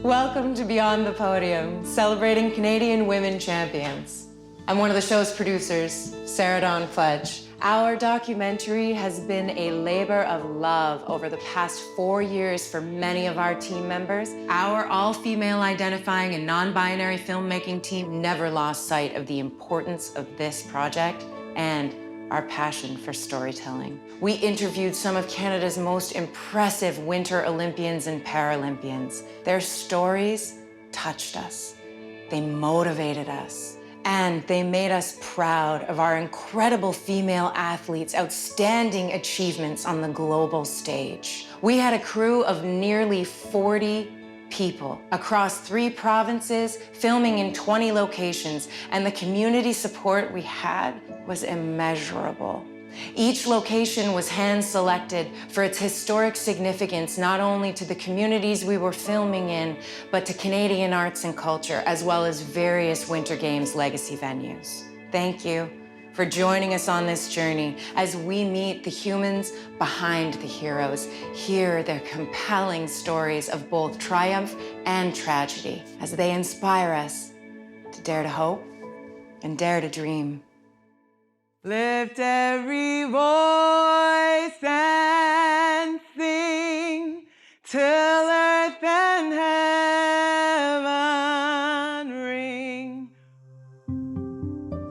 Welcome to Beyond the Podium, celebrating Canadian women champions. I'm one of the show's producers, Sarah Dawn Fudge. Our documentary has been a labor of love over the past 4 years for many of our team members. Our all-female identifying and non-binary filmmaking team never lost sight of the importance of this project and our passion for storytelling. We interviewed some of Canada's most impressive Winter Olympians and Paralympians. Their stories touched us. They motivated us. And they made us proud of our incredible female athletes' outstanding achievements on the global stage. We had a crew of nearly 40 people across 3 provinces, filming in 20 locations, and the community support we had was immeasurable. Each location was hand-selected for its historic significance, not only to the communities we were filming in, but to Canadian arts and culture, as well as various Winter Games legacy venues. Thank you for joining us on this journey as we meet the humans behind the heroes, hear their compelling stories of both triumph and tragedy, as they inspire us to dare to hope and dare to dream. Lift every voice and sing till earth and heaven ring.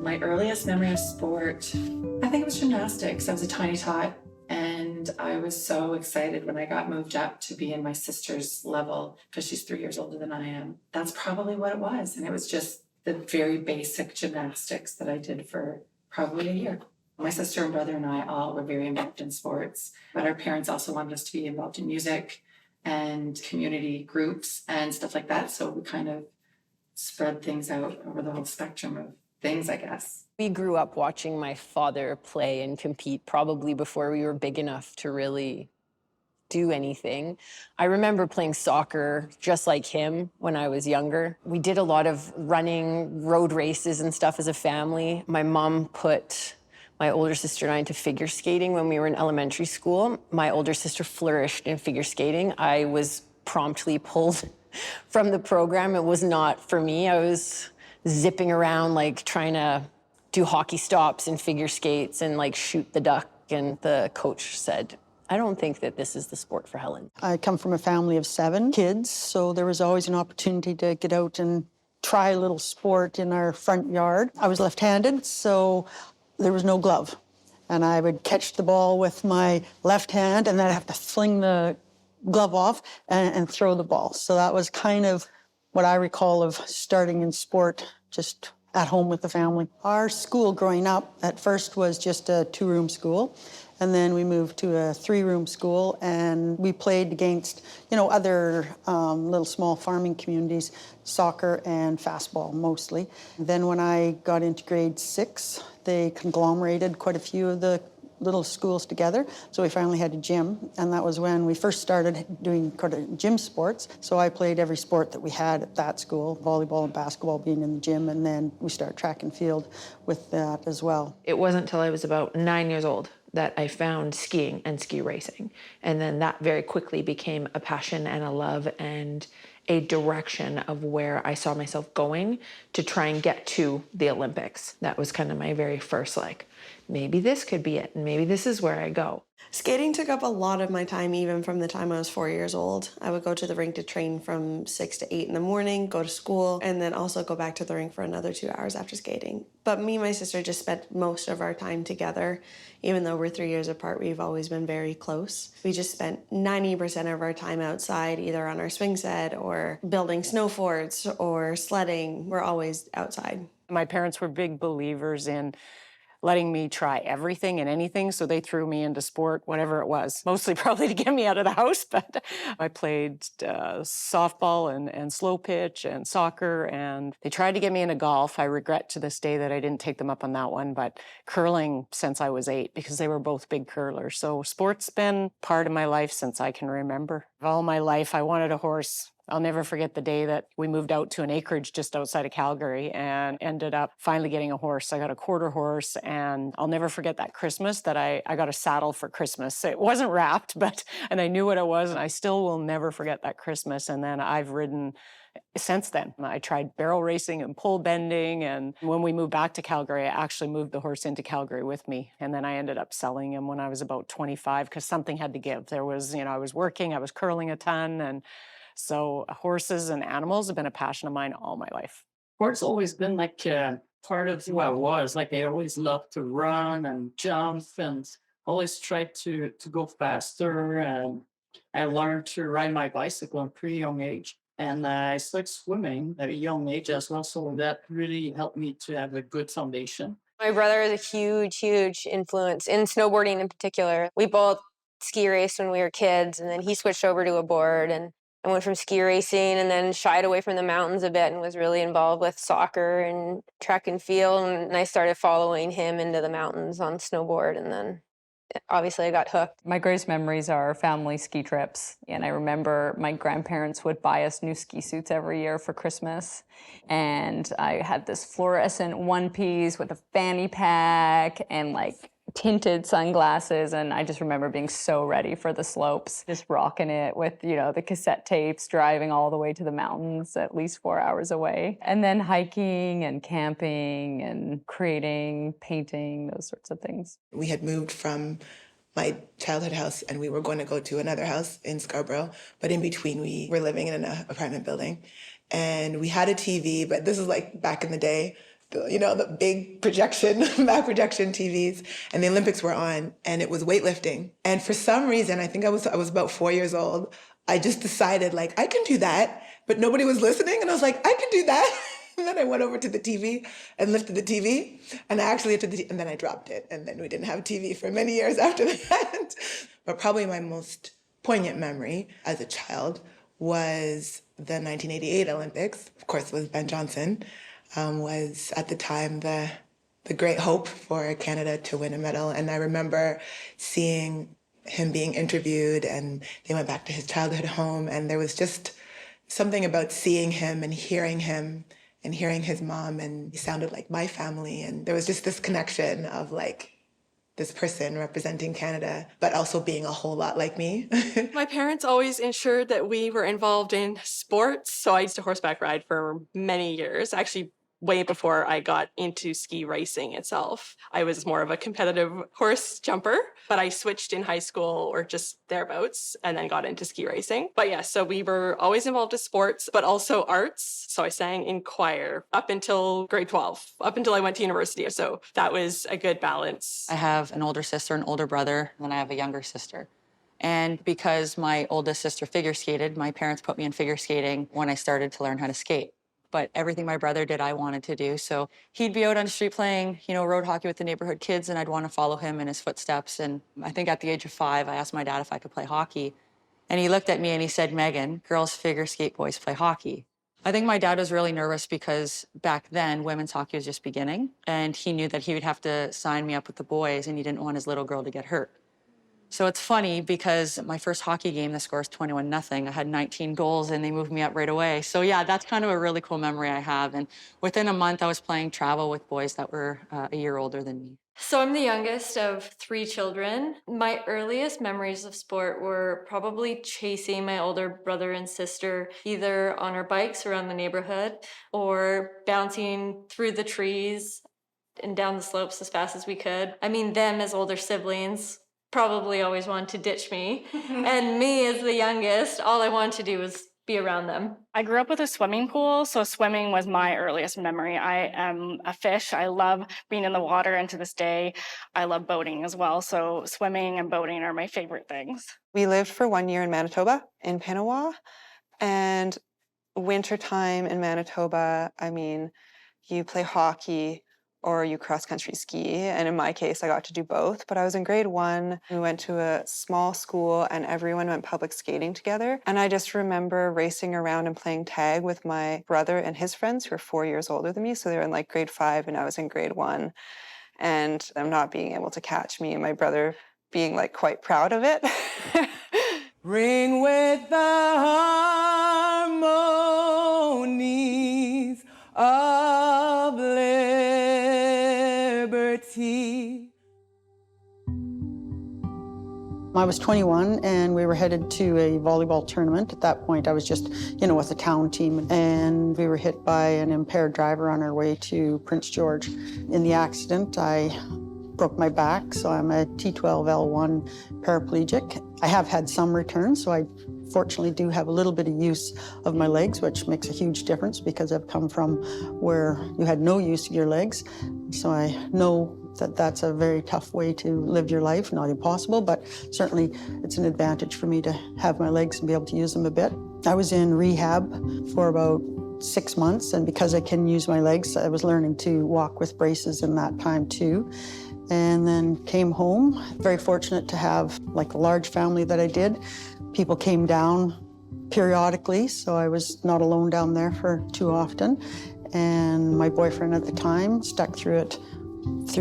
My earliest memory of sport, I think it was gymnastics. I was a tiny tot, and I was so excited when I got moved up to be in my sister's level, because she's 3 years older than I am. That's probably what it was, and it was just the very basic gymnastics that I did for probably a year. My sister and brother and I all were very involved in sports, but our parents also wanted us to be involved in music and community groups and stuff like that. So we kind of spread things out over the whole spectrum of things, I guess. We grew up watching my father play and compete probably before we were big enough to really do anything. I remember playing soccer just like him when I was younger. We did a lot of running, road races and stuff as a family. My mom put my older sister and I into figure skating when we were in elementary school. My older sister flourished in figure skating. I was promptly pulled from the program. It was not for me. I was zipping around like trying to do hockey stops and figure skates and like shoot the duck. And the coach said, I don't think that this is the sport for Helen. I come from a family of 7 kids, so there was always an opportunity to get out and try a little sport in our front yard. I was left-handed, so there was no glove. And I would catch the ball with my left hand, and then I'd have to fling the glove off and throw the ball. So that was kind of what I recall of starting in sport, just at home with the family. Our school growing up at first was just a 2-room school. And then we moved to a 3-room school, and we played against, other little small farming communities, soccer and fastball mostly. Then when I got into grade 6, they conglomerated quite a few of the little schools together, so we finally had a gym, and that was when we first started doing kind of gym sports. So I played every sport that we had at that school, volleyball and basketball being in the gym, and then we started track and field with that as well. It wasn't until I was about 9 years old that I found skiing and ski racing. And then that very quickly became a passion and a love and a direction of where I saw myself going to try and get to the Olympics. That was kind of my very first, maybe this could be it, and maybe this is where I go. Skating took up a lot of my time, even from the time I was 4 years old. I would go to the rink to train from 6 to 8 in the morning, go to school, and then also go back to the rink for another 2 hours after skating. But me and my sister just spent most of our time together. Even though we're 3 years apart, we've always been very close. We just spent 90% of our time outside, either on our swing set or building snow forts or sledding. We're always outside. My parents were big believers in letting me try everything and anything, so they threw me into sport, whatever it was. Mostly probably to get me out of the house, but I played softball and slow pitch and soccer, and they tried to get me into golf. I regret to this day that I didn't take them up on that one, but curling since I was 8, because they were both big curlers. So sport's been part of my life since I can remember. All my life, I wanted a horse. I'll never forget the day that we moved out to an acreage just outside of Calgary and ended up finally getting a horse. I got a quarter horse, and I'll never forget that Christmas that I got a saddle for Christmas. It wasn't wrapped, and I knew what it was, and I still will never forget that Christmas. And then I've ridden since then. I tried barrel racing and pole bending, and when we moved back to Calgary, I actually moved the horse into Calgary with me, and then I ended up selling him when I was about 25 because something had to give. There was, I was working, I was curling a ton, and so horses and animals have been a passion of mine all my life. Sport's always been like part of who I was. Like I always loved to run and jump and always tried to go faster. And I learned to ride my bicycle at a pretty young age. And I started swimming at a young age as well. So that really helped me to have a good foundation. My brother is a huge, huge influence in snowboarding in particular. We both ski raced when we were kids, and then he switched over to a board, and I went from ski racing and then shied away from the mountains a bit and was really involved with soccer and track and field. And I started following him into the mountains on snowboard, and then obviously I got hooked. My greatest memories are family ski trips. And I remember my grandparents would buy us new ski suits every year for Christmas. And I had this fluorescent one-piece with a fanny pack and like tinted sunglasses. And I just remember being so ready for the slopes, just rocking it with, the cassette tapes, driving all the way to the mountains, at least 4 hours away. And then hiking and camping and creating, painting, those sorts of things. We had moved from my childhood house and we were going to go to another house in Scarborough, but in between we were living in an apartment building. And we had a TV, but this is like back in the day, the big projection, back projection TVs, and the Olympics were on, and it was weightlifting. And for some reason, I think I was about 4 years old, I just decided like, I can do that, but nobody was listening. And I was like, I can do that. And then I went over to the TV and lifted the TV, and I actually lifted the TV, and then I dropped it. And then we didn't have TV for many years after that. But probably my most poignant memory as a child was the 1988 Olympics. Of course, it was Ben Johnson. Was at the time the great hope for Canada to win a medal. And I remember seeing him being interviewed, and they went back to his childhood home, and there was just something about seeing him and hearing his mom, and he sounded like my family. And there was just this connection of like this person representing Canada, but also being a whole lot like me. My parents always ensured that we were involved in sports. So I used to horseback ride for many years, actually way before I got into ski racing itself. I was more of a competitive horse jumper, but I switched in high school or just thereabouts and then got into ski racing. But yeah, so we were always involved in sports, but also arts. So I sang in choir up until grade 12, up until I went to university. So that was a good balance. I have an older sister, an older brother, and then I have a younger sister. And because my oldest sister figure skated, my parents put me in figure skating when I started to learn how to skate. But everything my brother did, I wanted to do. So he'd be out on the street playing, road hockey with the neighborhood kids, and I'd want to follow him in his footsteps. And I think at the age of 5, I asked my dad if I could play hockey. And he looked at me and he said, "Megan, girls figure skate, boys play hockey." I think my dad was really nervous because back then, women's hockey was just beginning. And he knew that he would have to sign me up with the boys, and he didn't want his little girl to get hurt. So it's funny because my first hockey game, the score is 21-0. I had 19 goals and they moved me up right away. So yeah, that's kind of a really cool memory I have. And within a month, I was playing travel with boys that were a year older than me. So I'm the youngest of 3 children. My earliest memories of sport were probably chasing my older brother and sister, either on our bikes around the neighborhood or bouncing through the trees and down the slopes as fast as we could. I mean, them as older siblings probably always wanted to ditch me. And me as the youngest, all I wanted to do was be around them. I grew up with a swimming pool, so swimming was my earliest memory. I am a fish. I love being in the water, and to this day, I love boating as well. So swimming and boating are my favorite things. We lived for 1 year in Manitoba, in Pinawa, and wintertime in Manitoba, you play hockey or you cross-country ski. And in my case, I got to do both. But I was in grade 1. We went to a small school and everyone went public skating together. And I just remember racing around and playing tag with my brother and his friends who are 4 years older than me. So they were in like grade 5 and I was in grade 1. And them not being able to catch me and my brother being like quite proud of it. Ring with the harmony. I was 21 and we were headed to a volleyball tournament. At that point, I was just, with the town team, and we were hit by an impaired driver on our way to Prince George. In the accident, I broke my back, so I'm a T12L1 paraplegic. I have had some returns, so I fortunately do have a little bit of use of my legs, which makes a huge difference because I've come from where you had no use of your legs. So I know that that's a very tough way to live your life. Not impossible, but certainly it's an advantage for me to have my legs and be able to use them a bit. I was in rehab for about 6 months, and because I can use my legs, I was learning to walk with braces in that time too. And then came home. Very fortunate to have like a large family that I did. People came down periodically, so I was not alone down there for too often. And my boyfriend at the time stuck through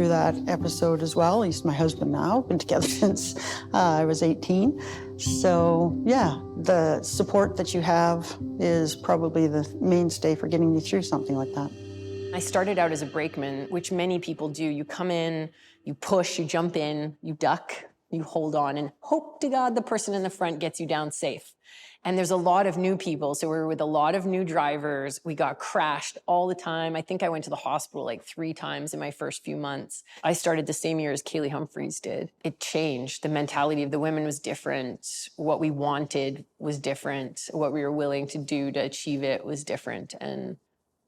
that episode as well. He's my husband now, been together since I was 18. So yeah, the support that you have is probably the mainstay for getting you through something like that. I started out as a brakeman, which many people do. You come in, you push, you jump in, you duck, you hold on, and hope to God the person in the front gets you down safe. And there's a lot of new people, so we were with a lot of new drivers. We got crashed all the time. I think I went to the hospital like 3 times in my first few months. I started the same year as Kaillie Humphries did. It changed. The mentality of the women was different. What we wanted was different. What we were willing to do to achieve it was different. And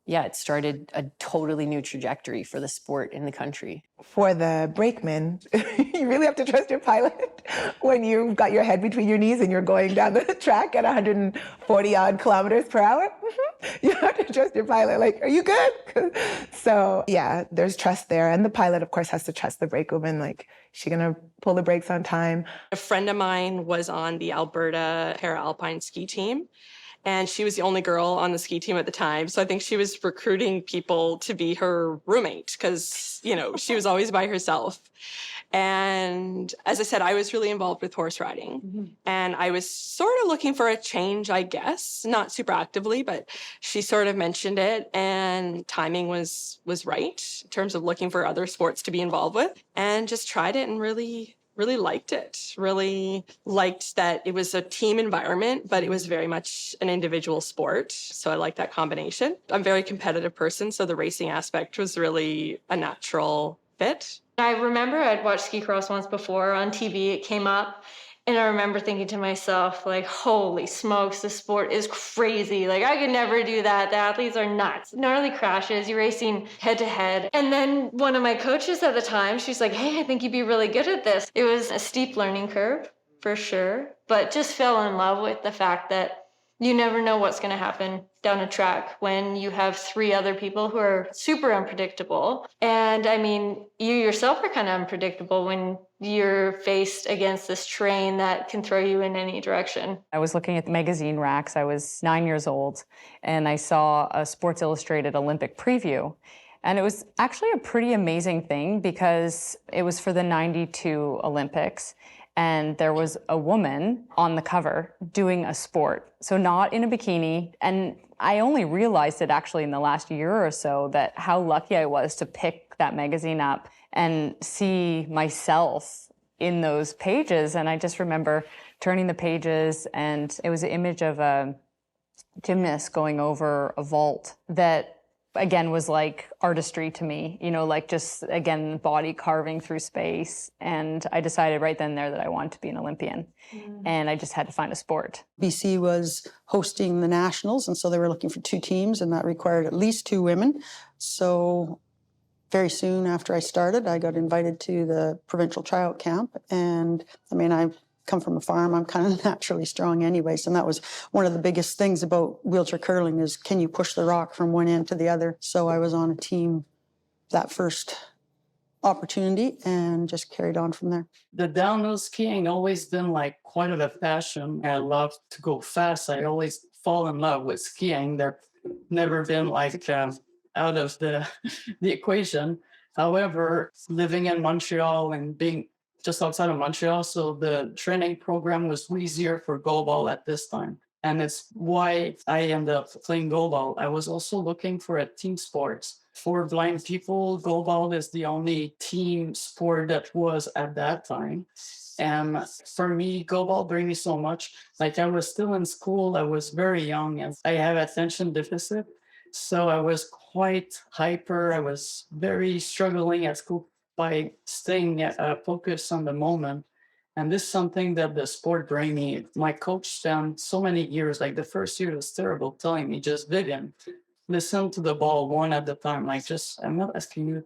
yeah, it started a totally new trajectory for the sport in the country. For the brakeman, you really have to trust your pilot when you've got your head between your knees and you're going down the track at 140 odd kilometers per hour. You have to trust your pilot. Like, are you good? So yeah, there's trust there. And the pilot, of course, has to trust the brakewoman. Like, is she gonna pull the brakes on time? A friend of mine was on the Alberta para-alpine ski team. And she was the only girl on the ski team at the time. So I think she was recruiting people to be her roommate because, she was always by herself. And as I said, I was really involved with horse riding. Mm-hmm. And I was sort of looking for a change, I guess, not super actively, but she sort of mentioned it. And timing was right in terms of looking for other sports to be involved with. And just tried it and really liked it. Really liked that it was a team environment, but it was very much an individual sport. So I like that combination. I'm a very competitive person, so the racing aspect was really a natural fit. I remember I'd watched ski cross once before on TV. It came up. And I remember thinking to myself, like, holy smokes, this sport is crazy. Like, I could never do that. The athletes are nuts. Gnarly crashes, you're racing head to head. And then one of my coaches at the time, she's like, hey, I think you'd be really good at this. It was a steep learning curve, for sure, but just fell in love with the fact that you never know what's going to happen down a track when you have 3 other people who are super unpredictable. And I mean, you yourself are kind of unpredictable when you're faced against this terrain that can throw you in any direction. I was looking at the magazine racks. I was 9 years old, and I saw a Sports Illustrated Olympic preview. And it was actually a pretty amazing thing because it was for the '92 Olympics. And there was a woman on the cover doing a sport, so not in a bikini. And I only realized it actually in the last year or so that how lucky I was to pick that magazine up and see myself in those pages. And I just remember turning the pages, and it was an image of a gymnast going over a vault that again was like artistry to me, like just again body carving through space. And I decided right then and there that I wanted to be an Olympian. And I just had to find a sport. BC was hosting the nationals, and so they were looking for 2 teams, and that required at least 2 women. So very soon after I started, I got invited to the provincial tryout camp. And I mean, I come from a farm, I'm kind of naturally strong anyways. And that was one of the biggest things about wheelchair curling is, can you push the rock from one end to the other? So I was on a team that first opportunity and just carried on from there. The downhill skiing always been like quite a passion. I love to go fast. I always fall in love with skiing. They've never been like out of the equation. However, living in Montreal and being just outside of Montreal, so the training program was easier for goalball at this time. And it's why I ended up playing goalball. I was also looking for a team sport. For blind people, goalball is the only team sport that was at that time. And for me, goalball bring me so much. Like I was still in school, I was very young and I have attention deficit. So I was quite hyper. I was very struggling at school by staying focused on the moment. And this is something that the sport bring me. My coach spent so many years, like the first year was terrible, telling me just Viviane, listen to the ball one at a time. Like just, I'm not asking you,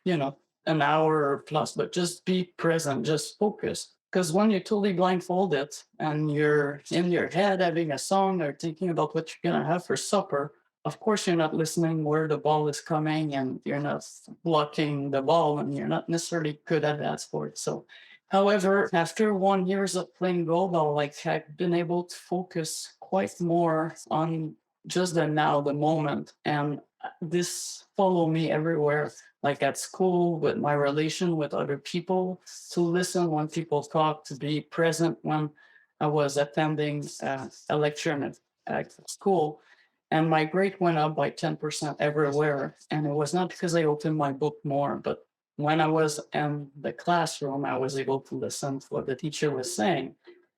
you know, an hour or plus, but just be present, just focus. Because when you're totally blindfolded and you're in your head having a song or thinking about what you're gonna have for supper, of course you're not listening where the ball is coming and you're not blocking the ball and you're not necessarily good at that sport. So, however, after 1 year of playing goalball, like I've been able to focus quite more on just the now, the moment. And this follow me everywhere, like at school, with my relation with other people, to listen when people talk, to be present when I was attending a lecture at school. And my grade went up by 10% everywhere. And it was not because I opened my book more, but when I was in the classroom, I was able to listen to what the teacher was saying.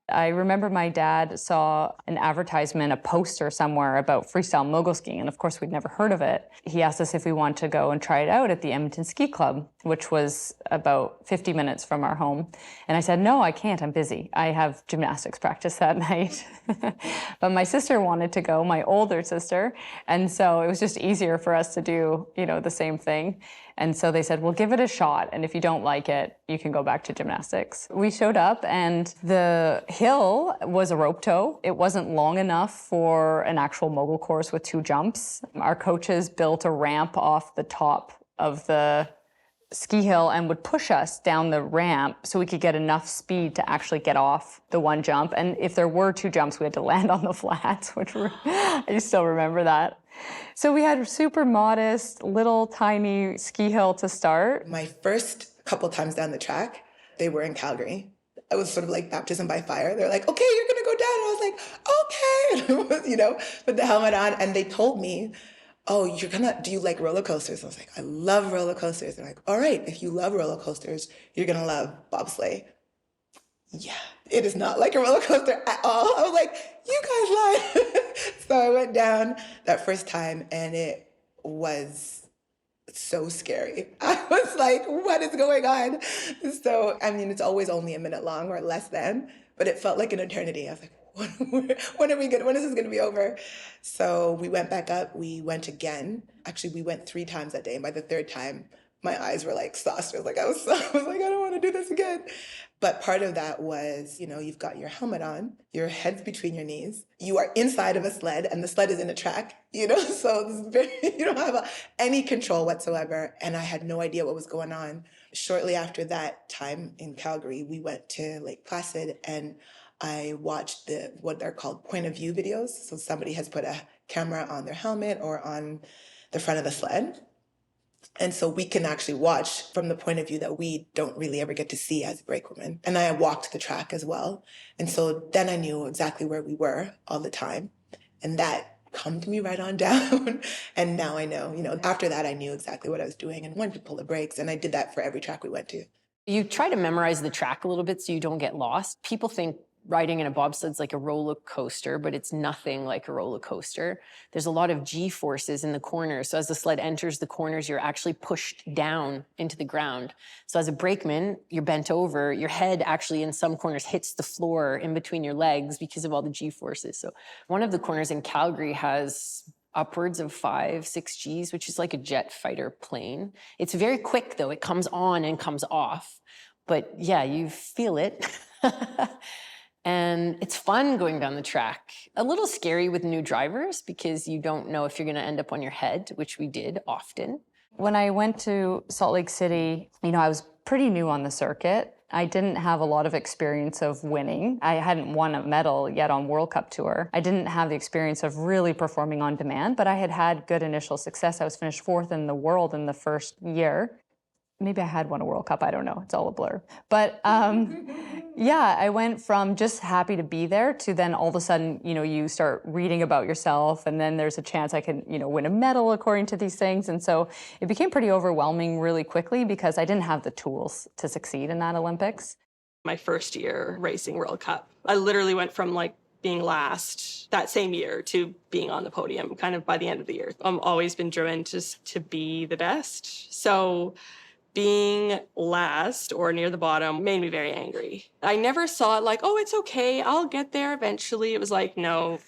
I remember my dad saw an advertisement, a poster somewhere about freestyle mogul skiing, and of course we'd never heard of it. He asked us if we wanted to go and try it out at the Edmonton Ski Club, which was about 50 minutes from our home. And I said, no, I can't, I'm busy. I have gymnastics practice that night. But my sister wanted to go, my older sister, and so it was just easier for us to do, you know, the same thing. And so they said, well, give it a shot. And if you don't like it, you can go back to gymnastics. We showed up and the hill was a rope tow. It wasn't long enough for an actual mogul course with 2 jumps. Our coaches built a ramp off the top of the ski hill and would push us down the ramp so we could get enough speed to actually get off the 1 jump. And if there were 2 jumps, we had to land on the flats, which I still remember that. So we had super modest, little tiny ski hill to start. My first couple times down the track, they were in Calgary. It was sort of like baptism by fire. They're like, okay, you're gonna go down. And I was like, okay. And I was, you know, with the helmet on. And they told me, oh, do you like roller coasters? I was like, I love roller coasters. They're like, all right, if you love roller coasters, you're gonna love bobsleigh. Yeah, it is not like a roller coaster at all. I was like, you guys lied. So I went down that first time and it was so scary. I was like, what is going on? So, I mean, it's always only a minute long or less than, but it felt like an eternity. I was like, when is this gonna be over? So we went back up, we went again. Actually, we went 3 times that day. And by the 3rd time, my eyes were like saucers. Like I was like, I don't want to do this again. But part of that was, you know, you've got your helmet on, your head's between your knees, you are inside of a sled and the sled is in a track, you know, so this is very, you don't have any control whatsoever. And I had no idea what was going on. Shortly after that time in Calgary, we went to Lake Placid and I watched what they're called point of view videos. So somebody has put a camera on their helmet or on the front of the sled. And so we can actually watch from the point of view that we don't really ever get to see as brakewomen. And I walked the track as well. And so then I knew exactly where we were all the time. And that calmed me right on down. And now I know, you know, after that, I knew exactly what I was doing and when to pull the brakes. And I did that for every track we went to. You try to memorize the track a little bit so you don't get lost. People think riding in a bobsled's like a roller coaster, but it's nothing like a roller coaster. There's a lot of G-forces in the corners. So as the sled enters the corners, you're actually pushed down into the ground. So as a brakeman, you're bent over. Your head actually in some corners hits the floor in between your legs because of all the G-forces. So one of the corners in Calgary has upwards of 5-6 Gs, which is like a jet fighter plane. It's very quick though. It comes on and comes off. But yeah, you feel it. And it's fun going down the track. A little scary with new drivers because you don't know if you're gonna end up on your head, which we did often. When I went to Salt Lake City, you know, I was pretty new on the circuit. I didn't have a lot of experience of winning. I hadn't won a medal yet on World Cup Tour. I didn't have the experience of really performing on demand, but I had had good initial success. I was finished 4th in the world in the first year. Maybe I had won a World Cup, I don't know, it's all a blur. But yeah, I went from just happy to be there to then all of a sudden, you know, you start reading about yourself and then there's a chance I can, you know, win a medal according to these things. And so it became pretty overwhelming really quickly because I didn't have the tools to succeed in that Olympics. My first year racing World Cup, I literally went from like being last that same year to being on the podium kind of by the end of the year. I've always been driven to be the best. So being last or near the bottom made me very angry. I never saw it like, oh, it's okay, I'll get there eventually. It was like, no,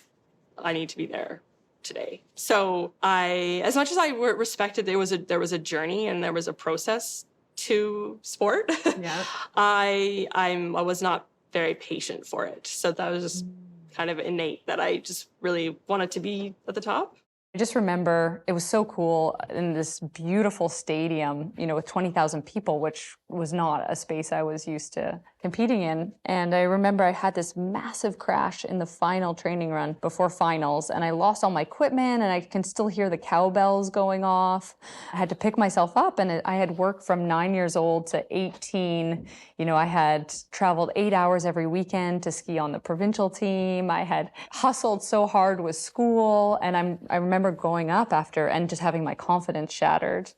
I need to be there today. So as much as I respected there was a journey and there was a process to sport, Yeah. I was not very patient for it. So that was just kind of innate that I just really wanted to be at the top. I just remember it was so cool in this beautiful stadium, with 20,000 people, which was not a space I was used to competing in. And I remember I had this massive crash in the final training run before finals, and I lost all my equipment, and I can still hear the cowbells going off. I had to pick myself up, and I had worked from 9 years old to 18. I had traveled 8 hours every weekend to ski on the provincial team. I had hustled so hard with school, and I remember going up after and just having my confidence shattered.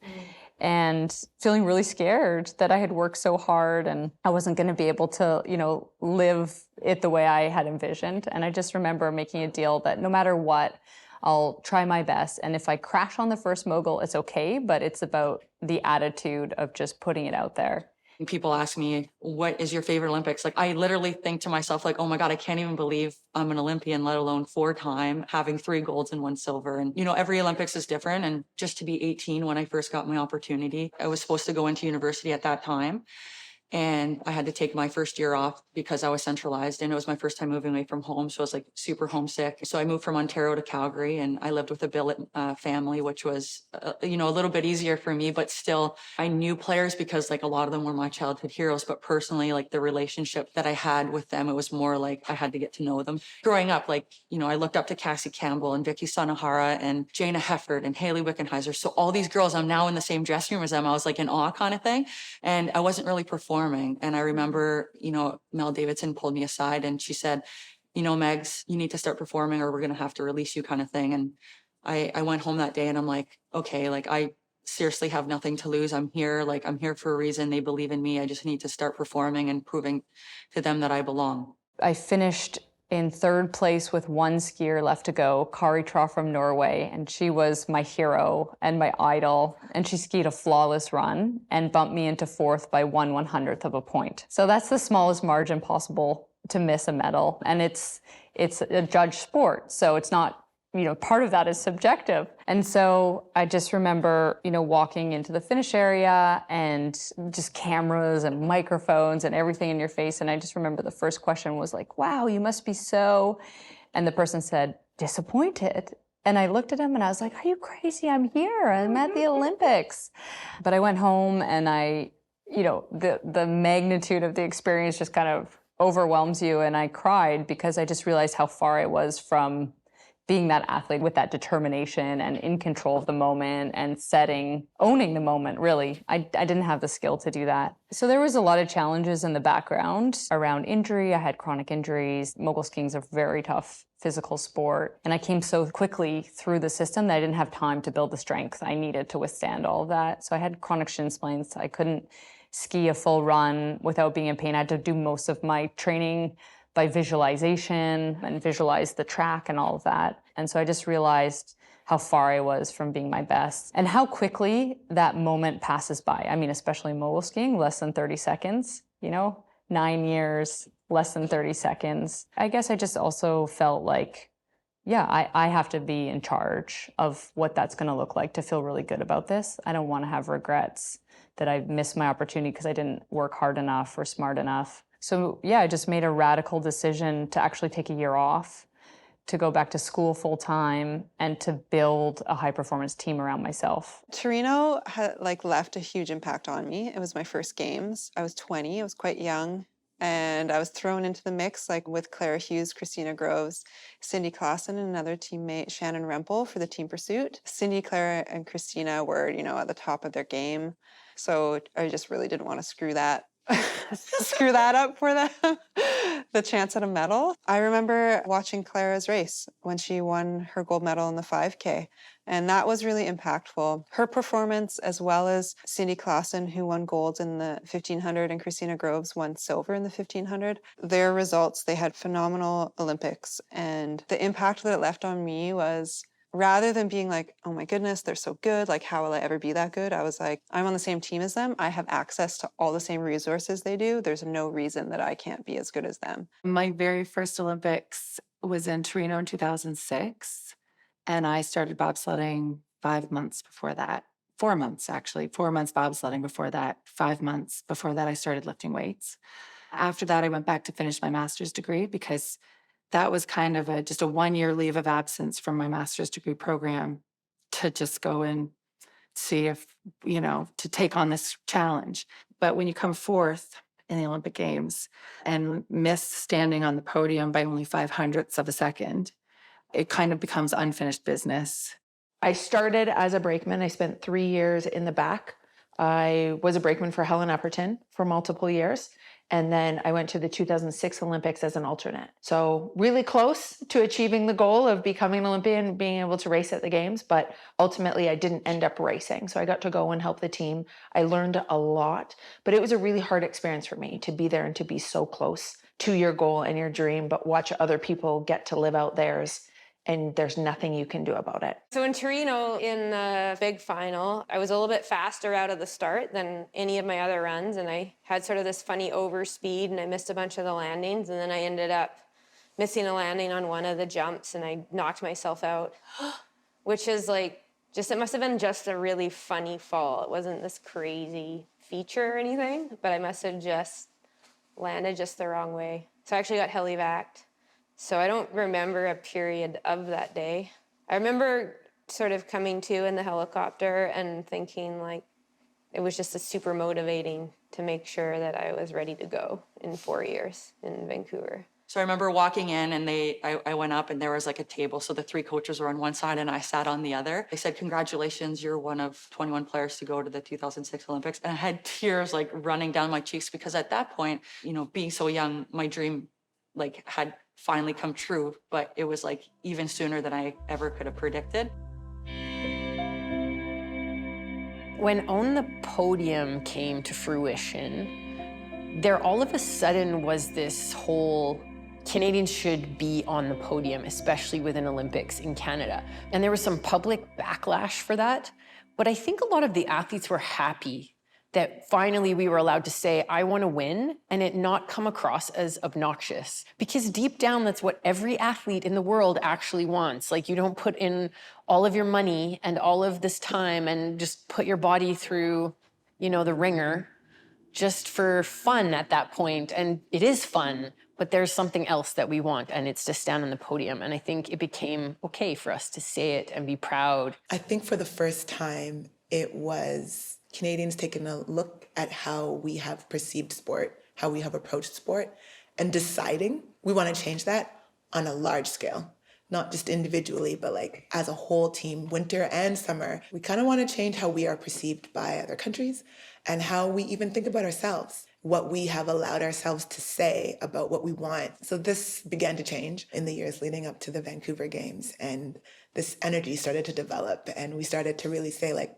And feeling really scared that I had worked so hard and I wasn't going to be able to, live it the way I had envisioned. And I just remember making a deal that no matter what, I'll try my best. And if I crash on the first mogul, it's okay, but it's about the attitude of just putting it out there. People ask me, what is your favorite Olympics? Like, I literally think to myself, like, oh my God, I can't even believe I'm an Olympian, let alone 4-time, having 3 golds and 1 silver. And, every Olympics is different. And just to be 18 when I first got my opportunity, I was supposed to go into university at that time. And I had to take my first year off because I was centralized, and it was my first time moving away from home. So I was like super homesick. So I moved from Ontario to Calgary, and I lived with a billet family, which was, a little bit easier for me, but still I knew players because like a lot of them were my childhood heroes. But personally, like the relationship that I had with them, it was more like I had to get to know them. Growing up, like, I looked up to Cassie Campbell and Vicky Sanahara and Jana Hefford and Haley Wickenheiser. So all these girls, I'm now in the same dressing room as them. I was like in awe kind of thing. And I wasn't really performing. And I remember, Mel Davidson pulled me aside and she said, Megs, you need to start performing or we're going to have to release you kind of thing. And I went home that day and I'm like, okay, like I seriously have nothing to lose. I'm here. Like I'm here for a reason. They believe in me. I just need to start performing and proving to them that I belong. I finished in 3rd place with 1 skier left to go, Kari Tra from Norway, and she was my hero and my idol, and she skied a flawless run and bumped me into 4th by 1/100th of a point. So that's the smallest margin possible to miss a medal, and it's a judge sport, so it's not, part of that is subjective. And so I just remember, walking into the finish area and just cameras and microphones and everything in your face. And I just remember the first question was like, wow, you must be so, and the person said, disappointed. And I looked at him and I was like, are you crazy? I'm here. I'm at the Olympics. But I went home and the magnitude of the experience just kind of overwhelms you. And I cried because I just realized how far I was from being that athlete with that determination and in control of the moment and owning the moment, really. I didn't have the skill to do that. So there was a lot of challenges in the background around injury. I had chronic injuries. Mogul skiing is a very tough physical sport. And I came so quickly through the system that I didn't have time to build the strength I needed to withstand all of that. So I had chronic shin splints. I couldn't ski a full run without being in pain. I had to do most of my training by visualization and visualize the track and all of that. And so I just realized how far I was from being my best and how quickly that moment passes by. I mean, especially mogul skiing, less than 30 seconds, 9 years, less than 30 seconds. I guess I just also felt like, I have to be in charge of what that's going to look like to feel really good about this. I don't want to have regrets that I missed my opportunity because I didn't work hard enough or smart enough. So I just made a radical decision to actually take a year off, to go back to school full time, and to build a high performance team around myself. Torino had left a huge impact on me. It was my first games. I was 20, I was quite young, and I was thrown into the mix with Clara Hughes, Christina Groves, Cindy Clausen, and another teammate, Shannon Rempel, for the team pursuit. Cindy, Clara, and Christina were, at the top of their game. So I just really didn't want to screw that screw that up for them, the chance at a medal. I remember watching Clara's race when she won her gold medal in the 5K, and that was really impactful. Her performance, as well as Cindy Klassen, who won gold in the 1500, and Christina Groves won silver in the 1500. Their results, they had phenomenal Olympics, and the impact that it left on me was, rather than being like, oh my goodness, they're so good, like how will I ever be that good? I was like, I'm on the same team as them. I have access to all the same resources they do. There's no reason that I can't be as good as them. My very first Olympics was in Torino in 2006, and I started bobsledding 5 months before that. 4 months, actually. 4 months bobsledding before that. 5 months before that, I started lifting weights. After that, I went back to finish my master's degree because that was kind of just a 1-year leave of absence from my master's degree program to just go and see if, to take on this challenge. But when you come fourth in the Olympic Games and miss standing on the podium by only 5/100ths of a second, it kind of becomes unfinished business. I started as a brakeman. I spent 3 years in the back. I was a brakeman for Helen Upperton for multiple years. And then I went to the 2006 Olympics as an alternate. So really close to achieving the goal of becoming an Olympian, being able to race at the games, but ultimately I didn't end up racing. So I got to go and help the team. I learned a lot, but it was a really hard experience for me to be there and to be so close to your goal and your dream, but watch other people get to live out theirs. And there's nothing you can do about it. So in Torino, in the big final, I was a little bit faster out of the start than any of my other runs, and I had sort of this funny overspeed, and I missed a bunch of the landings, and then I ended up missing a landing on one of the jumps, and I knocked myself out, which is like, it must have been just a really funny fall. It wasn't this crazy feature or anything, but I must have just landed just the wrong way. So I actually got heli-vac'd. So I don't remember a period of that day. I remember sort of coming to in the helicopter and thinking like it was just super motivating to make sure that I was ready to go in 4 years in Vancouver. So I remember walking in and I went up and there was like a table. So the 3 coaches were on one side and I sat on the other. They said, congratulations, you're one of 21 players to go to the 2006 Olympics. And I had tears like running down my cheeks because at that point, being so young, my dream like had finally come true, but it was like even sooner than I ever could have predicted. When On the Podium came to fruition, there all of a sudden was this whole Canadians should be on the podium, especially with an Olympics in Canada. And there was some public backlash for that, but I think a lot of the athletes were happy that finally we were allowed to say, I want to win, and it not come across as obnoxious. Because deep down, that's what every athlete in the world actually wants. Like, you don't put in all of your money and all of this time and just put your body through, the ringer just for fun at that point. And it is fun, but there's something else that we want, and it's to stand on the podium. And I think it became okay for us to say it and be proud. I think for the first time, it was Canadians taking a look at how we have perceived sport, how we have approached sport, and deciding we want to change that on a large scale, not just individually, but like as a whole team, winter and summer. We kind of want to change how we are perceived by other countries and how we even think about ourselves, what we have allowed ourselves to say about what we want. So this began to change in the years leading up to the Vancouver Games, and this energy started to develop, and we started to really say like,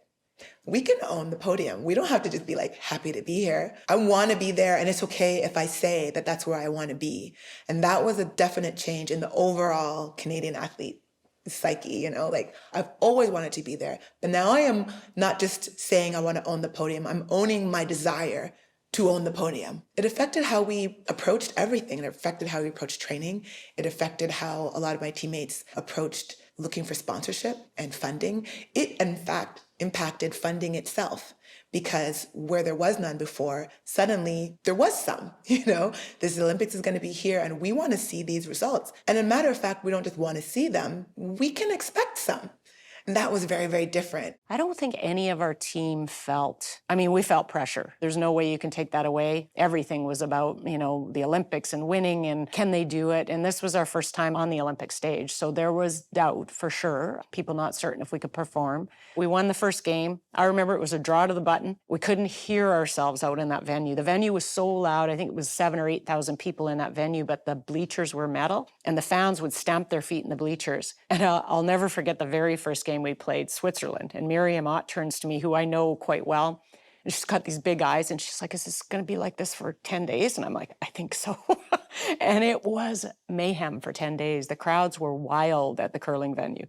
we can own the podium. We don't have to just be like happy to be here. I want to be there, and it's okay if I say that that's where I want to be. And that was a definite change in the overall Canadian athlete psyche, like I've always wanted to be there. But now I am not just saying I want to own the podium. I'm owning my desire to own the podium. It affected how we approached everything. It affected how we approached training. It affected how a lot of my teammates approached looking for sponsorship and funding. It, in fact, impacted funding itself, because where there was none before, suddenly there was some. This Olympics is going to be here and we want to see these results. And a matter of fact, we don't just want to see them, we can expect some. And that was very, very different. I don't think any of our team felt, I mean, we felt pressure. There's no way you can take that away. Everything was about, you know, the Olympics and winning and can they do it? And this was our first time on the Olympic stage. So there was doubt for sure. People not certain if we could perform. We won the first game. I remember it was a draw to the button. We couldn't hear ourselves out in that venue. The venue was so loud. I think it was 7,000 or 8,000 people in that venue, but the bleachers were metal and the fans would stamp their feet in the bleachers. And I'll never forget the very first game we played, Switzerland. And Miriam Ott turns to me, who I know quite well. And she's got these big eyes and she's like, is this going to be like this for 10 days? And I'm like, I think so. And it was mayhem for 10 days. The crowds were wild at the curling venue.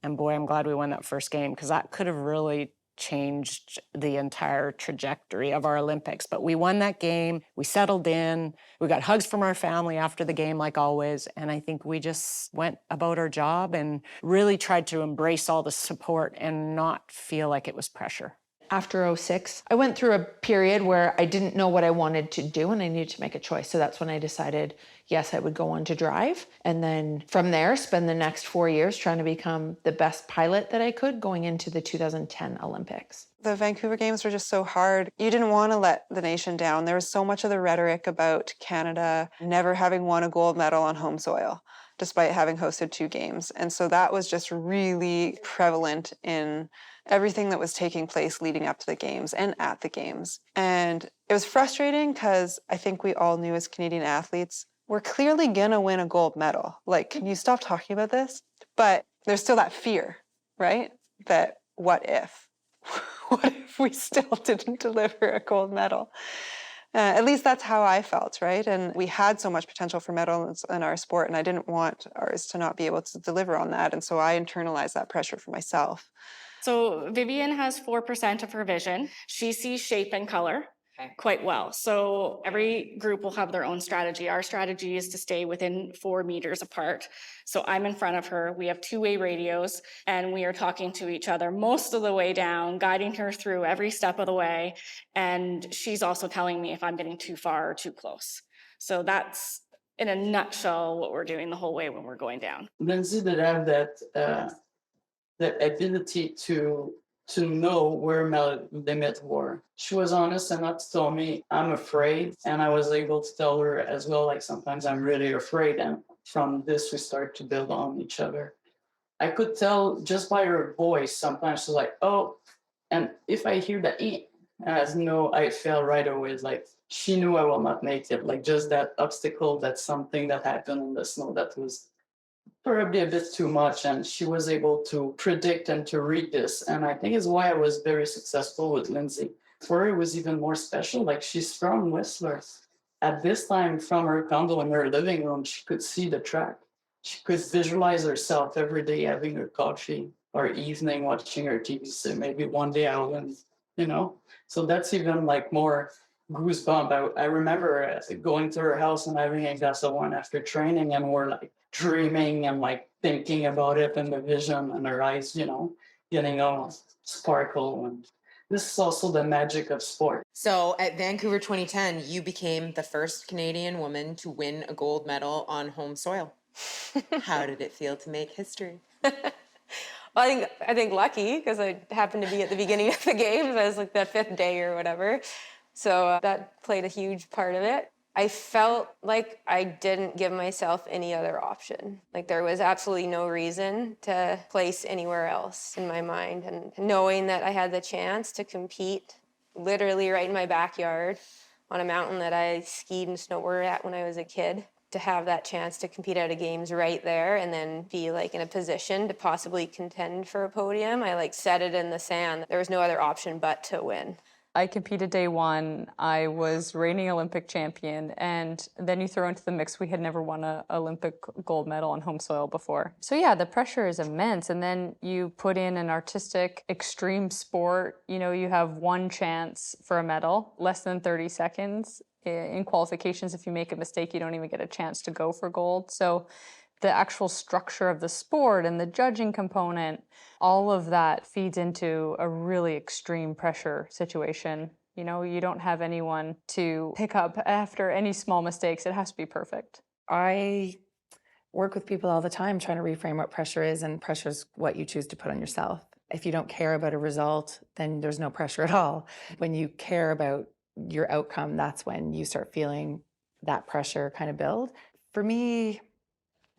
And boy, I'm glad we won that first game because that could have really changed the entire trajectory of our Olympics. But we won that game. We settled in. We got hugs from our family after the game, like always. And I think we just went about our job and really tried to embrace all the support and not feel like it was pressure. After 06, I went through a period where I didn't know what I wanted to do and I needed to make a choice. So that's when I decided, yes, I would go on to drive. And then from there, spend the next 4 years trying to become the best pilot that I could going into the 2010 Olympics. The Vancouver Games were just so hard. You didn't want to let the nation down. There was so much of the rhetoric about Canada never having won a gold medal on home soil, despite having hosted 2 games. And so that was just really prevalent in everything that was taking place leading up to the games and at the games. And it was frustrating because I think we all knew as Canadian athletes, we're clearly gonna win a gold medal. Like, can you stop talking about this? But there's still that fear, right? That what if? What if we still didn't deliver a gold medal? At least that's how I felt, right? And we had so much potential for medals in our sport, and I didn't want ours to not be able to deliver on that. And so I internalized that pressure for myself. So Viviane has 4% of her vision. She sees shape and color quite well. So every group will have their own strategy. Our strategy is to stay within 4 meters apart. So I'm in front of her. We have 2-way radios and we are talking to each other most of the way down, guiding her through every step of the way. And she's also telling me if I'm getting too far or too close. So that's in a nutshell what we're doing the whole way when we're going down. Lindsay did have that ability to know where my limits were. She was honest enough to tell me I'm afraid, and I was able to tell her as well, like sometimes I'm really afraid, and from this we start to build on each other. I could tell just by her voice, sometimes she's like, oh, and if I hear that, as no, I fell right away, like she knew I will not make it, like just that obstacle, that's something that happened in the snow that was probably a bit too much, and she was able to predict and to read this. And I think is why I was very successful with Lindsay. For her, it was even more special. Like, she's from Whistler. At this time, from her condo in her living room, she could see the track. She could visualize herself every day having her coffee or evening watching her TV. So maybe one day I'll win, you know? So that's even like more goosebump. I remember going to her house and having a glass of wine after training, and we're like dreaming and like thinking about it, and the vision and her eyes, you know, getting all sparkle. And this is also the magic of sport. So at Vancouver 2010, you became the first Canadian woman to win a gold medal on home soil. How did it feel to make history? Well, I think lucky, because I happened to be at the beginning of the games. I was like the 5th day or whatever. So that played a huge part of it. I felt like I didn't give myself any other option. Like, there was absolutely no reason to place anywhere else in my mind. And knowing that I had the chance to compete literally right in my backyard on a mountain that I skied and snowboarded at when I was a kid, to have that chance to compete at a games right there and then be like in a position to possibly contend for a podium, I like set it in the sand. There was no other option but to win. I competed day 1. I was reigning Olympic champion, and then you throw into the mix, we had never won an Olympic gold medal on home soil before. So yeah, the pressure is immense, and then you put in an artistic, extreme sport. You know, you have 1 chance for a medal, less than 30 seconds. In qualifications, if you make a mistake, you don't even get a chance to go for gold. So the actual structure of the sport and the judging component, all of that feeds into a really extreme pressure situation. You know, you don't have anyone to pick up after any small mistakes. It has to be perfect. I work with people all the time trying to reframe what pressure is, and pressure is what you choose to put on yourself. If you don't care about a result, then there's no pressure at all. When you care about your outcome, that's when you start feeling that pressure kind of build. For me,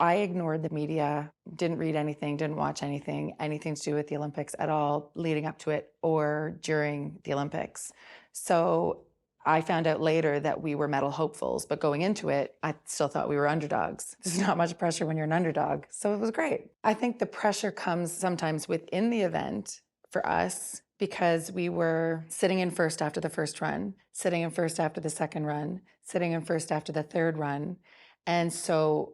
I ignored the media, didn't read anything, didn't watch anything to do with the Olympics at all leading up to it or during the Olympics. So I found out later that we were medal hopefuls, but going into it, I still thought we were underdogs. There's not much pressure when you're an underdog, so it was great. I think the pressure comes sometimes within the event for us because we were sitting in first after the first run, sitting in first after the second run, sitting in first after the third run, and so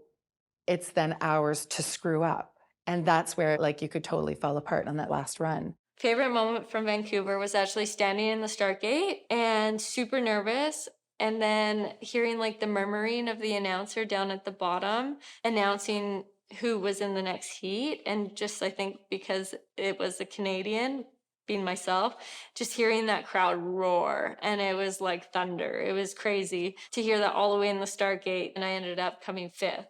it's then ours to screw up. And that's where like you could totally fall apart on that last run. Favorite moment from Vancouver was actually standing in the start gate and super nervous, and then hearing like the murmuring of the announcer down at the bottom announcing who was in the next heat. And just I think because it was a Canadian, being myself, just hearing that crowd roar, and it was like thunder. It was crazy to hear that all the way in the start gate, and I ended up coming 5th.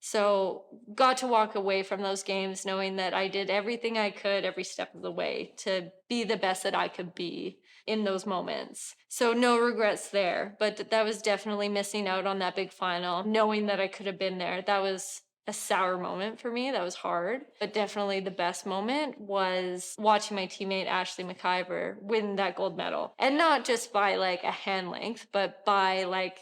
So got to walk away from those games knowing that I did everything I could every step of the way to be the best that I could be in those moments. So no regrets there, but that was definitely missing out on that big final, knowing that I could have been there. That was a sour moment for me. That was hard, but definitely the best moment was watching my teammate Ashley McIver win that gold medal. And not just by like a hand length, but by like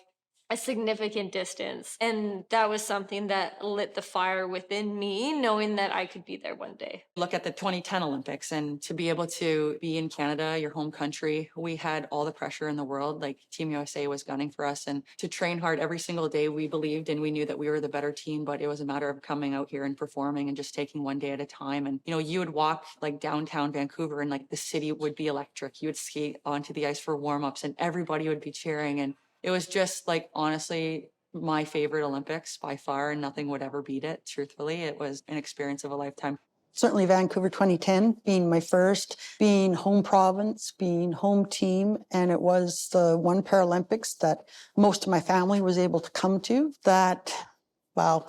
a significant distance. And that was something that lit the fire within me, knowing that I could be there one day. Look at the 2010 Olympics, and to be able to be in Canada, your home country, we had all the pressure in the world. Like Team USA was gunning for us, and to train hard every single day, we believed and we knew that we were the better team, but it was a matter of coming out here and performing and just taking one day at a time. And, you know, you would walk like downtown Vancouver and like the city would be electric. You would skate onto the ice for warm-ups and everybody would be cheering. And it was just like, honestly, my favorite Olympics by far, and nothing would ever beat it. Truthfully, it was an experience of a lifetime. Certainly Vancouver 2010 being my first, being home province, being home team, and it was the one Paralympics that most of my family was able to come to. That, wow,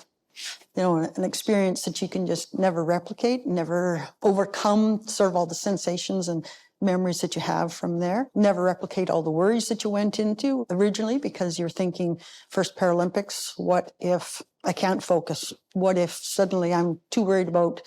you know, an experience that you can just never replicate, never overcome, sort of all the sensations and memories that you have from there. Never replicate all the worries that you went into originally because you're thinking, first Paralympics, what if I can't focus? What if suddenly I'm too worried about,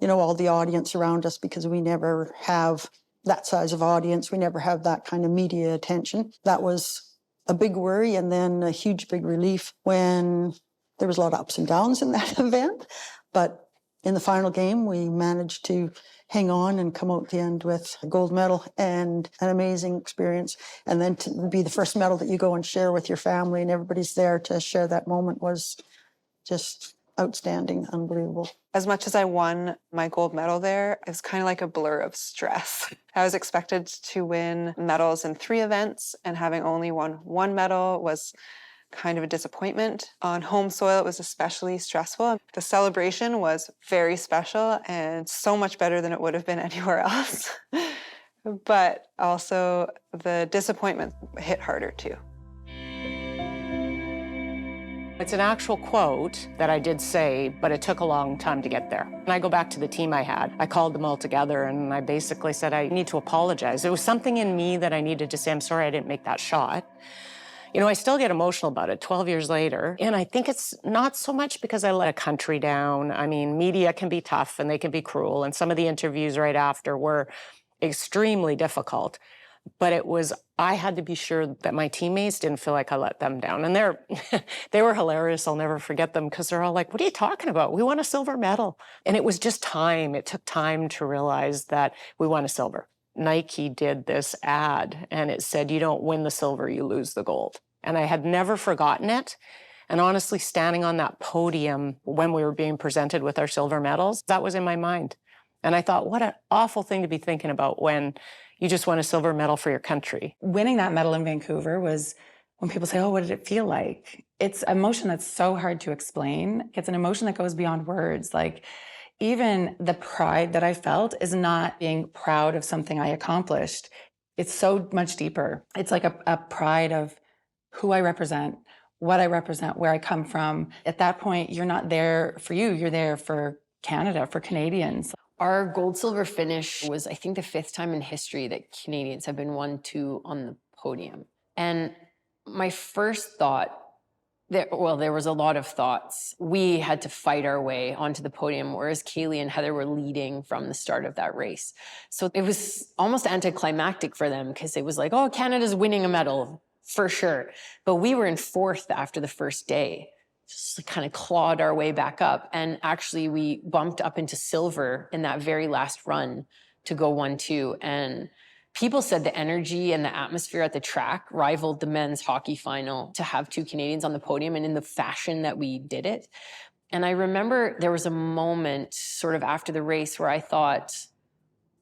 you know, all the audience around us, because we never have that size of audience. We never have that kind of media attention. That was a big worry, and then a huge big relief when there was a lot of ups and downs in that event. But in the final game, we managed to hang on and come out at the end with a gold medal and an amazing experience. And then to be the first medal that you go and share with your family and everybody's there to share that moment was just outstanding, unbelievable. As much as I won my gold medal there, it was kind of like a blur of stress. I was expected to win medals in 3 events, and having only won 1 medal was kind of a disappointment. On home soil, it was especially stressful. The celebration was very special and so much better than it would have been anywhere else. But also the disappointment hit harder too. It's an actual quote that I did say, but it took a long time to get there. And I go back to the team I had. I called them all together and I basically said, I need to apologize. There was something in me that I needed to say, I'm sorry I didn't make that shot. You know, I still get emotional about it 12 years later. And I think it's not so much because I let a country down. I mean, media can be tough and they can be cruel. And some of the interviews right after were extremely difficult. But it was, I had to be sure that my teammates didn't feel like I let them down. And they were hilarious. I'll never forget them because they're all like, what are you talking about? We won a silver medal. And it was just time. It took time to realize that we won a silver. Nike did this ad and it said, you don't win the silver, you lose the gold. And I had never forgotten it. And honestly, standing on that podium when we were being presented with our silver medals, that was in my mind. And I thought, what an awful thing to be thinking about when you just won a silver medal for your country. Winning that medal in Vancouver was when people say, oh, what did it feel like? It's an emotion that's so hard to explain. It's an emotion that goes beyond words. Like, even the pride that I felt is not being proud of something I accomplished. It's so much deeper. It's like a pride of who I represent, what I represent, where I come from. At that point, you're not there for you, you're there for Canada, for Canadians. Our gold silver finish was, I think, the 5th time in history that Canadians have been 1-2 on the podium. And my first thought, there was a lot of thoughts. We had to fight our way onto the podium, whereas Kaillie and Heather were leading from the start of that race. So it was almost anticlimactic for them because it was like, oh, Canada's winning a medal for sure. But we were in 4th after the first day, just kind of clawed our way back up. And actually we bumped up into silver in that very last run to go 1-2. And people said the energy and the atmosphere at the track rivaled the men's hockey final to have 2 Canadians on the podium and in the fashion that we did it. And I remember there was a moment sort of after the race where I thought,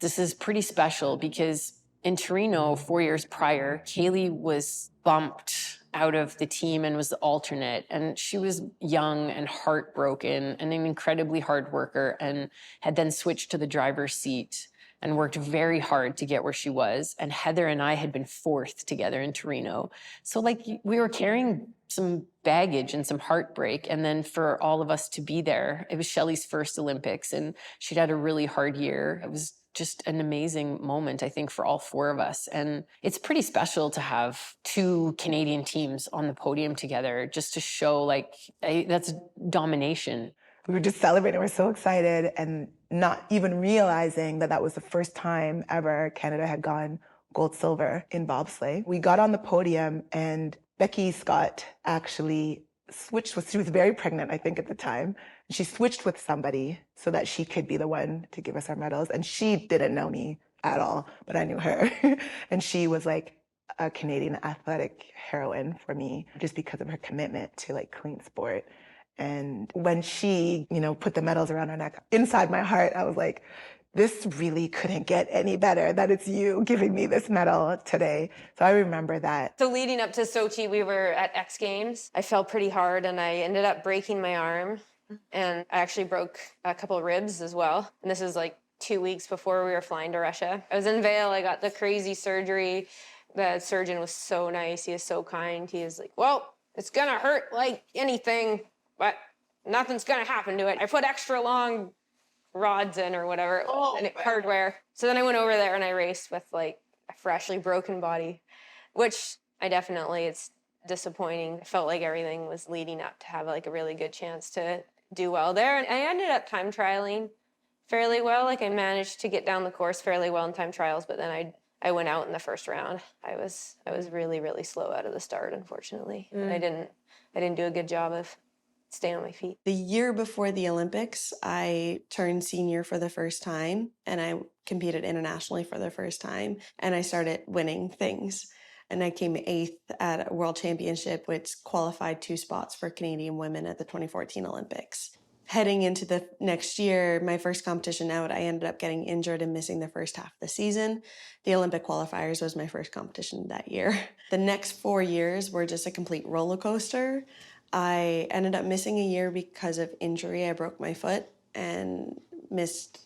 this is pretty special because in Torino 4 years prior, Kaillie was bumped out of the team and was the alternate. And she was young and heartbroken and an incredibly hard worker and had then switched to the driver's seat and worked very hard to get where she was. And Heather and I had been 4th together in Torino. So like we were carrying some baggage and some heartbreak. And then for all of us to be there, it was Shelley's first Olympics and she'd had a really hard year. It was just an amazing moment, I think, for all 4 of us. And it's pretty special to have 2 Canadian teams on the podium together just to show like, that's domination. We were just celebrating. We're so excited and not even realizing that that was the first time ever Canada had gone gold silver in bobsleigh. We got on the podium and Becky Scott actually switched with, she was very pregnant, I think, at the time. She switched with somebody so that she could be the one to give us our medals. And she didn't know me at all, but I knew her. And she was like a Canadian athletic heroine for me just because of her commitment to like clean sport. And when she, put the medals around her neck, inside my heart, I was like, this really couldn't get any better, that it's you giving me this medal today. So I remember that. So leading up to Sochi, we were at X Games. I fell pretty hard and I ended up breaking my arm. And I actually broke a couple of ribs as well. And this was like 2 weeks before we were flying to Russia. I was in Vail, I got the crazy surgery. The surgeon was so nice, he was so kind. He was like, well, it's gonna hurt like anything, but nothing's gonna happen to it. I put extra long rods in or whatever, hardware. So then I went over there and I raced with like a freshly broken body, which it's disappointing. I felt like everything was leading up to have like a really good chance to do well there. And I ended up time trialing fairly well. Like I managed to get down the course fairly well in time trials, but then I went out in the first round. I was really, really slow out of the start, unfortunately. And I didn't do a good job of staying on my feet. The year before the Olympics, I turned senior for the first time and I competed internationally for the first time and I started winning things. And I came 8th at a world championship, which qualified 2 spots for Canadian women at the 2014 Olympics. Heading into the next year, my first competition out, I ended up getting injured and missing the first half of the season. The Olympic qualifiers was my first competition that year. The next 4 years were just a complete roller coaster. I ended up missing a year because of injury. I broke my foot and missed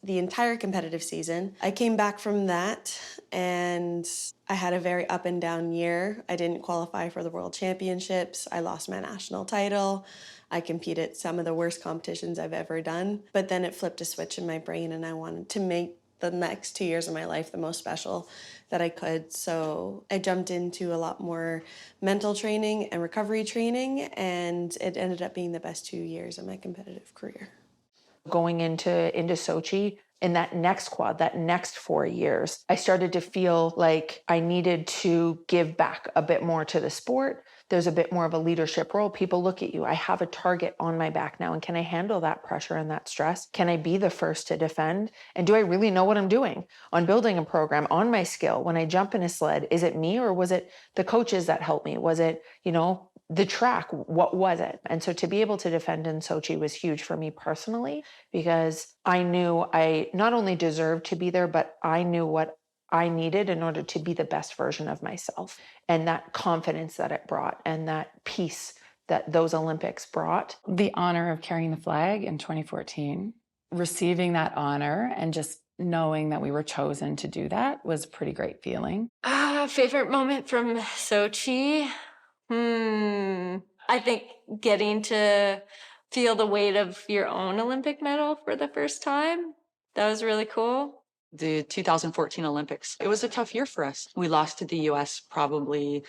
the entire competitive season. I came back from that and I had a very up and down year. I didn't qualify for the World Championships. I lost my national title. I competed some of the worst competitions I've ever done. But then it flipped a switch in my brain and I wanted to make the next 2 years of my life the most special that I could. So I jumped into a lot more mental training and recovery training, and it ended up being the best 2 years of my competitive career. Going into Sochi, in that next quad, that next 4 years, I started to feel like I needed to give back a bit more to the sport. There's a bit more of a leadership role. People look at you. I have a target on my back now, and can I handle that pressure and that stress? Can I be the first to defend? And do I really know what I'm doing on building a program, on my skill? When I jump in a sled, is it me or was it the coaches that helped me? Was it, the track? What was it? And so to be able to defend in Sochi was huge for me personally, because I knew I not only deserved to be there, but I knew what I needed in order to be the best version of myself. And that confidence that it brought and that peace that those Olympics brought. The honor of carrying the flag in 2014, receiving that honor and just knowing that we were chosen to do that was a pretty great feeling. Favorite moment from Sochi? I think getting to feel the weight of your own Olympic medal for the first time, that was really cool. The 2014 Olympics, it was a tough year for us. We lost to the US probably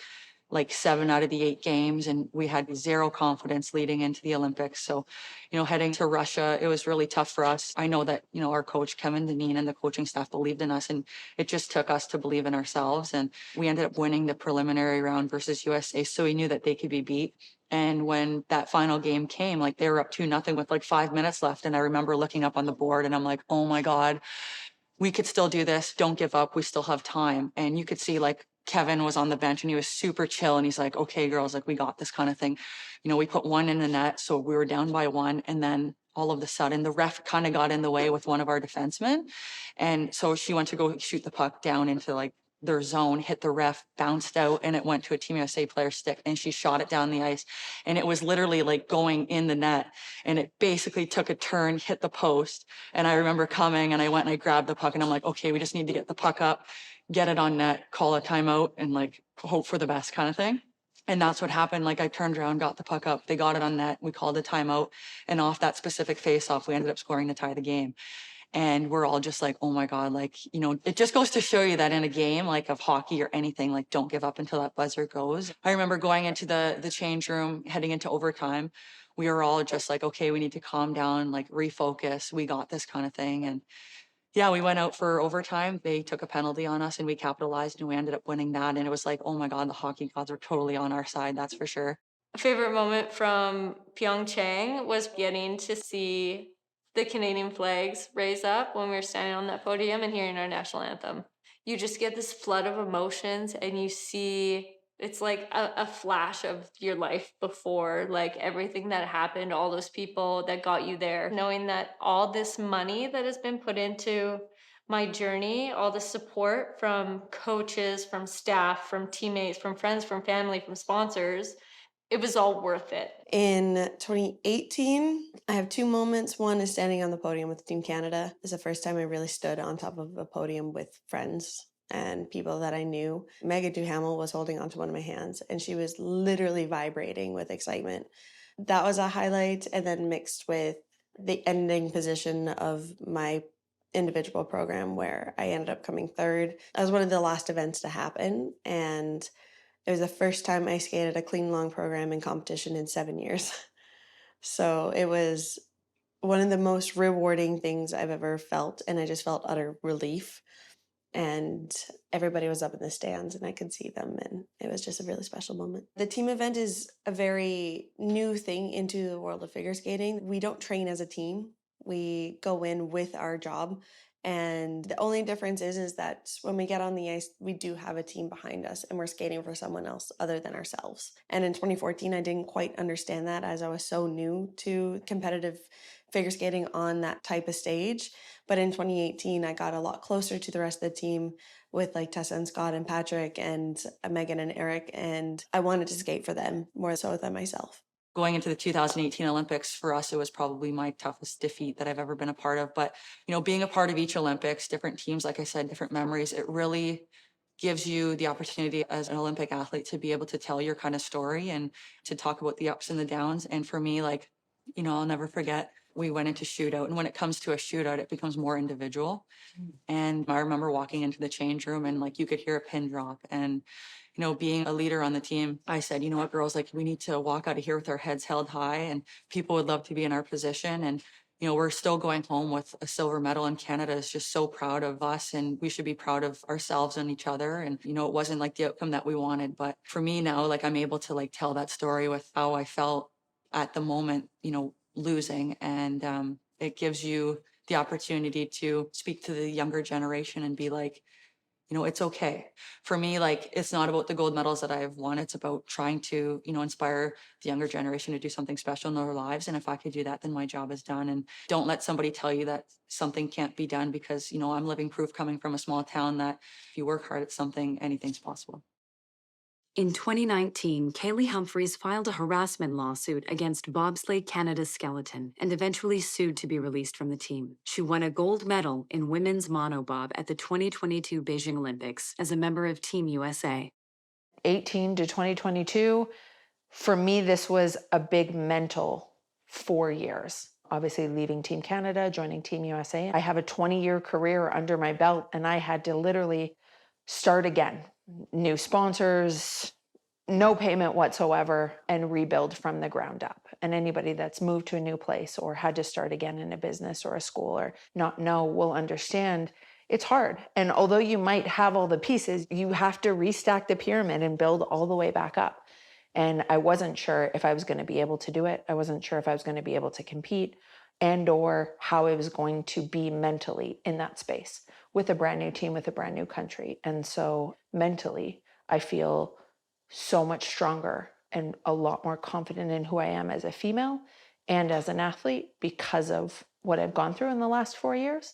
like 7 out of the 8 games, and we had zero confidence leading into the Olympics. So, heading to Russia, it was really tough for us. I know that, our coach, Kevin Deneen, and the coaching staff believed in us, and it just took us to believe in ourselves. And we ended up winning the preliminary round versus USA, so we knew that they could be beat. And when that final game came, like they were up 2-0 with like 5 minutes left. And I remember looking up on the board and I'm like, oh my God, we could still do this. Don't give up. We still have time. And you could see like Kevin was on the bench and he was super chill. And he's like, okay, girls, like we got this kind of thing. We put one in the net. So we were down by 1. And then all of a sudden the ref kind of got in the way with one of our defensemen. And so she went to go shoot the puck down into like their zone, hit the ref, bounced out, and it went to a Team USA player's stick, and she shot it down the ice. And it was literally like going in the net, and it basically took a turn, hit the post. And I remember coming, and I went and I grabbed the puck, and I'm like, okay, we just need to get the puck up, get it on net, call a timeout, and like hope for the best kind of thing. And that's what happened. Like I turned around, got the puck up, they got it on net, we called a timeout, and off that specific face-off, we ended up scoring to tie the game. And we're all just like, oh my God, like, it just goes to show you that in a game like of hockey or anything, like don't give up until that buzzer goes. I remember going into the change room, heading into overtime. We were all just like, okay, we need to calm down, like refocus. We got this kind of thing. And yeah, we went out for overtime. They took a penalty on us and we capitalized and we ended up winning that. And it was like, oh my God, the hockey gods are totally on our side. That's for sure. A favorite moment from Pyeongchang was getting to see the Canadian flags raise up when we were standing on that podium and hearing our national anthem. You just get this flood of emotions and you see it's like a flash of your life before, like everything that happened, all those people that got you there, knowing that all this money that has been put into my journey, all the support from coaches, from staff, from teammates, from friends, from family, from sponsors, it was all worth it. In 2018, I have 2 moments. One is standing on the podium with Team Canada. It's the first time I really stood on top of a podium with friends and people that I knew. Meghan Duhamel was holding onto one of my hands and she was literally vibrating with excitement. That was a highlight, and then mixed with the ending position of my individual program where I ended up coming 3rd. That was one of the last events to happen, and it was the first time I skated a clean long program in competition in 7 years. So it was one of the most rewarding things I've ever felt, and I just felt utter relief. And everybody was up in the stands and I could see them, and it was just a really special moment. The team event is a very new thing into the world of figure skating. We don't train as a team. We go in with our job. And the only difference is that when we get on the ice, we do have a team behind us and we're skating for someone else other than ourselves. And in 2014, I didn't quite understand that as I was so new to competitive figure skating on that type of stage. But in 2018, I got a lot closer to the rest of the team with like Tessa and Scott and Patrick and Megan and Eric. And I wanted to skate for them more so than myself. Going into the 2018 Olympics, for us, it was probably my toughest defeat that I've ever been a part of. But, being a part of each Olympics, different teams, like I said, different memories, it really gives you the opportunity as an Olympic athlete to be able to tell your kind of story and to talk about the ups and the downs. And for me, like, I'll never forget, we went into shootout. And when it comes to a shootout, it becomes more individual. And I remember walking into the change room and like you could hear a pin drop. And being a leader on the team, I said, you know what, girls, like we need to walk out of here with our heads held high, and people would love to be in our position. And, we're still going home with a silver medal, and Canada is just so proud of us, and we should be proud of ourselves and each other. And, it wasn't like the outcome that we wanted. But for me now, like I'm able to like tell that story with how I felt at the moment, losing. And it gives you the opportunity to speak to the younger generation and be like, it's okay. For me, like, it's not about the gold medals that I've won. It's about trying to, inspire the younger generation to do something special in their lives. And if I could do that, then my job is done. And don't let somebody tell you that something can't be done, because, I'm living proof coming from a small town that if you work hard at something, anything's possible. In 2019, Kaillie Humphries filed a harassment lawsuit against Bobsleigh Canada's skeleton and eventually sued to be released from the team. She won a gold medal in women's monobob at the 2022 Beijing Olympics as a member of Team USA. 18 to 2022, For me, this was a big mental 4 years. Obviously leaving Team Canada, joining Team USA. I have a 20-year career under my belt, and I had to literally start again. New sponsors, no payment whatsoever, and rebuild from the ground up. And anybody that's moved to a new place or had to start again in a business or a school or not know will understand it's hard. And although you might have all the pieces, you have to restack the pyramid and build all the way back up. And I wasn't sure if I was going to be able to do it. I wasn't sure if I was going to be able to compete and or how I was going to be mentally in that space with a brand new team, with a brand new country. And so mentally, I feel so much stronger and a lot more confident in who I am as a female and as an athlete because of what I've gone through in the last 4 years.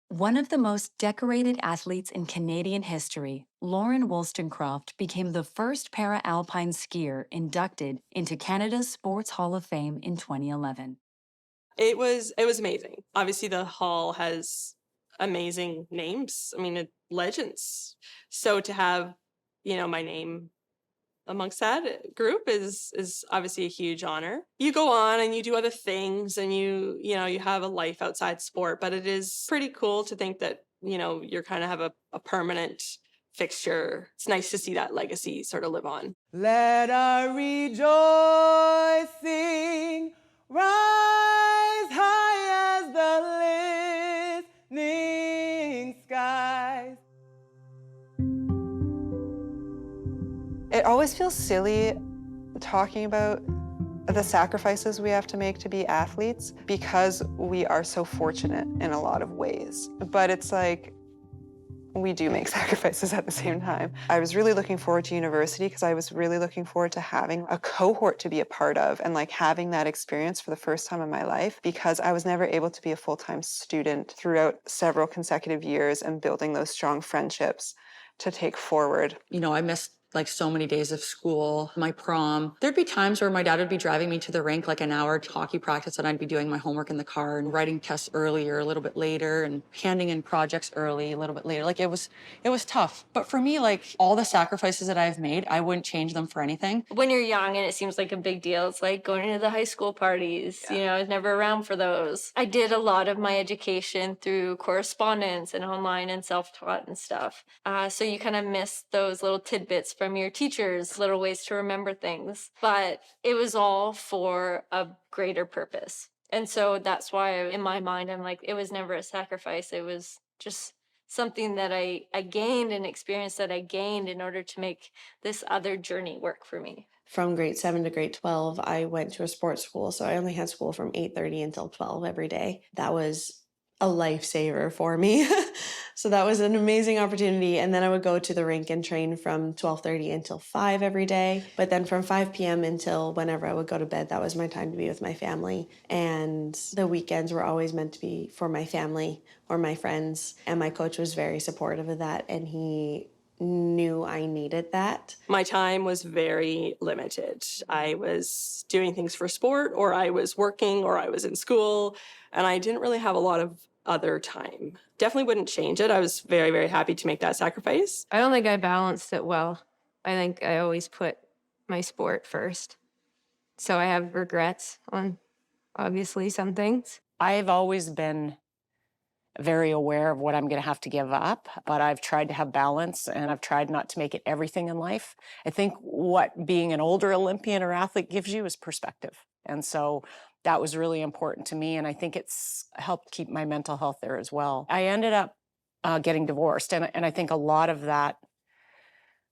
One of the most decorated athletes in Canadian history, Lauren Woolstencroft became the first para-alpine skier inducted into Canada's Sports Hall of Fame in 2011. It was amazing. Obviously, the hall has amazing names. I mean, legends. So to have, my name amongst that group is obviously a huge honor. You go on and you do other things, and you have a life outside sport, but it is pretty cool to think that you're kind of have a permanent fixture. It's nice to see that legacy sort of live on. Let our rejoicing rise high as the listening skies. It always feels silly talking about the sacrifices we have to make to be athletes because we are so fortunate in a lot of ways. But it's like, we do make sacrifices at the same time. I was really looking forward to university because I was really looking forward to having a cohort to be a part of and having that experience for the first time in my life, because I was never able to be a full-time student throughout several consecutive years and building those strong friendships to take forward. I missed so many days of school, my prom. There'd be times where my dad would be driving me to the rink an hour to hockey practice, and I'd be doing my homework in the car and writing tests earlier, a little bit later, and handing in projects early, a little bit later. It was tough. But for me, all the sacrifices that I've made, I wouldn't change them for anything. When you're young and it seems like a big deal, it's like going to the high school parties. I was never around for those. I did a lot of my education through correspondence and online and self-taught and stuff. So you kind of miss those little tidbits from your teachers, little ways to remember things. But it was all for a greater purpose. And so that's why in my mind, I'm like, it was never a sacrifice. It was just something that I gained, an experience that I gained in order to make this other journey work for me. From grade 7 to grade 12, I went to a sports school. So I only had school from 8:30 until 12 every day. That was a lifesaver for me. So that was an amazing opportunity. And then I would go to the rink and train from 12:30 until 5 every day. But then from 5 p.m. until whenever I would go to bed, that was my time to be with my family. And the weekends were always meant to be for my family or my friends. And my coach was very supportive of that. And he knew I needed that. My time was very limited. I was doing things for sport, or I was working, or I was in school, and I didn't really have a lot of other time. Definitely wouldn't change it. I was very, very happy to make that sacrifice. I don't think I balanced it well. I think I always put my sport first. So I have regrets on obviously some things. I've always been very aware of what I'm going to have to give up, but I've tried to have balance, and I've tried not to make it everything in life. I think what being an older Olympian or athlete gives you is perspective. And so that was really important to me, and I think it's helped keep my mental health there as well. I ended up getting divorced, and I think a lot of that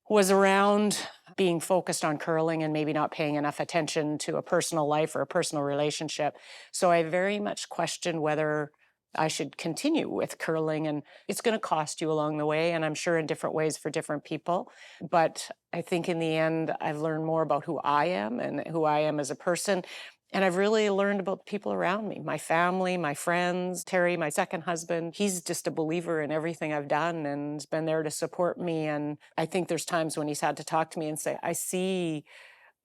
was around being focused on curling and maybe not paying enough attention to a personal life or a personal relationship. So I very much questioned whether I should continue with curling, and it's going to cost you along the way, and I'm sure in different ways for different people. But I think in the end, I've learned more about who I am and who I am as a person. And I've really learned about the people around me, my family, my friends. Terry, my second husband, he's just a believer in everything I've done and has been there to support me. And I think there's times when he's had to talk to me and say, I see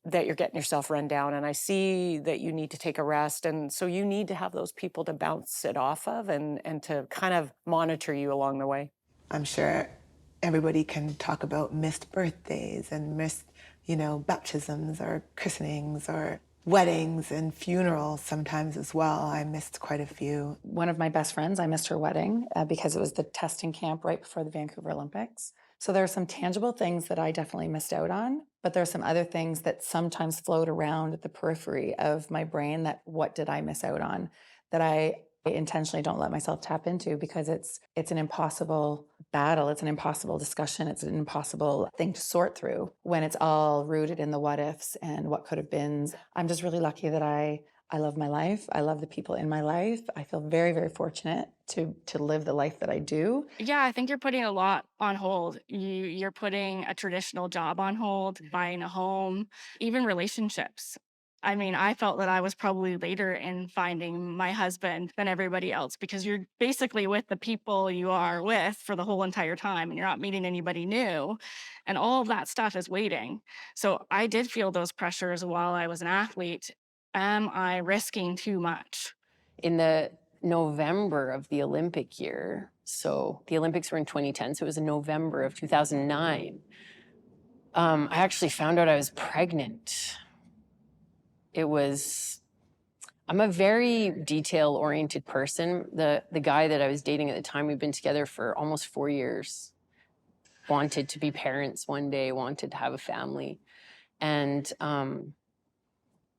that you're getting yourself run down, and I see that you need to take a rest. And so you need to have those people to bounce it off of and to kind of monitor you along the way. I'm sure everybody can talk about missed birthdays and missed, you know, baptisms or christenings or weddings and funerals sometimes as well. I missed quite a few. One of my best friends, I missed her wedding because it was the testing camp right before the Vancouver Olympics. So there are some tangible things that I definitely missed out on, but there are some other things that sometimes float around at the periphery of my brain that what did I miss out on that I intentionally don't let myself tap into because it's an impossible battle, it's an impossible discussion, it's an impossible thing to sort through when it's all rooted in the what ifs and what could have been. I'm just really lucky that I love my life. I love the people in my life. I feel very, very fortunate to live the life that I do. Yeah, I think you're putting a lot on hold. You're putting a traditional job on hold, buying a home, even relationships. I mean, I felt that I was probably later in finding my husband than everybody else because you're basically with the people you are with for the whole entire time and you're not meeting anybody new. And all of that stuff is waiting. So I did feel those pressures while I was an athlete. Am I risking too much? In the November of the Olympic year, so the Olympics were in 2010, so it was in November of 2009, I actually found out I was pregnant. I'm a very detail-oriented person. The guy that I was dating at the time, we'd been together for almost 4 years, wanted to be parents one day, wanted to have a family. And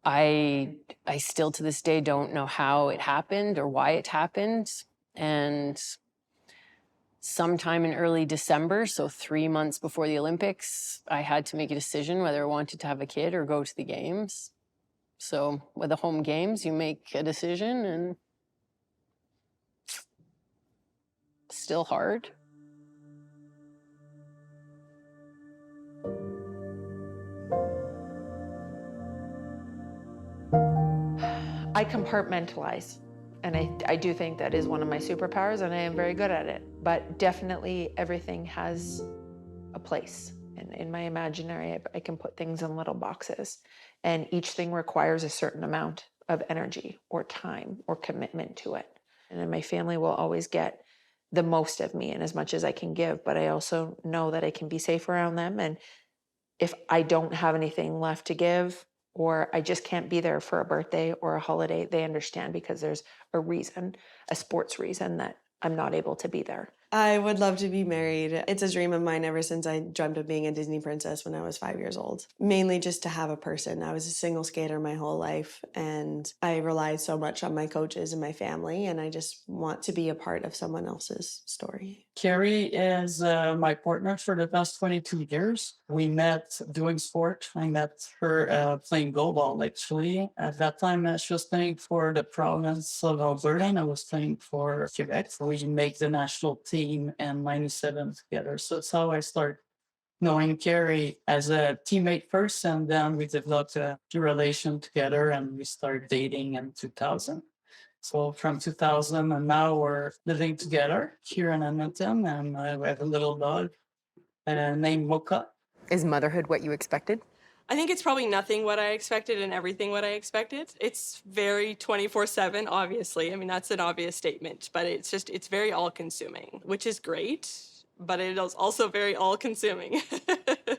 I still to this day don't know how it happened or why it happened. And sometime in early December, so 3 months before the Olympics, I had to make a decision whether I wanted to have a kid or go to the games. So with the home games, you make a decision and still hard. I compartmentalize, and I do think that is one of my superpowers, and I am very good at it. But definitely everything has a place. And in my imaginary, I can put things in little boxes, and each thing requires a certain amount of energy or time or commitment to it. And then my family will always get the most of me and as much as I can give, but I also know that I can be safe around them. And if I don't have anything left to give, or I just can't be there for a birthday or a holiday, they understand because there's a reason, a sports reason that I'm not able to be there. I would love to be married. It's a dream of mine ever since I dreamt of being a Disney princess when I was 5 years old. Mainly just to have a person. I was a single skater my whole life, and I relied so much on my coaches and my family, and I just want to be a part of someone else's story. Carrie is my partner for the past 22 years. We met doing sport. I met her playing goalball, actually. At that time, she was playing for the province of Alberta, and I was playing for Quebec. We made the national team in 97 together. So that's how I started knowing Carrie as a teammate first, and then we developed a relation together, and we started dating in 2000. So from 2000 and now we're living together here in Edmonton, and I have a little dog named Mocha. Is motherhood what you expected? I think it's probably nothing what I expected and everything what I expected. It's very 24/7, obviously. I mean, that's an obvious statement, but it's very all-consuming, which is great, but it is also very all-consuming.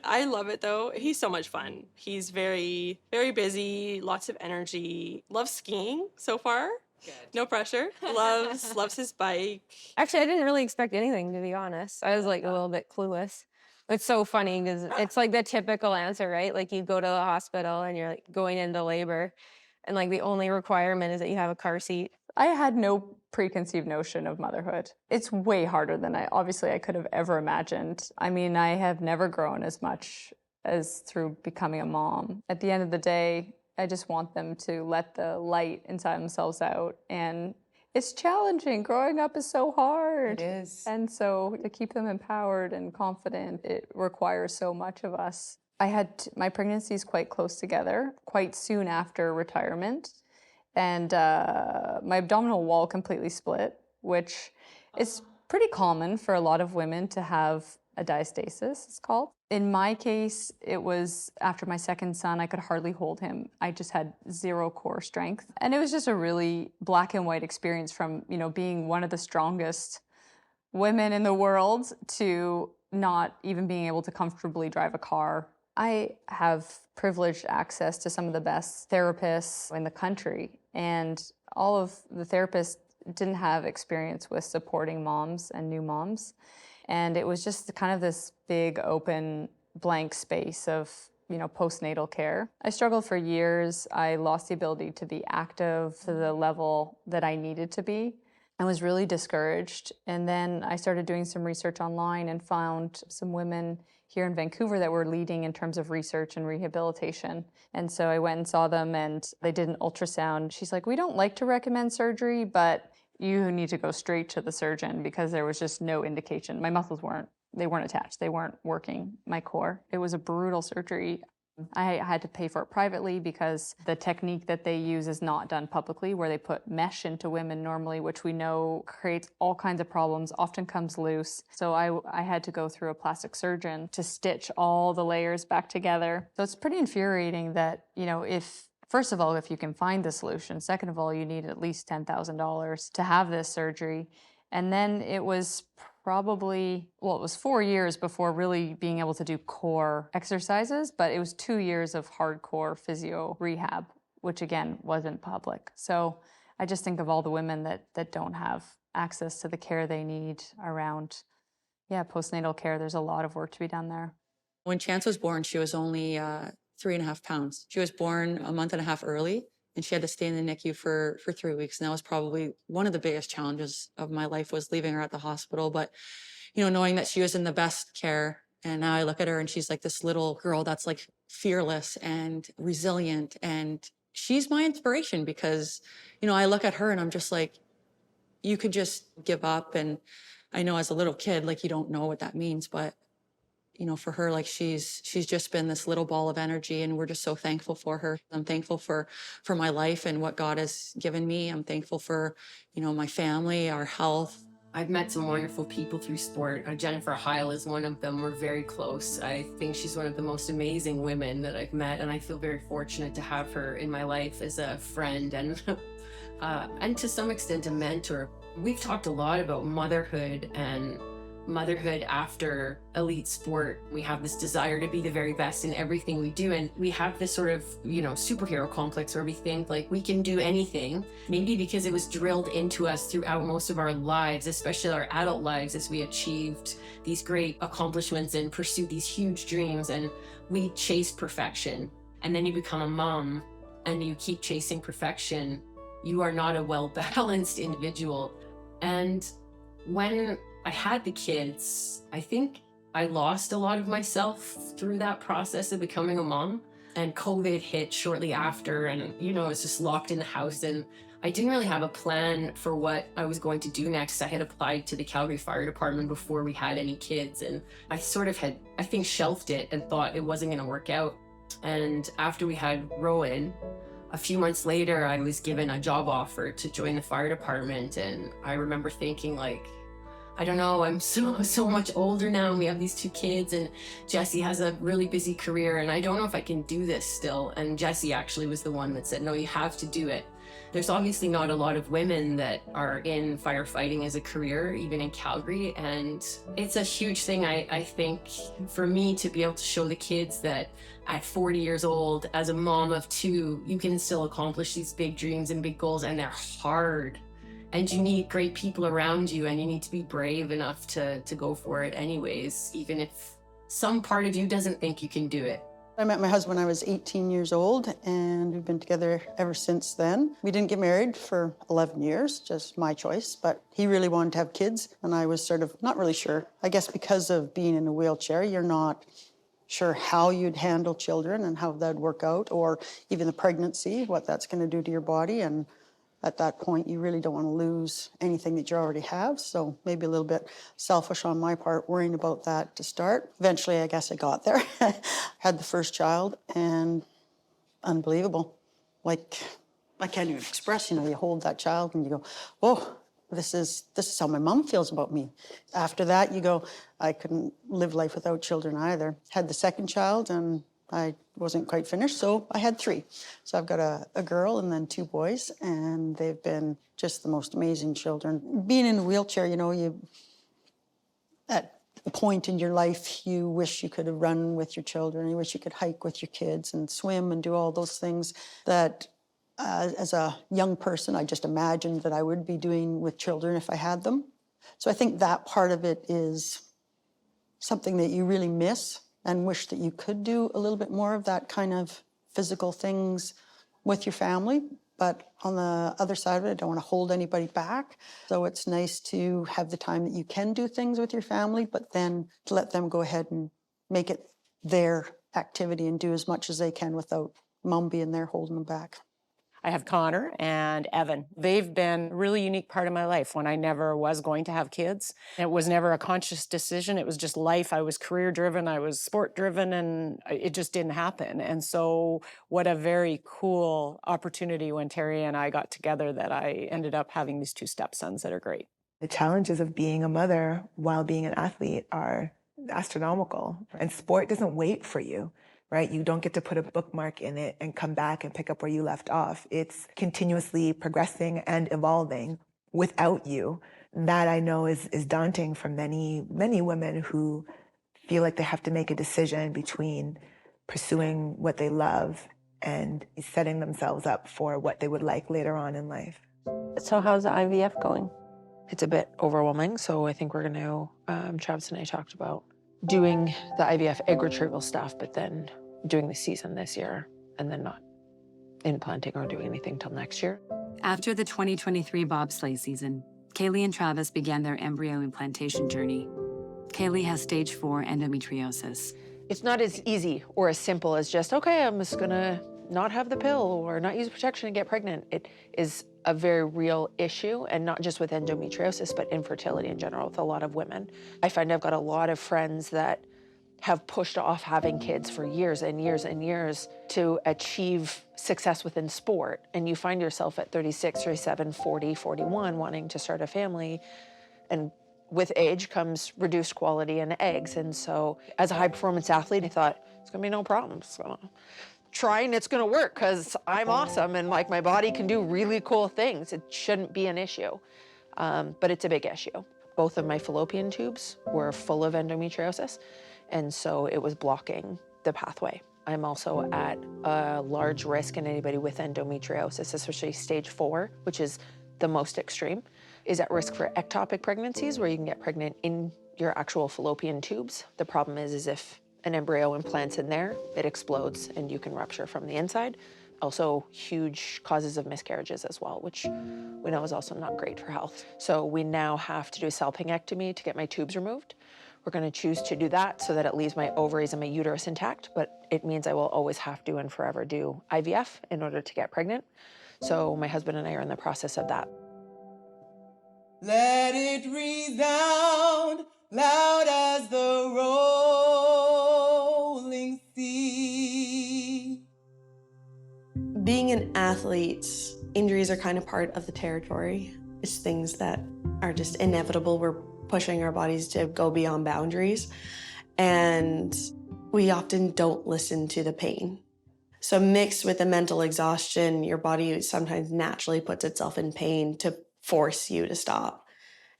I love it, though. He's so much fun. He's very, very busy, lots of energy, loves skiing so far. Good. No pressure. Loves his bike. Actually, I didn't really expect anything, to be honest. I was like a little bit clueless. It's so funny because it's like the typical answer, right? Like you go to the hospital and you're like going into labor, and like the only requirement is that you have a car seat. I had no preconceived notion of motherhood. It's way harder than I could have ever imagined. I mean, I have never grown as much as through becoming a mom. At the end of the day, I just want them to let the light inside themselves out. And it's challenging. Growing up is so hard. It is. And so to keep them empowered and confident, it requires so much of us. I had my pregnancies quite close together, quite soon after retirement. And my abdominal wall completely split, which is pretty common for a lot of women to have a diastasis, it's called. In my case, it was after my second son, I could hardly hold him. I just had zero core strength. And it was just a really black and white experience from, being one of the strongest women in the world to not even being able to comfortably drive a car I have privileged access to some of the best therapists in the country, and all of the therapists didn't have experience with supporting moms and new moms. And it was just kind of this big open blank space of, postnatal care. I struggled for years. I lost the ability to be active to the level that I needed to be. I was really discouraged. And then I started doing some research online and found some women here in Vancouver that were leading in terms of research and rehabilitation. And so I went and saw them, and they did an ultrasound. She's like, we don't like to recommend surgery, but you need to go straight to the surgeon, because there was just no indication. My muscles weren't attached. They weren't working, my core. It was a brutal surgery. I had to pay for it privately because the technique that they use is not done publicly, where they put mesh into women normally, which we know creates all kinds of problems, often comes loose. So I had to go through a plastic surgeon to stitch all the layers back together. So it's pretty infuriating that, first of all, if you can find the solution. Second of all, you need at least $10,000 to have this surgery. And then it was it was 4 years before really being able to do core exercises, but it was 2 years of hardcore physio rehab, which again, wasn't public. So I just think of all the women that don't have access to the care they need around, postnatal care. There's a lot of work to be done there. When Chance was born, she was only 3.5 pounds. She was born a month and a half early, and she had to stay in the NICU for 3 weeks. And that was probably one of the biggest challenges of my life, was leaving her at the hospital. But, knowing that she was in the best care. And now I look at her and she's like this little girl that's like fearless and resilient. And she's my inspiration because, I look at her and I'm just like, you could just give up. And I know as a little kid, like, you don't know what that means, but for her, like, she's just been this little ball of energy, and we're just so thankful for her. I'm thankful for my life and what God has given me. I'm thankful for, my family, our health. I've met some wonderful people through sport. Jennifer Heil is one of them. We're very close. I think she's one of the most amazing women that I've met, and I feel very fortunate to have her in my life as a friend and to some extent a mentor. We've talked a lot about motherhood and motherhood after elite sport. We have this desire to be the very best in everything we do, and we have this sort of, superhero complex where we think like we can do anything, maybe because it was drilled into us throughout most of our lives, especially our adult lives, as we achieved these great accomplishments and pursued these huge dreams, and we chase perfection. And then you become a mom and you keep chasing perfection. You are not a well-balanced individual. And when I had the kids, I think I lost a lot of myself through that process of becoming a mom. And COVID hit shortly after, and I was just locked in the house, and I didn't really have a plan for what I was going to do next. I had applied to the Calgary Fire Department before we had any kids, and I sort of had, I think, shelved it and thought it wasn't going to work out. And after we had Rowan, a few months later, I was given a job offer to join the fire department, and I remember thinking, like, I don't know, I'm so much older now, and we have these 2 kids, and Jesse has a really busy career, and I don't know if I can do this still. And Jesse actually was the one that said, no, you have to do it. There's obviously not a lot of women that are in firefighting as a career, even in Calgary, and it's a huge thing, I think, for me to be able to show the kids that at 40 years old, as a mom of 2, you can still accomplish these big dreams and big goals, and they're hard. And you need great people around you, and you need to be brave enough to go for it anyways, even if some part of you doesn't think you can do it. I met my husband when I was 18 years old, and we've been together ever since then. We didn't get married for 11 years, just my choice, but he really wanted to have kids, and I was sort of not really sure. I guess because of being in a wheelchair, you're not sure how you'd handle children and how that'd work out, or even the pregnancy, what that's going to do to your body. And at that point, you really don't want to lose anything that you already have. So maybe a little bit selfish on my part, worrying about that to start. Eventually, I guess I got there. Had the first child, and unbelievable. Like, I can't even express, you hold that child and you go, oh, this is how my mom feels about me. After that, you go, I couldn't live life without children either. Had the second child, and I wasn't quite finished, so I had 3. So I've got a girl and then 2 boys, and they've been just the most amazing children. Being in a wheelchair, at a point in your life you wish you could have run with your children, you wish you could hike with your kids and swim and do all those things that as a young person, I just imagined that I would be doing with children if I had them. So I think that part of it is something that you really miss and wish that you could do a little bit more of that kind of physical things with your family. But on the other side of it, I don't want to hold anybody back. So it's nice to have the time that you can do things with your family, but then to let them go ahead and make it their activity and do as much as they can without mom being there holding them back. I have Connor and Evan. They've been a really unique part of my life when I never was going to have kids. It was never a conscious decision. It was just life. I was career driven, I was sport driven, and it just didn't happen. And so what a very cool opportunity when Terry and I got together that I ended up having these two stepsons that are great. The challenges of being a mother while being an athlete are astronomical, and sport doesn't wait for you. Right? You don't get to put a bookmark in it and come back and pick up where you left off. It's continuously progressing and evolving without you. That I know is daunting for many, many women who feel like they have to make a decision between pursuing what they love and setting themselves up for what they would like later on in life. So how's the IVF going? It's a bit overwhelming, so I think we're going to, Travis and I talked about doing the IVF egg retrieval stuff, but then doing the season this year and then not implanting or doing anything till next year. After the 2023 bobsleigh season, Kaillie and Travis began their embryo implantation journey. Kaillie has stage 4 endometriosis. It's not as easy or as simple as just, okay, I'm just gonna not have the pill or not use protection and get pregnant. It is a very real issue, and not just with endometriosis, but infertility in general with a lot of women. I find I've got a lot of friends that have pushed off having kids for years and years and years to achieve success within sport. And you find yourself at 36, 37, 40, 41 wanting to start a family. And with age comes reduced quality in eggs. And so as a high performance athlete, I thought, it's gonna be no problem. So try and it's gonna work because I'm awesome and like my body can do really cool things. It shouldn't be an issue, but it's a big issue. Both of my fallopian tubes were full of endometriosis. And so it was blocking the pathway. I'm also at a large risk, and anybody with endometriosis, especially stage 4, which is the most extreme, is at risk for ectopic pregnancies where you can get pregnant in your actual fallopian tubes. The problem is if an embryo implants in there, it explodes and you can rupture from the inside. Also huge causes of miscarriages as well, which we know is also not great for health. So we now have to do a salpingectomy to get my tubes removed. We're going to choose to do that so that it leaves my ovaries and my uterus intact, but it means I will always have to and forever do IVF in order to get pregnant. So my husband and I are in the process of that. Let it resound loud as the rolling sea. Being an athlete, injuries are kind of part of the territory. It's things that are just inevitable. We're pushing our bodies to go beyond boundaries, and we often don't listen to the pain. So mixed with the mental exhaustion, your body sometimes naturally puts itself in pain to force you to stop.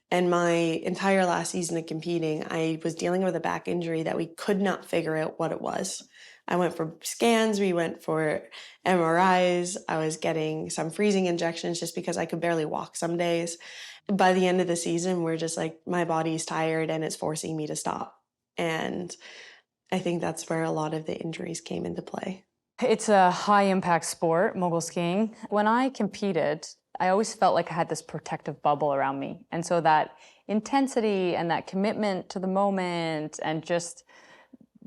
And my entire last season of competing, I was dealing with a back injury that we could not figure out what it was. I went for scans, we went for MRIs, I was getting some freezing injections just because I could barely walk some days. By the end of the season, we're just like, my body's tired and it's forcing me to stop. And I think that's where a lot of the injuries came into play. It's a high impact sport, mogul skiing. When I competed, I always felt like I had this protective bubble around me. And so that intensity and that commitment to the moment and just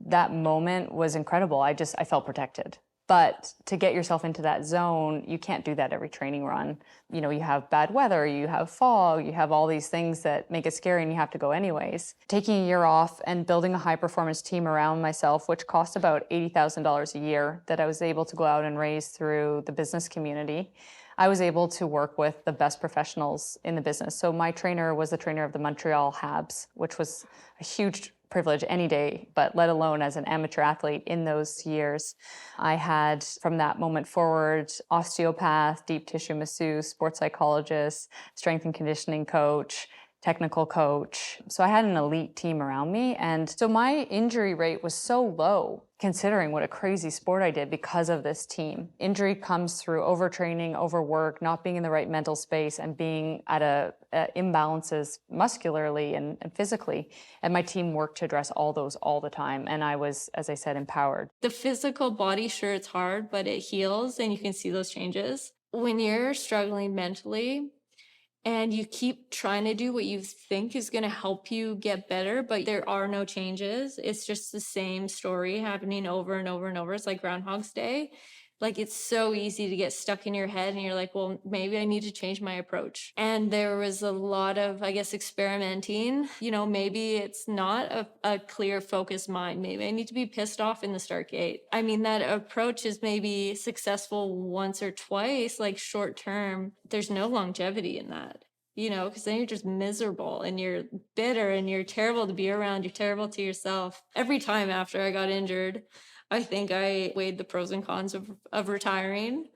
that moment was incredible. I felt protected. But to get yourself into that zone, you can't do that every training run. You know, you have bad weather, you have fog, you have all these things that make it scary and you have to go anyways. Taking a year off and building a high performance team around myself, which cost about $80,000 a year that I was able to go out and raise through the business community. I was able to work with the best professionals in the business. So my trainer was the trainer of the Montreal Habs, which was a huge privilege any day, but let alone as an amateur athlete in those years. I had, from that moment forward, osteopath, deep tissue masseuse, sports psychologist, strength and conditioning coach, technical coach. So I had an elite team around me. And so my injury rate was so low, considering what a crazy sport I did because of this team. Injury comes through overtraining, overwork, not being in the right mental space, and being at imbalances muscularly and physically. And my team worked to address all those all the time. And I was, as I said, empowered. The physical body, sure, it's hard, but it heals and you can see those changes. When you're struggling mentally, and you keep trying to do what you think is going to help you get better, but there are no changes. It's just the same story happening over and over and over. It's like Groundhog's Day. Like, it's so easy to get stuck in your head and you're like, well, maybe I need to change my approach. And there was a lot of, I guess, experimenting. You know, maybe it's not a clear, focused mind. Maybe I need to be pissed off in the start gate. I mean, that approach is maybe successful once or twice, like short term. There's no longevity in that, you know, because then you're just miserable and you're bitter and you're terrible to be around. You're terrible to yourself. Every time after I got injured, I think I weighed the pros and cons of retiring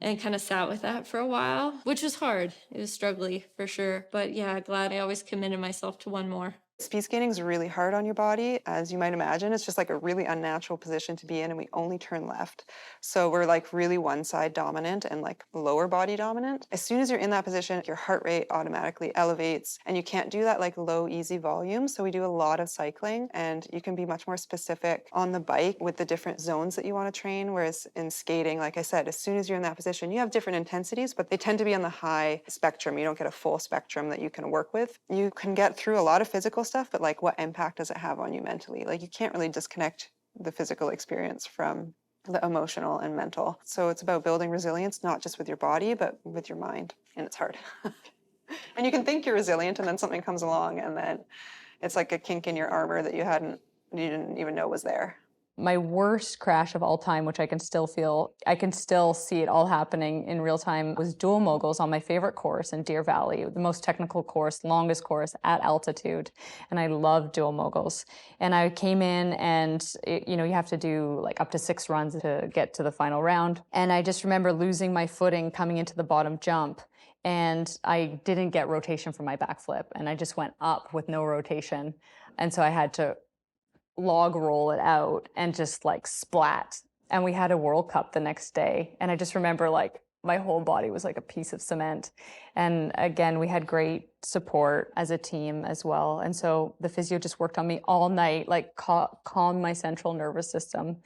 and kind of sat with that for a while, which was hard. It was struggly for sure. But yeah, glad I always committed myself to one more. Speed skating is really hard on your body, as you might imagine. It's just like a really unnatural position to be in, and we only turn left. So we're like really one side dominant and like lower body dominant. As soon as you're in that position, your heart rate automatically elevates, and you can't do that like low, easy volume. So we do a lot of cycling, and you can be much more specific on the bike with the different zones that you want to train. Whereas in skating, like I said, as soon as you're in that position, you have different intensities, but they tend to be on the high spectrum. You don't get a full spectrum that you can work with. You can get through a lot of physical stuff, but like, what impact does it have on you mentally? Like, you can't really disconnect the physical experience from the emotional and mental. So it's about building resilience, not just with your body, but with your mind. And it's hard. And you can think you're resilient, and then something comes along, and then it's like a kink in your armor that you didn't even know was there. My worst crash of all time, which I can still feel, I can still see it all happening in real time, was dual moguls on my favorite course in Deer Valley, the most technical course, longest course at altitude. And I love dual moguls. And I came in and, you have to do like up to 6 runs to get to the final round. And I just remember losing my footing coming into the bottom jump. And I didn't get rotation from my backflip. And I just went up with no rotation. And so I had to log roll it out and just like splat. And we had a World Cup the next day. And I just remember like my whole body was like a piece of cement. And again, we had great support as a team as well. And so the physio just worked on me all night, like calm my central nervous system.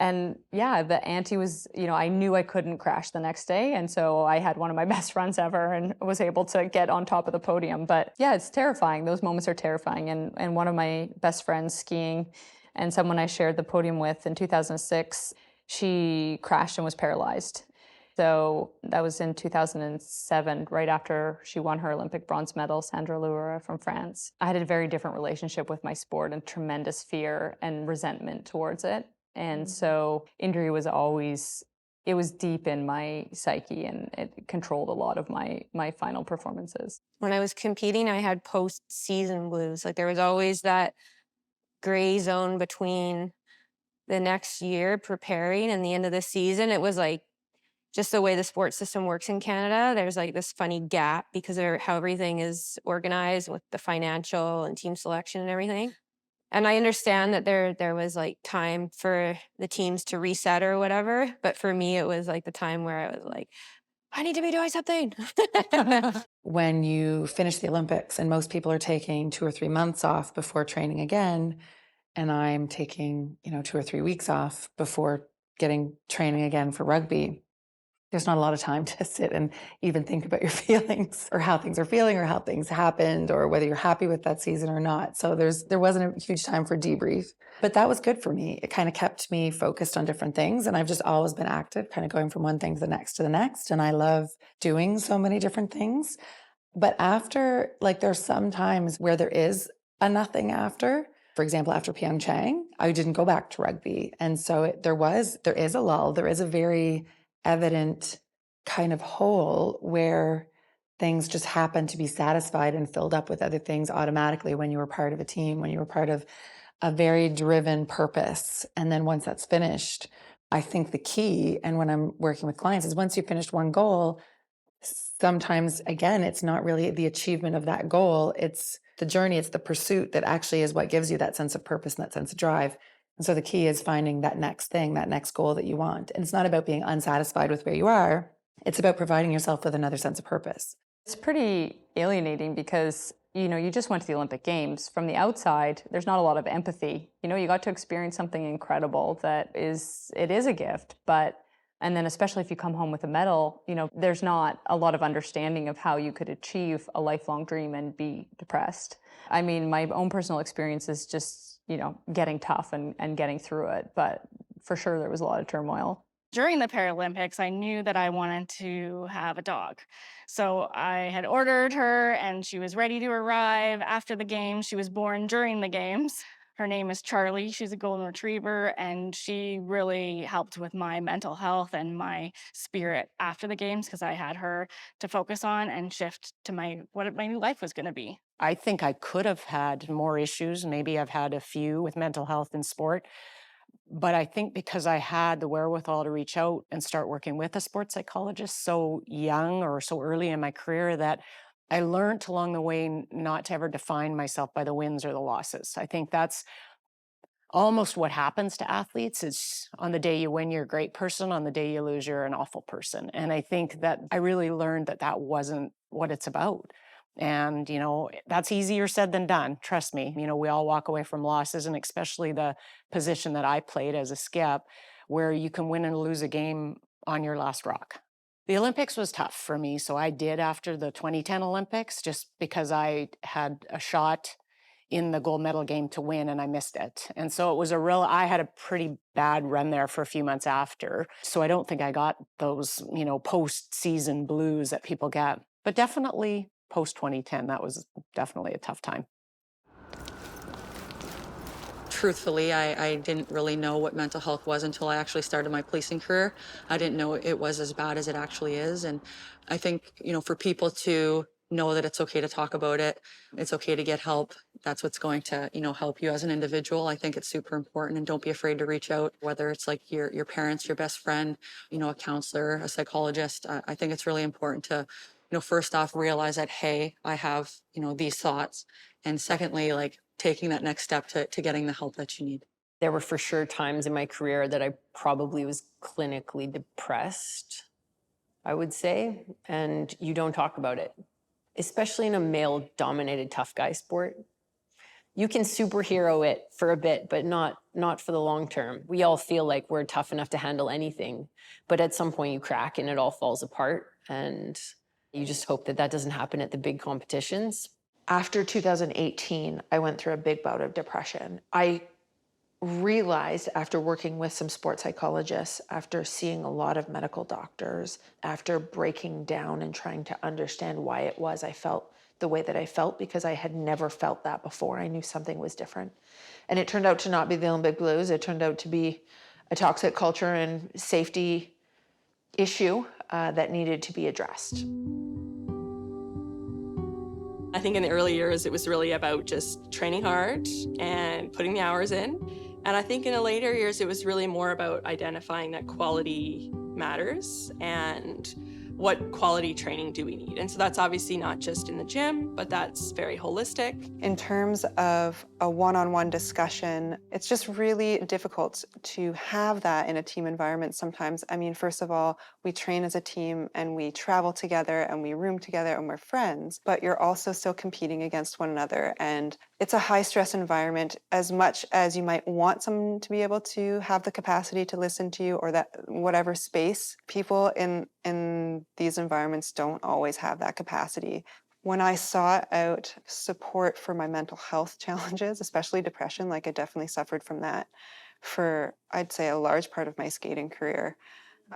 And yeah, the ante was, I knew I couldn't crash the next day. And so I had one of my best runs ever and was able to get on top of the podium. But yeah, it's terrifying. Those moments are terrifying. And one of my best friends skiing and someone I shared the podium with in 2006, she crashed and was paralyzed. So that was in 2007, right after she won her Olympic bronze medal, Sandra Loura from France. I had a very different relationship with my sport and tremendous fear and resentment towards it. And so injury was always, it was deep in my psyche, and it controlled a lot of my final performances. When I was competing, I had post-season blues. Like, there was always that gray zone between the next year preparing and the end of the season. It was like just the way the sports system works in Canada. There's like this funny gap because of how everything is organized with the financial and team selection and everything. And I understand that there was like time for the teams to reset or whatever. But for me, it was like the time where I was like, I need to be doing something. When you finish the Olympics and most people are taking 2 or 3 months off before training again, and I'm taking, 2 or 3 weeks off before getting training again for rugby, there's not a lot of time to sit and even think about your feelings or how things are feeling or how things happened or whether you're happy with that season or not. So there wasn't a huge time for debrief, but that was good for me. It kind of kept me focused on different things. And I've just always been active, kind of going from one thing to the next. And I love doing so many different things. But after, like, there's some times where there is a nothing after. For example, after Pyeongchang, I didn't go back to rugby. And so there is a lull. There is a very evident kind of hole where things just happen to be satisfied and filled up with other things automatically when you were part of a team, when you were part of a very driven purpose. And then once that's finished, I think the key, and when I'm working with clients, is once you finished one goal, Sometimes, again, it's not really the achievement of that goal. It's the journey, it's the pursuit that actually is what gives you that sense of purpose and that sense of drive. And so the key is finding that next thing, that next goal that you want. And it's not about being unsatisfied with where you are. It's about providing yourself with another sense of purpose. It's pretty alienating because, you just went to the Olympic Games. From the outside, there's not a lot of empathy. You got to experience something incredible it is a gift, and then especially if you come home with a medal, there's not a lot of understanding of how you could achieve a lifelong dream and be depressed. I mean, my own personal experience is just, getting tough and getting through it. But for sure, there was a lot of turmoil. During the Paralympics, I knew that I wanted to have a dog. So I had ordered her and she was ready to arrive after the games. She was born during the games. Her name is Charlie. She's a golden retriever, and she really helped with my mental health and my spirit after the games because I had her to focus on and shift to what my new life was going to be. I think I could have had more issues. Maybe I've had a few with mental health in sport. But I think because I had the wherewithal to reach out and start working with a sports psychologist so young or so early in my career, that I learned along the way not to ever define myself by the wins or the losses. I think that's almost what happens to athletes. It's on the day you win, you're a great person. On the day you lose, you're an awful person. And I think that I really learned that wasn't what it's about. And, that's easier said than done. Trust me. We all walk away from losses, and especially the position that I played as a skip, where you can win and lose a game on your last rock. The Olympics was tough for me. So I did after the 2010 Olympics, just because I had a shot in the gold medal game to win and I missed it. And so it was I had a pretty bad run there for a few months after. So I don't think I got those, post-season blues that people get. But definitely post-2010, that was definitely a tough time. Truthfully, I didn't really know what mental health was until I actually started my policing career. I didn't know it was as bad as it actually is. And I think, for people to know that it's okay to talk about it, it's okay to get help. That's what's going to, help you as an individual. I think it's super important, and don't be afraid to reach out, whether it's like your parents, your best friend, a counselor, a psychologist. I think it's really important to, first off, realize that, hey, I have, these thoughts. And secondly, taking that next step to getting the help that you need. There were for sure times in my career that I probably was clinically depressed, I would say, and you don't talk about it, especially in a male-dominated tough guy sport. You can superhero it for a bit, but not for the long term. We all feel like we're tough enough to handle anything, but at some point you crack and it all falls apart, and you just hope that doesn't happen at the big competitions. After 2018, I went through a big bout of depression. I realized after working with some sports psychologists, after seeing a lot of medical doctors, after breaking down and trying to understand why it was I felt the way that I felt, because I had never felt that before. I knew something was different. And it turned out to not be the Olympic blues. It turned out to be a toxic culture and safety issue that needed to be addressed. I think in the early years, it was really about just training hard and putting the hours in. And I think in the later years, it was really more about identifying that quality matters and what quality training do we need. And so that's obviously not just in the gym, but that's very holistic. In terms of a one-on-one discussion, it's just really difficult to have that in a team environment sometimes. I mean, first of all, we train as a team and we travel together and we room together and we're friends, but you're also still competing against one another. And it's a high-stress environment. As much as you might want someone to be able to have the capacity to listen to you, or that whatever space, people in these environments don't always have that capacity. When I sought out support for my mental health challenges, especially depression, I definitely suffered from that for, I'd say, a large part of my skating career.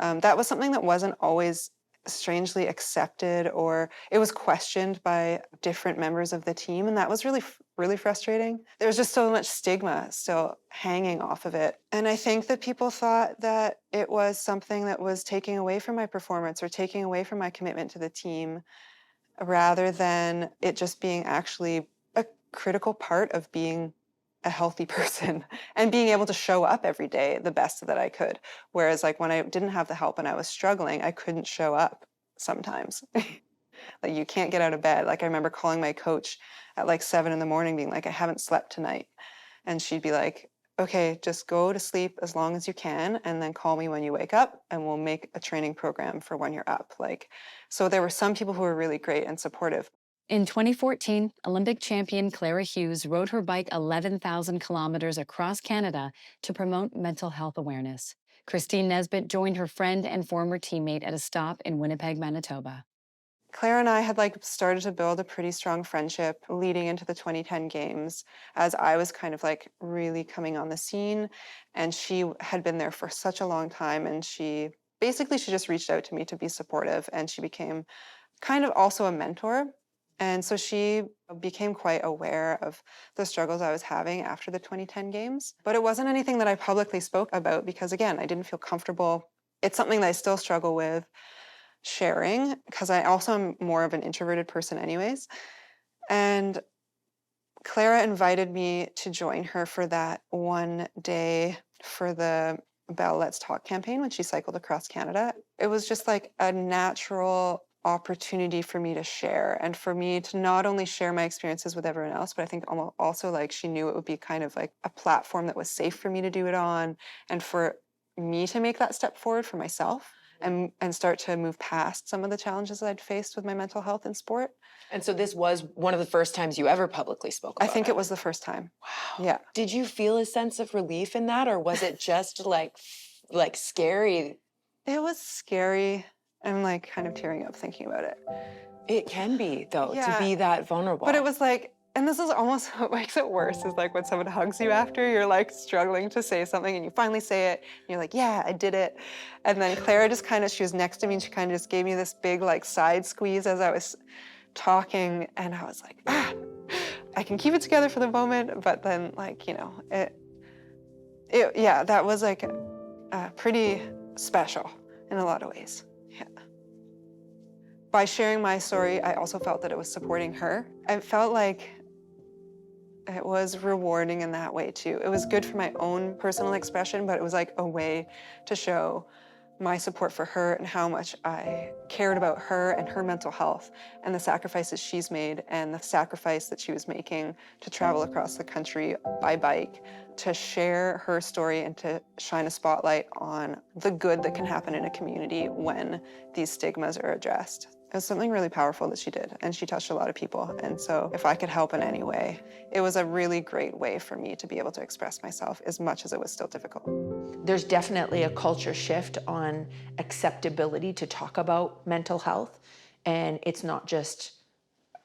That was something that wasn't always strangely accepted, or it was questioned by different members of the team, and that was really frustrating. There was just so much stigma still hanging off of it. And I think that people thought that it was something that was taking away from my performance or taking away from my commitment to the team, rather than it just being actually a critical part of being a healthy person and being able to show up every day the best that I could. Whereas when I didn't have the help and I was struggling, I couldn't show up sometimes. Like you can't get out of bed. Like I remember calling my coach at like 7 a.m. being like, I haven't slept tonight. And she'd be like, okay, just go to sleep as long as you can and then call me when you wake up and we'll make a training program for when you're up. Like, so there were some people who were really great and supportive. In 2014, Olympic champion Clara Hughes rode her bike 11,000 kilometers across Canada to promote mental health awareness. Christine Nesbitt joined her friend and former teammate at a stop in Winnipeg, Manitoba. Claire and I had like started to build a pretty strong friendship leading into the 2010 games as I was kind of like really coming on the scene, and she had been there for such a long time, and she just reached out to me to be supportive, and she became kind of also a mentor. And so she became quite aware of the struggles I was having after the 2010 games. But it wasn't anything that I publicly spoke about because, again, I didn't feel comfortable. It's something that I still struggle with sharing because I also am more of an introverted person anyways. And Clara invited me to join her for that one day for the Bell Let's Talk campaign when she cycled across Canada. It was just like a natural opportunity for me to share and for me to not only share my experiences with everyone else, but I think also like she knew it would be kind of like a platform that was safe for me to do it on and for me to make that step forward for myself and start to move past some of the challenges that I'd faced with my mental health in sport. And so this was one of the first times you ever publicly spoke about it? I think it was the first time. Wow. Yeah. Did you feel a sense of relief in that, or was it just like scary? It was scary. I'm like kind of tearing up thinking about it. It can be, though, Yeah. to be that vulnerable. But it was like, and this is almost what makes it worse, is like when someone hugs you after, you're like struggling to say something and you finally say it, and you're like, yeah, I did it. And then Clara just kind of, she was next to me and she kind of just gave me this big like side squeeze as I was talking, and I was like, I can keep it together for the moment, but then like, you know, yeah, that was like pretty special in a lot of ways. Yeah. By sharing my story, I also felt that it was supporting her. I felt like it was rewarding in that way too. It was good for my own personal expression, but it was like a way to show my support for her and how much I cared about her and her mental health and the sacrifices she's made and the sacrifice that she was making to travel across the country by bike, to share her story and to shine a spotlight on the good that can happen in a community when these stigmas are addressed. It was something really powerful that she did, and she touched a lot of people. And so if I could help in any way, it was a really great way for me to be able to express myself as much as it was still difficult. There's definitely a culture shift on acceptability to talk about mental health. And it's not just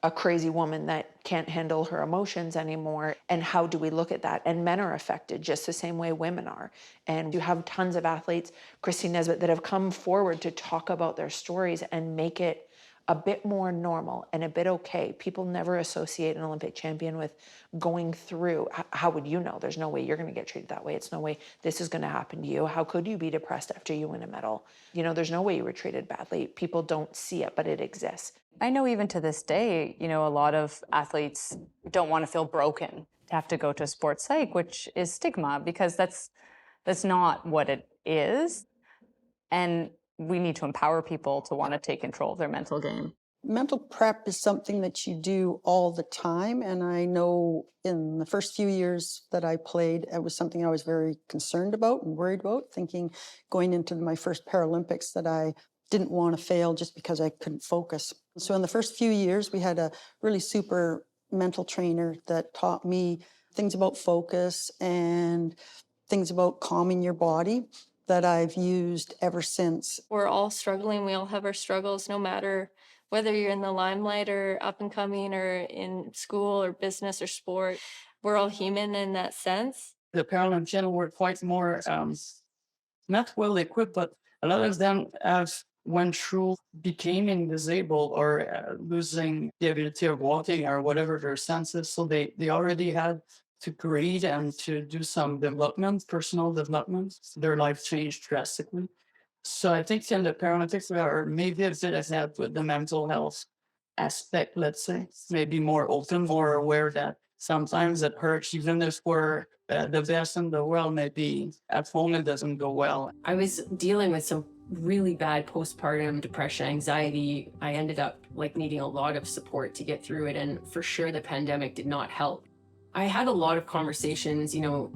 a crazy woman that can't handle her emotions anymore. And how do we look at that? And men are affected just the same way women are. And you have tons of athletes, Christine Nesbitt, that have come forward to talk about their stories and make it a bit more normal and a bit okay. People never associate an Olympic champion with going through. How would you know? There's no way you're going to get treated that way. It's no way this is going to happen to you. How could you be depressed after you win a medal? You know, there's no way you were treated badly. People don't see it, but it exists. I know even to this day, you know, a lot of athletes don't want to feel broken to have to go to sports psych, which is stigma, because that's not what it is. And we need to empower people to want to take control of their mental game. Mental prep is something that you do all the time, and I know in the first few years that I played, it was something I was very concerned about and worried about, thinking going into my first Paralympics that I didn't want to fail just because I couldn't focus. So in the first few years, we had a really super mental trainer that taught me things about focus and things about calming your body that I've used ever since. We're all struggling. We all have our struggles, no matter whether you're in the limelight or up and coming or in school or business or sport. We're all human in that sense. The Paralympians were quite more, not well equipped, but a lot of them have went through becoming disabled or losing the ability of walking or whatever their senses. So they already had to create and to do some development, personal development. Their life changed drastically. So I think in the Paralympics, we are maybe a bit ahead with the mental health aspect, let's say. Maybe more open, more aware that sometimes it hurts, even if we're the best in the world, maybe at home it doesn't go well. I was dealing with some really bad postpartum depression, anxiety. I ended up like needing a lot of support to get through it. And for sure, the pandemic did not help. I had a lot of conversations, you know,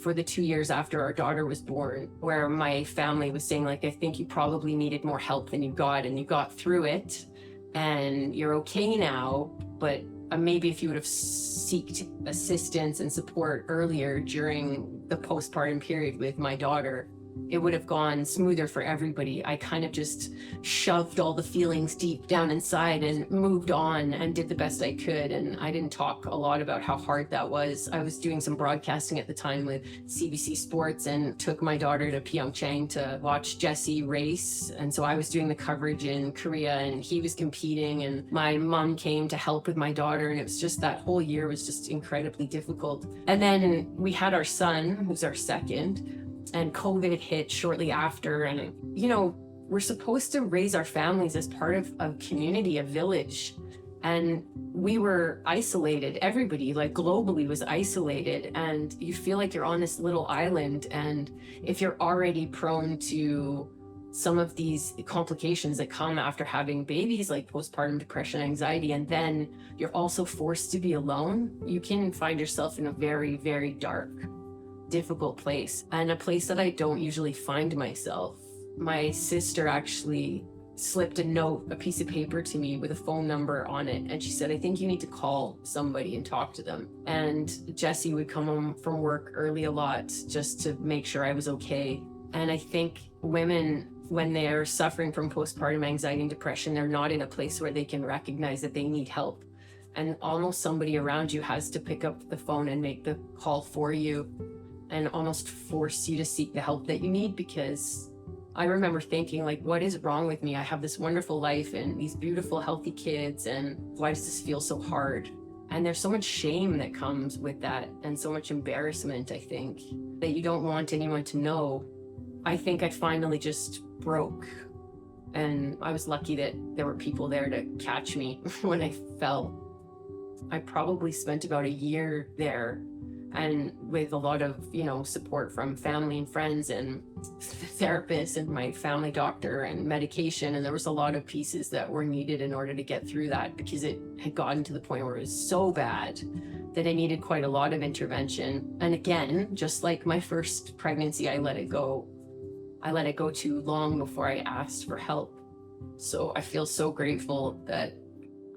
for the 2 years after our daughter was born, where my family was saying, like, I think you probably needed more help than you got, and you got through it, and you're okay now, but maybe if you would have sought assistance and support earlier during the postpartum period with my daughter, it would have gone smoother for everybody. I kind of just shoved all the feelings deep down inside and moved on and did the best I could. And I didn't talk a lot about how hard that was. I was doing some broadcasting at the time with CBC Sports and took my daughter to Pyeongchang to watch Jesse race. And so I was doing the coverage in Korea and he was competing, and my mom came to help with my daughter. And it was just, that whole year was just incredibly difficult. And then we had our son, who's our second, and COVID hit shortly after. And, you know, we're supposed to raise our families as part of a community, a village. And we were isolated. Everybody, like globally, was isolated. And you feel like you're on this little island. And if you're already prone to some of these complications that come after having babies, like postpartum depression, anxiety, and then you're also forced to be alone, you can find yourself in a very, very dark, difficult place, and a place that I don't usually find myself. My sister actually slipped a note, a piece of paper to me with a phone number on it, and she said, I think you need to call somebody and talk to them. And Jesse would come home from work early a lot just to make sure I was okay. And I think women, when they're suffering from postpartum anxiety and depression, they're not in a place where they can recognize that they need help. And almost somebody around you has to pick up the phone and make the call for you, and almost force you to seek the help that you need. Because I remember thinking, like, what is wrong with me? I have this wonderful life and these beautiful, healthy kids, and why does this feel so hard? And there's so much shame that comes with that, and so much embarrassment, I think, that you don't want anyone to know. I think I finally just broke. And I was lucky that there were people there to catch me when I fell. I probably spent about a year there, and with a lot of, you know, support from family and friends and therapists and my family doctor and medication. And there was a lot of pieces that were needed in order to get through that, because it had gotten to the point where it was so bad that I needed quite a lot of intervention. And again, just like my first pregnancy, I let it go. I let it go too long before I asked for help. So I feel so grateful that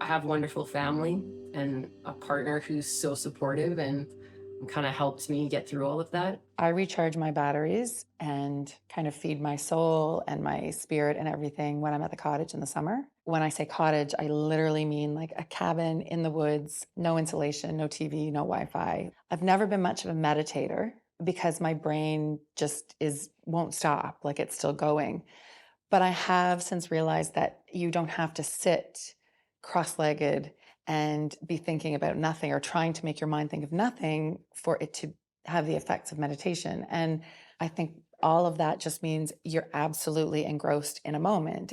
I have a wonderful family and a partner who's so supportive and kind of helped me get through all of that. I recharge my batteries and kind of feed my soul and my spirit and everything when I'm at the cottage in the summer. When I say cottage, I literally mean like a cabin in the woods, no insulation, no TV, no Wi-Fi. I've never been much of a meditator because my brain just won't stop, like it's still going. But I have since realized that you don't have to sit cross-legged and be thinking about nothing or trying to make your mind think of nothing for it to have the effects of meditation. And I think all of that just means you're absolutely engrossed in the moment,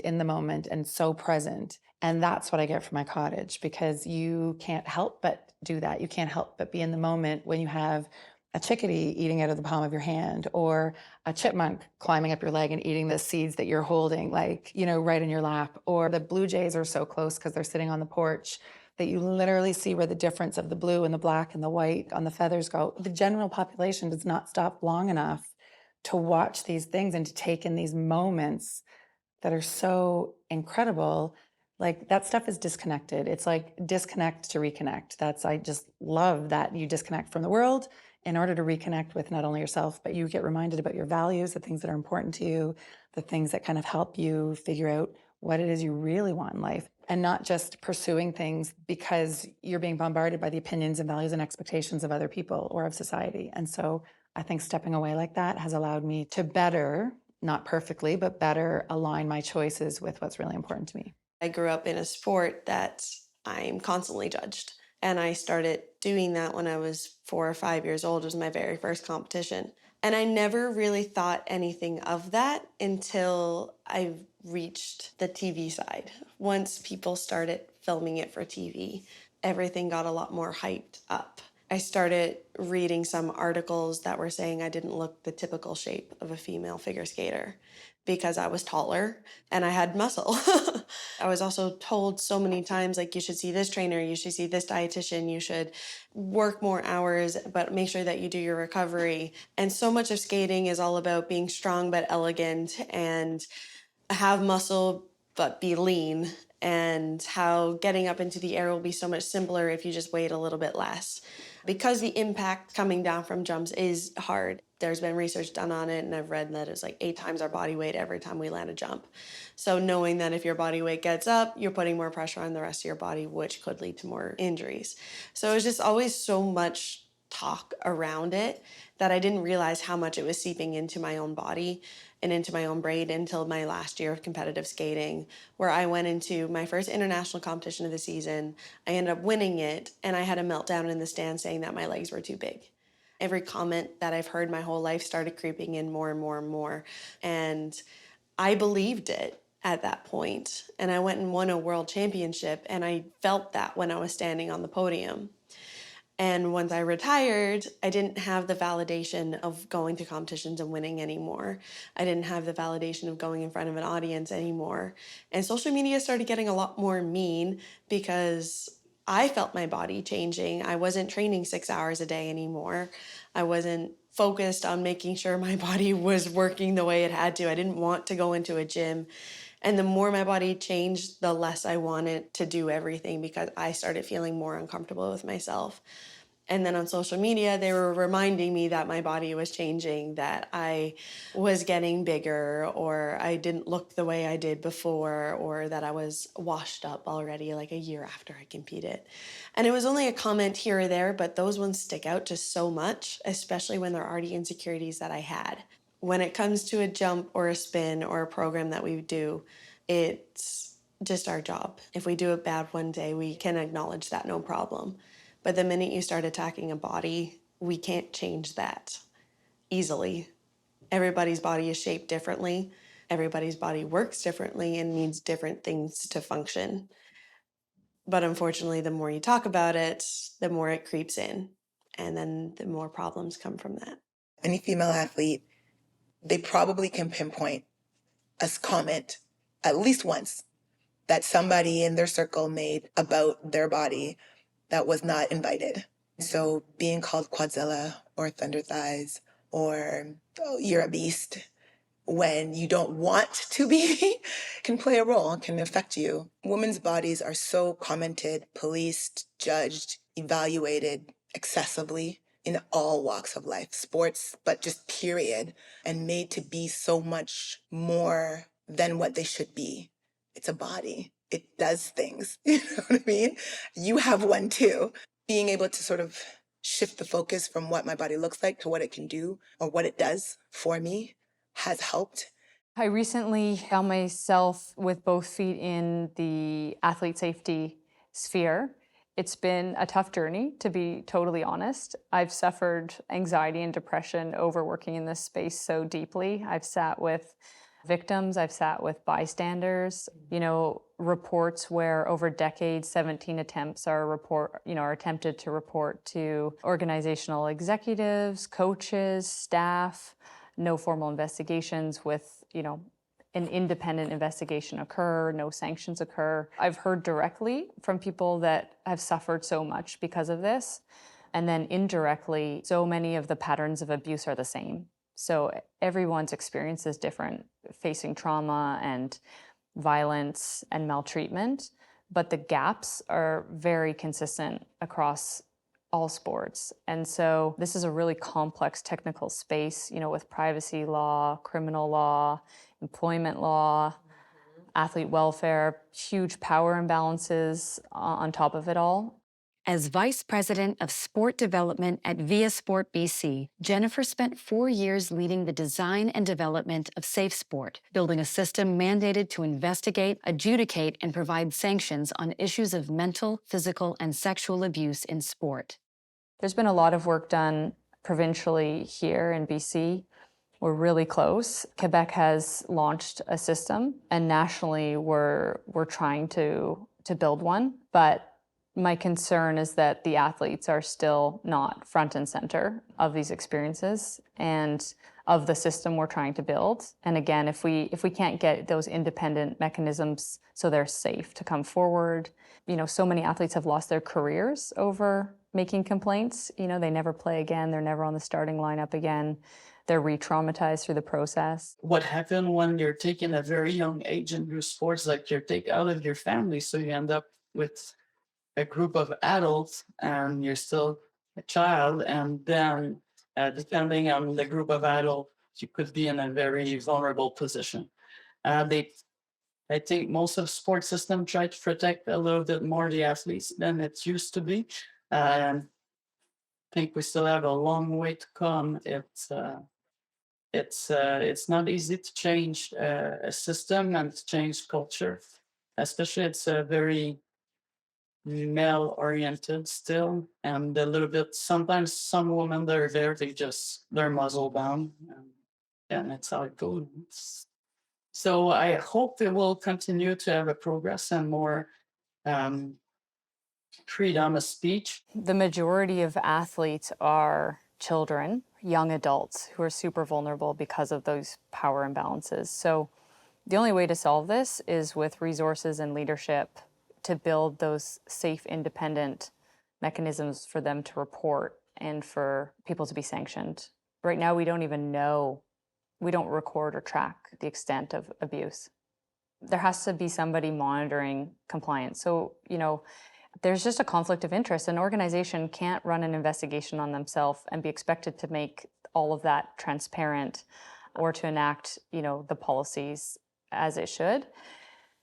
and so present. And that's what I get from my cottage, because you can't help but do that. You can't help but be in the moment when you have a chickadee eating out of the palm of your hand, or a chipmunk climbing up your leg and eating the seeds that you're holding, like, you know, right in your lap. Or the blue jays are so close because they're sitting on the porch that you literally see where the difference of the blue and the black and the white on the feathers go. The general population does not stop long enough to watch these things and to take in these moments that are so incredible. Like, that stuff is disconnected. It's like disconnect to reconnect. I just love that you disconnect from the world in order to reconnect with not only yourself, but you get reminded about your values, the things that are important to you, the things that kind of help you figure out what it is you really want in life, and not just pursuing things because you're being bombarded by the opinions and values and expectations of other people or of society. And so I think stepping away like that has allowed me to better, not perfectly, but better align my choices with what's really important to me. I grew up in a sport that I'm constantly judged. And I started doing that when I was 4 or 5 years old. It was my very first competition. And I never really thought anything of that until I reached the TV side. Once people started filming it for TV, everything got a lot more hyped up. I started reading some articles that were saying I didn't look the typical shape of a female figure skater. because I was taller and I had muscle. I was also told so many times, like, you should see this trainer, you should see this dietitian, you should work more hours, but make sure that you do your recovery. And so much of skating is all about being strong but elegant, and have muscle but be lean, and how getting up into the air will be so much simpler if you just weighed a little bit less. Because the impact coming down from jumps is hard. There's been research done on it, and I've read that it's like 8 times our body weight every time we land a jump. So knowing that if your body weight gets up, you're putting more pressure on the rest of your body, which could lead to more injuries. So it was just always so much talk around it that I didn't realize how much it was seeping into my own body and into my own brain until my last year of competitive skating, where I went into my first international competition of the season. I ended up winning it, and I had a meltdown in the stand saying that my legs were too big. Every comment that I've heard my whole life started creeping in more and more and more. And I believed it at that point. And I went and won a world championship, and I felt that when I was standing on the podium. And once I retired, I didn't have the validation of going to competitions and winning anymore. I didn't have the validation of going in front of an audience anymore. And social media started getting a lot more mean because I felt my body changing. I wasn't training 6 hours a day anymore. I wasn't focused on making sure my body was working the way it had to. I didn't want to go into a gym. And the more my body changed, the less I wanted to do everything because I started feeling more uncomfortable with myself. And then on social media, they were reminding me that my body was changing, that I was getting bigger, or I didn't look the way I did before, or that I was washed up already like a year after I competed. And it was only a comment here or there, but those ones stick out just so much, especially when they're already insecurities that I had. When it comes to a jump or a spin or a program that we do, it's just our job. If we do it bad one day, we can acknowledge that, no problem. But the minute you start attacking a body, we can't change that easily. Everybody's body is shaped differently. Everybody's body works differently and needs different things to function. But unfortunately, the more you talk about it, the more it creeps in. And then the more problems come from that. Any female athlete, they probably can pinpoint a comment at least once that somebody in their circle made about their body that was not invited. So being called quadzilla or thunder thighs or oh, you're a beast when you don't want to be can play a role, can affect you. Women's bodies are so commented, policed, judged, evaluated excessively in all walks of life, sports, but just period, and made to be so much more than what they should be. It's a body. It does things, you know what I mean? You have one too. Being able to sort of shift the focus from what my body looks like to what it can do or what it does for me has helped. I recently found myself with both feet in the athlete safety sphere. It's been a tough journey, to be totally honest. I've suffered anxiety and depression over working in this space so deeply. I've sat with victims, I've sat with bystanders, reports where over decades, 17 attempts are attempted to report to organizational executives, coaches, staff, no formal investigations with, an independent investigation occur, no sanctions occur. I've heard directly from people that have suffered so much because of this. And then indirectly, so many of the patterns of abuse are the same. So everyone's experience is different, facing trauma and violence and maltreatment, but the gaps are very consistent across all sports. And so this is a really complex technical space, with privacy law, criminal law, employment law, athlete welfare, huge power imbalances on top of it all. As Vice President of Sport Development at Via Sport BC, Jennifer spent 4 years leading the design and development of Safe Sport, building a system mandated to investigate, adjudicate, and provide sanctions on issues of mental, physical, and sexual abuse in sport. There's been a lot of work done provincially here in BC. We're really close. Quebec has launched a system, and nationally we're trying to build one, but my concern is that the athletes are still not front and center of these experiences. And of the system we're trying to build. And again, if we can't get those independent mechanisms so they're safe to come forward, so many athletes have lost their careers over making complaints. They never play again, they're never on the starting lineup again. They're re-traumatized through the process. What happened when you're taking a very young age in your sports, like you're taken out of your family, so you end up with a group of adults and you're still a child, and then depending on the group of adults, you could be in a very vulnerable position. I think most of sports system try to protect a little bit more the athletes than it used to be. I think we still have a long way to come. It's not easy to change a system and to change culture, especially it's a very male oriented still, and a little bit sometimes some women that are there, they're muzzle bound, and that's how it goes. So I hope it will continue to have a progress and more freedom of speech. The majority of athletes are children, young adults who are super vulnerable because of those power imbalances. So the only way to solve this is with resources and leadership to build those safe, independent mechanisms for them to report and for people to be sanctioned. Right now, we don't even know, we don't record or track the extent of abuse. There has to be somebody monitoring compliance. So, there's just a conflict of interest. An organization can't run an investigation on themselves and be expected to make all of that transparent or to enact, the policies as it should.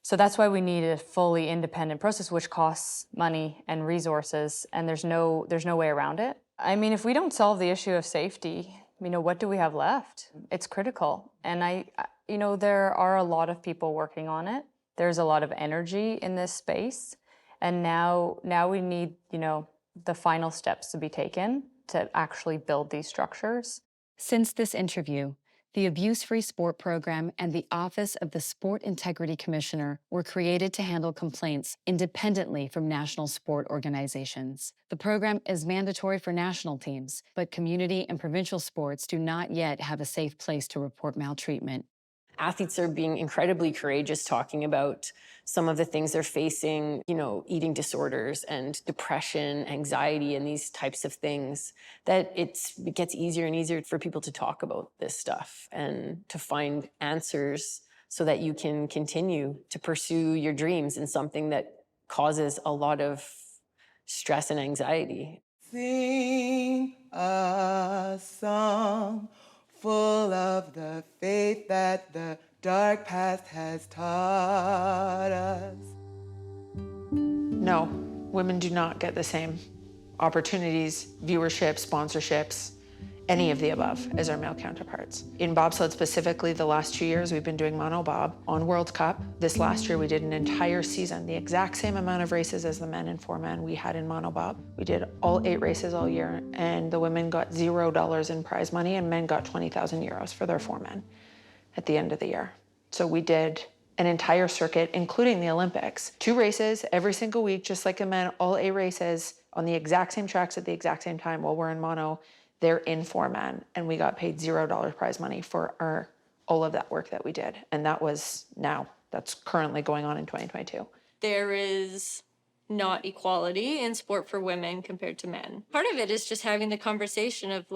So that's why we need a fully independent process, which costs money and resources, and there's no way around it. I mean, if we don't solve the issue of safety, what do we have left? It's critical. And there are a lot of people working on it. There's a lot of energy in this space. And now we need, the final steps to be taken to actually build these structures. Since this interview, the Abuse-Free Sport Program and the Office of the Sport Integrity Commissioner were created to handle complaints independently from national sport organizations. The program is mandatory for national teams, but community and provincial sports do not yet have a safe place to report maltreatment. Athletes are being incredibly courageous talking about some of the things they're facing, eating disorders and depression, anxiety, and these types of things, that it gets easier and easier for people to talk about this stuff and to find answers so that you can continue to pursue your dreams in something that causes a lot of stress and anxiety. Sing a song full of the faith that the dark past has taught us. No, women do not get the same opportunities, viewership, sponsorships, any of the above as our male counterparts. In bobsled specifically, the last 2 years we've been doing monobob on World Cup. This last year we did an entire season, the exact same amount of races as the men and 4-man we had in monobob. We did all 8 races all year, and the women got $0 in prize money and men got 20,000 euros for their 4-men at the end of the year. So we did an entire circuit, including the Olympics. 2 races every single week, just like the men, all 8 races on the exact same tracks at the exact same time. While we're in mono, they're in 4-man, and we got paid $0 prize money for all of that work that we did. And that's currently going on in 2022. There is not equality in sport for women compared to men. Part of it is just having the conversation of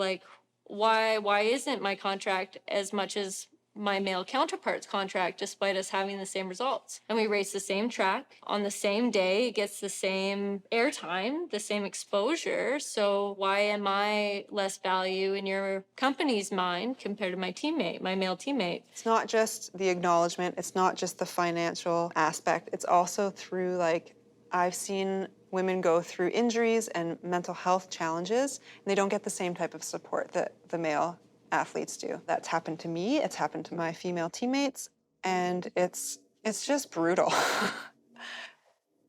why isn't my contract as much as my male counterpart's contract, despite us having the same results? And we race the same track on the same day, it gets the same airtime, the same exposure. So why am I less value in your company's mind compared to my teammate, my male teammate? It's not just the acknowledgement, it's not just the financial aspect, it's also through I've seen women go through injuries and mental health challenges, and they don't get the same type of support that the male athletes do. That's happened to me, it's happened to my female teammates, and it's just brutal.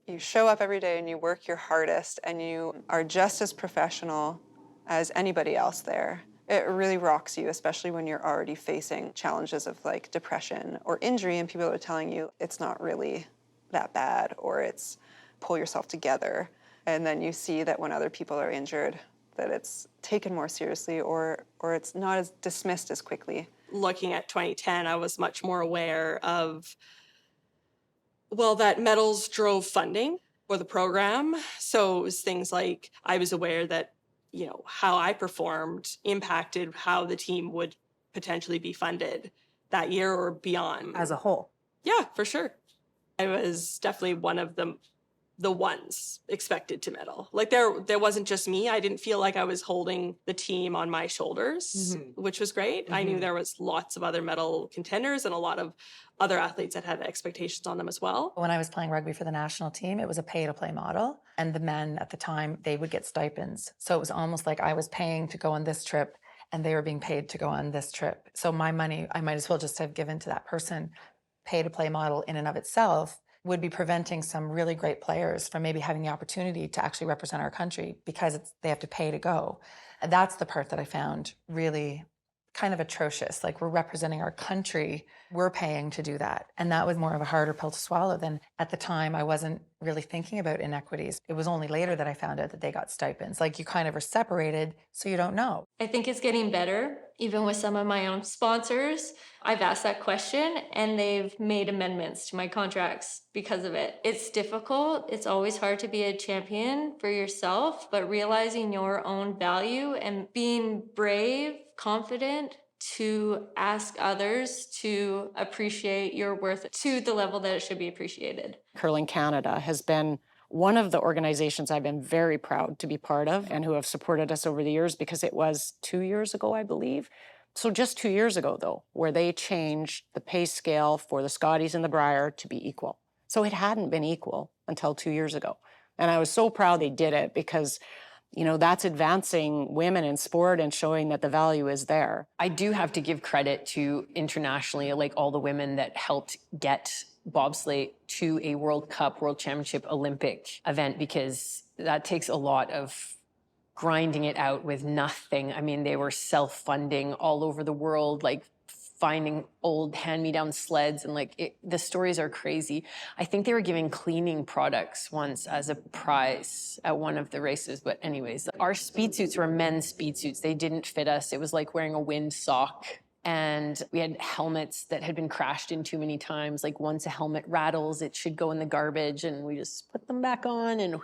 You show up every day and you work your hardest and you are just as professional as anybody else there. It really rocks you, especially when you're already facing challenges of depression or injury and people are telling you it's not really that bad or it's pull yourself together. And then you see that when other people are injured, that it's taken more seriously or it's not as dismissed as quickly. Looking at 2010, I was much more aware of, well, that medals drove funding for the program. So it was things like I was aware that, you know, how I performed impacted how the team would potentially be funded that year or beyond. As a whole. Yeah, for sure. I was definitely one of the ones expected to medal. Like there wasn't just me. I didn't feel like I was holding the team on my shoulders, which was great. I knew there was lots of other medal contenders and a lot of other athletes that had expectations on them as well. When I was playing rugby for the national team, it was a pay-to-play model. And the men at the time, they would get stipends. So it was almost like I was paying to go on this trip and they were being paid to go on this trip. So my money, I might as well just have given to that person. Pay-to-play model in and of itself would be preventing some really great players from maybe having the opportunity to actually represent our country because they have to pay to go. And that's the part that I found really kind of atrocious. Like, we're representing our country, we're paying to do that. And that was more of a harder pill to swallow than at the time. I wasn't really thinking about inequities. It was only later that I found out that they got stipends. Like, you kind of are separated, so you don't know. I think it's getting better. Even with some of my own sponsors, I've asked that question and they've made amendments to my contracts because of it. It's difficult. It's always hard to be a champion for yourself, but realizing your own value and being brave, confident to ask others to appreciate your worth to the level that it should be appreciated. Curling Canada has been one of the organizations I've been very proud to be part of and who have supported us over the years, because it was 2 years ago, I believe. So just 2 years ago, though, where they changed the pay scale for the Scotties and the Brier to be equal. So it hadn't been equal until 2 years ago. And I was so proud they did it because, you know, that's advancing women in sport and showing that the value is there. I do have to give credit to internationally, like all the women that helped get bobsleigh to a World Cup, World Championship, Olympic event, because that takes a lot of grinding it out with nothing. I mean, they were self-funding all over the world, like finding old hand-me-down sleds, and the stories are crazy. I think they were giving cleaning products once as a prize at one of the races, but anyways, our speed suits were men's speed suits. They didn't fit us. It was like wearing a wind sock. And we had helmets that had been crashed in too many times. Like, once a helmet rattles, it should go in the garbage, and we just put them back on and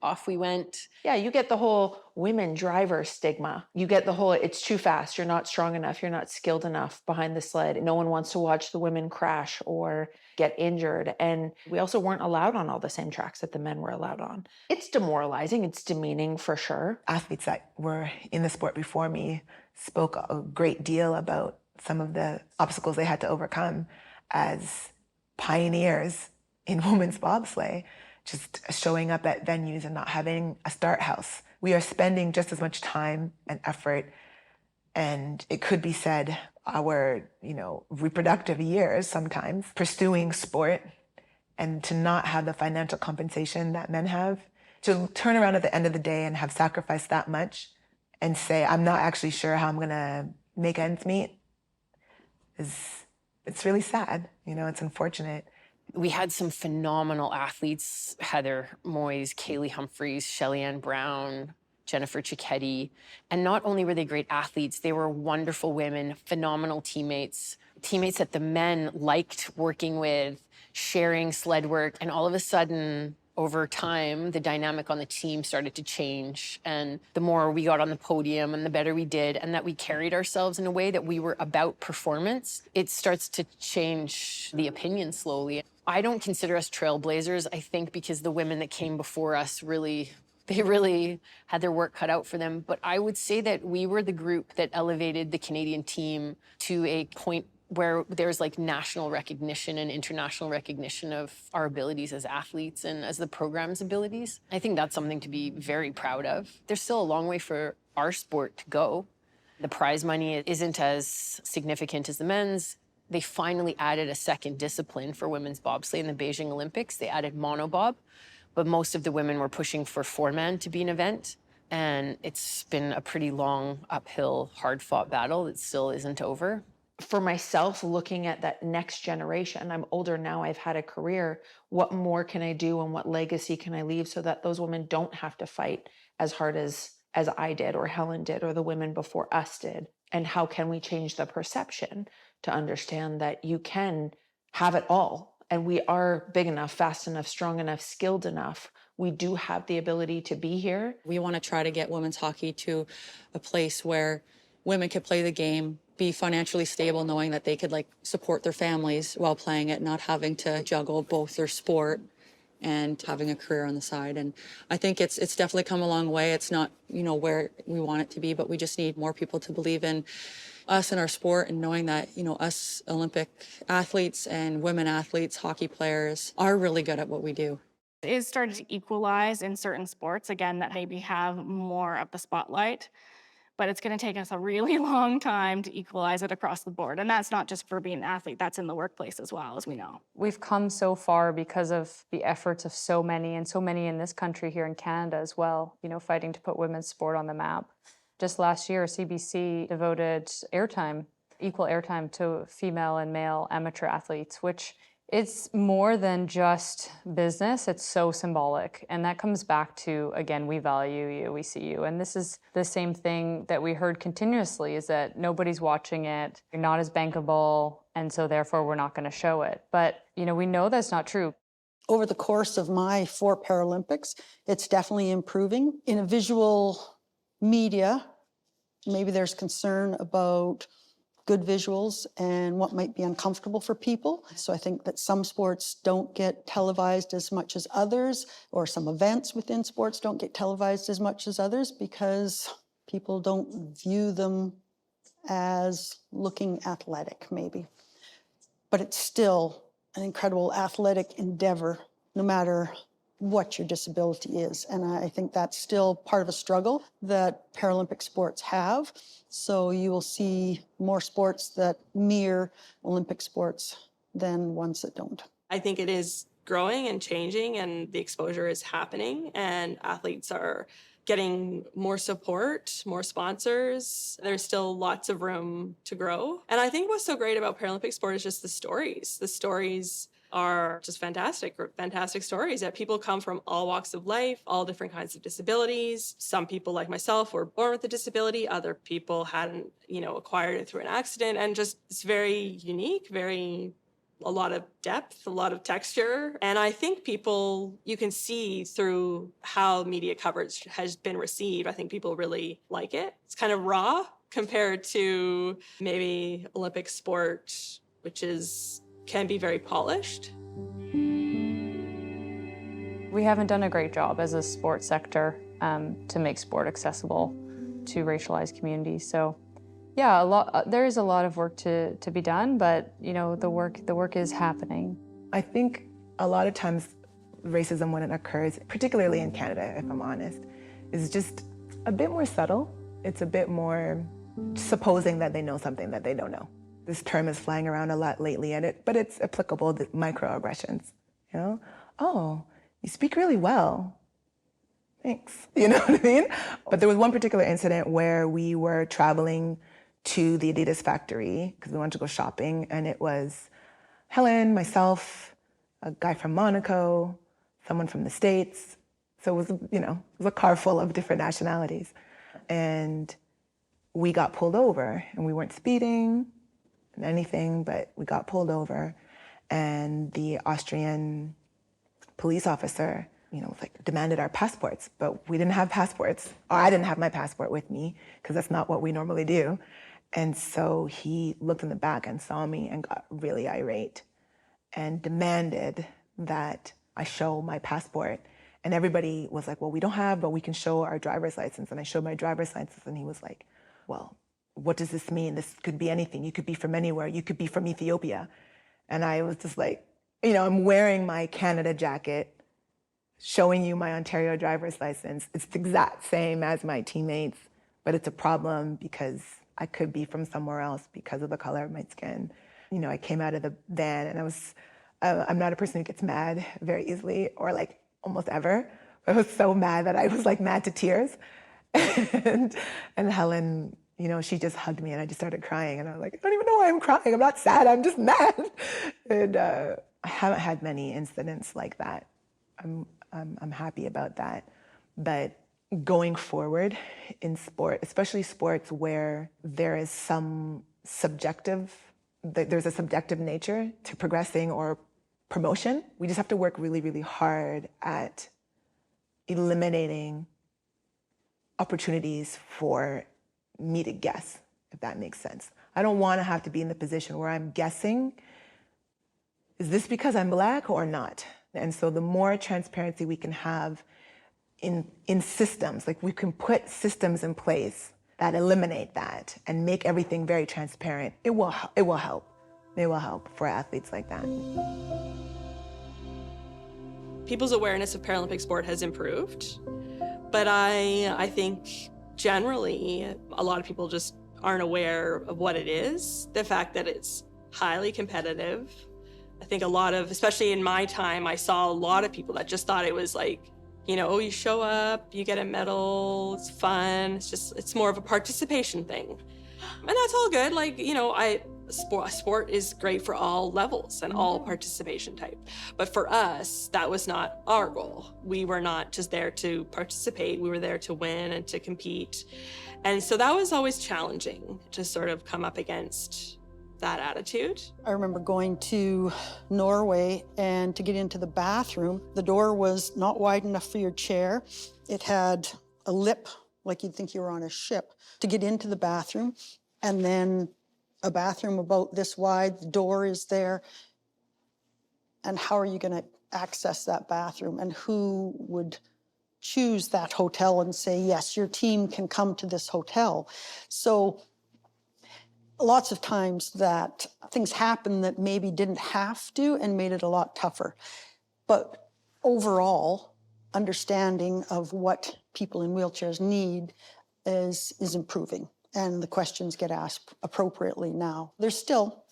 off we went. Yeah, you get the whole women driver stigma. You get the whole, it's too fast, you're not strong enough, you're not skilled enough behind the sled. No one wants to watch the women crash or get injured. And we also weren't allowed on all the same tracks that the men were allowed on. It's demoralizing, it's demeaning for sure. Athletes that were in the sport before me spoke a great deal about some of the obstacles they had to overcome as pioneers in women's bobsleigh, just showing up at venues and not having a start house. We are spending just as much time and effort, and it could be said our, reproductive years sometimes, pursuing sport, and to not have the financial compensation that men have, to turn around at the end of the day and have sacrificed that much and say, I'm not actually sure how I'm gonna make ends meet, it's really sad. It's unfortunate. We had some phenomenal athletes: Heather, Moyse, Kaillie Humphries, Shelley-Ann Brown, Jennifer Cicchetti. And not only were they great athletes, they were wonderful women, phenomenal teammates that the men liked working with, sharing sled work. And all of a sudden, over time, the dynamic on the team started to change. And the more we got on the podium and the better we did, and that we carried ourselves in a way that we were about performance, it starts to change the opinion slowly. I don't consider us trailblazers, I think, because the women that came before us really had their work cut out for them. But I would say that we were the group that elevated the Canadian team to a point where there's national recognition and international recognition of our abilities as athletes and as the program's abilities. I think that's something to be very proud of. There's still a long way for our sport to go. The prize money isn't as significant as the men's. They finally added a second discipline for women's bobsleigh in the Beijing Olympics. They added monobob, but most of the women were pushing for four-man to be an event. And it's been a pretty long, uphill, hard-fought battle that still isn't over. For myself, looking at that next generation, I'm older now, I've had a career. What more can I do and what legacy can I leave so that those women don't have to fight as hard as as I did or Helen did or the women before us did? And how can we change the perception to understand that you can have it all? And we are big enough, fast enough, strong enough, skilled enough. We do have the ability to be here. We want to try to get women's hockey to a place where women could play the game, be financially stable, knowing that they could like support their families while playing it, not having to juggle both their sport and having a career on the side. And I think it's definitely come a long way. It's not, where we want it to be, but we just need more people to believe in us and our sport, and knowing that, us Olympic athletes and women athletes, hockey players, are really good at what we do. It is starting to equalize in certain sports, again, that maybe have more of the spotlight. But it's going to take us a really long time to equalize it across the board. And that's not just for being an athlete, that's in the workplace as well, as we know. We've come so far because of the efforts of so many, and so many in this country here in Canada as well, fighting to put women's sport on the map. Just last year, CBC devoted equal airtime to female and male amateur athletes, which it's more than just business, it's so symbolic. And that comes back to, again, we value you, we see you. And this is the same thing that we heard continuously, is that nobody's watching it, you're not as bankable, and so therefore we're not gonna show it. But, we know that's not true. Over the course of my 4 Paralympics, it's definitely improving. In a visual media, maybe there's concern about good visuals and what might be uncomfortable for people. So I think that some sports don't get televised as much as others, or some events within sports don't get televised as much as others because people don't view them as looking athletic, maybe. But it's still an incredible athletic endeavor, no matter what your disability is. And I think that's still part of a struggle that Paralympic sports have. So you will see more sports that mirror Olympic sports than ones that don't. I think it is growing and changing, and the exposure is happening, and athletes are getting more support, more sponsors. There's still lots of room to grow. And I think what's so great about Paralympic sport is just the stories. The stories are just fantastic stories that people come from all walks of life, all different kinds of disabilities. Some people like myself were born with a disability. Other people hadn't, acquired it through an accident. And just it's very unique, a lot of depth, a lot of texture. And I think you can see through how media coverage has been received, I think people really like it. It's kind of raw compared to maybe Olympic sport, which can be very polished. We haven't done a great job as a sports sector to make sport accessible to racialized communities. So yeah, there is a lot of work to be done, but the work is happening. I think a lot of times racism, when it occurs, particularly in Canada, if I'm honest, is just a bit more subtle. It's a bit more supposing that they know something that they don't know. This term is flying around a lot lately, but it's applicable to microaggressions. Oh, you speak really well. Thanks. You know what I mean? But there was one particular incident where we were traveling to the Adidas factory because we wanted to go shopping, and it was Helen, myself, a guy from Monaco, someone from the States. So it was a car full of different nationalities. And we got pulled over, and we weren't speeding and anything, but we got pulled over, and the Austrian police officer, demanded our passports, but we didn't have passports. Or I didn't have my passport with me because that's not what we normally do. And so he looked in the back and saw me and got really irate and demanded that I show my passport. And everybody was like, well, we don't have, but we can show our driver's license. And I showed my driver's license, and he was like, well, what does this mean? This could be anything. You could be from anywhere. You could be from Ethiopia. And I was just like, I'm wearing my Canada jacket, showing you my Ontario driver's license. It's the exact same as my teammates, but it's a problem because I could be from somewhere else because of the color of my skin. I came out of the van, and I'm not a person who gets mad very easily or almost ever. I was so mad that I was mad to tears. and Helen, she just hugged me, and I just started crying, and I was like, I don't even know why I'm crying. I'm not sad, I'm just mad. And I haven't had many incidents like that. I'm happy about that. But going forward in sport, especially sports where there is there's a subjective nature to progressing or promotion. We just have to work really, really hard at eliminating opportunities for me to guess, if that makes sense. I don't want to have to be in the position where I'm guessing, is this because I'm Black or not? And so the more transparency we can have in systems, like we can put systems in place that eliminate that and make everything very transparent, it will help. It will help for athletes like that. People's awareness of Paralympic sport has improved, but I think generally a lot of people just aren't aware of what it is, the fact that it's highly competitive. I think a lot of, especially in my time, I saw a lot of people that just thought it was like, you know, oh, you show up, you get a medal, it's fun. It's more of a participation thing. And that's all good. Like, you know, sport is great for all levels and all participation type. But for us, that was not our goal. We were not just there to participate. We were there to win and to compete. And so that was always challenging to sort of come up against that attitude. I remember going to Norway, and to get into the bathroom, the door was not wide enough for your chair. It had a lip, like you'd think you were on a ship, to get into the bathroom. And then a bathroom about this wide, the door is there. And how are you going to access that bathroom? And who would choose that hotel and say, yes, your team can come to this hotel? So lots of times that things happen that maybe didn't have to and made it a lot tougher. But overall, understanding of what people in wheelchairs need is improving, and the questions get asked appropriately now. There's still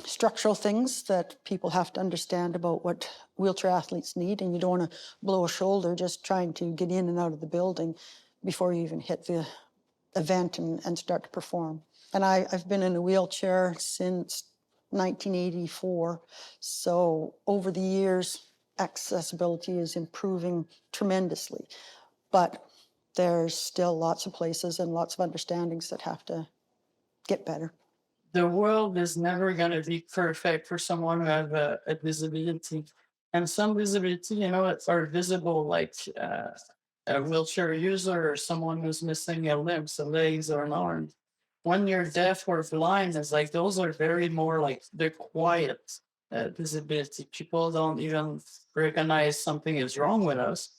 structural things that people have to understand about what wheelchair athletes need, and you don't want to blow a shoulder just trying to get in and out of the building before you even hit the event and start to perform. And I've been in a wheelchair since 1984. So over the years, accessibility is improving tremendously. But there's still lots of places and lots of understandings that have to get better. The world is never going to be perfect for someone who has a disability. And some disability, you know, are visible, like a wheelchair user or someone who's missing a limb, so legs or an arm. When you're deaf or blind, it's like those are very more like the quiet disability. People don't even recognize something is wrong with us.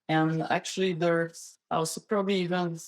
And actually, there's also probably even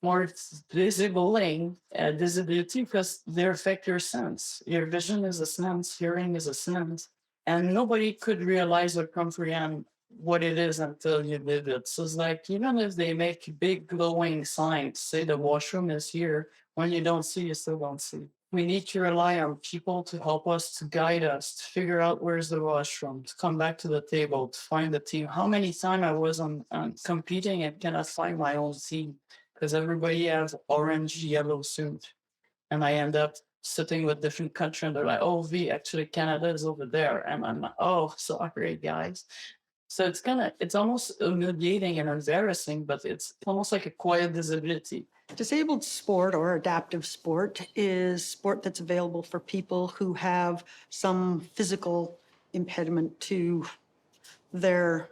more disabling disability because they affect your sense. Your vision is a sense, hearing is a sense, and nobody could realize or comprehend what it is until you live it. So it's like, even if they make big glowing signs, say the washroom is here, when you don't see, you still don't see. We need to rely on people to help us, to guide us, to figure out where's the washroom, to come back to the table, to find the team. How many times I was on competing and cannot find my own team because everybody has orange, yellow suit. And I end up sitting with different countries and they're like, oh, actually Canada is over there. And I'm like, oh, sorry, guys. So it's almost humiliating and embarrassing, but it's almost like a quiet disability. Disabled sport or adaptive sport is sport that's available for people who have some physical impediment to their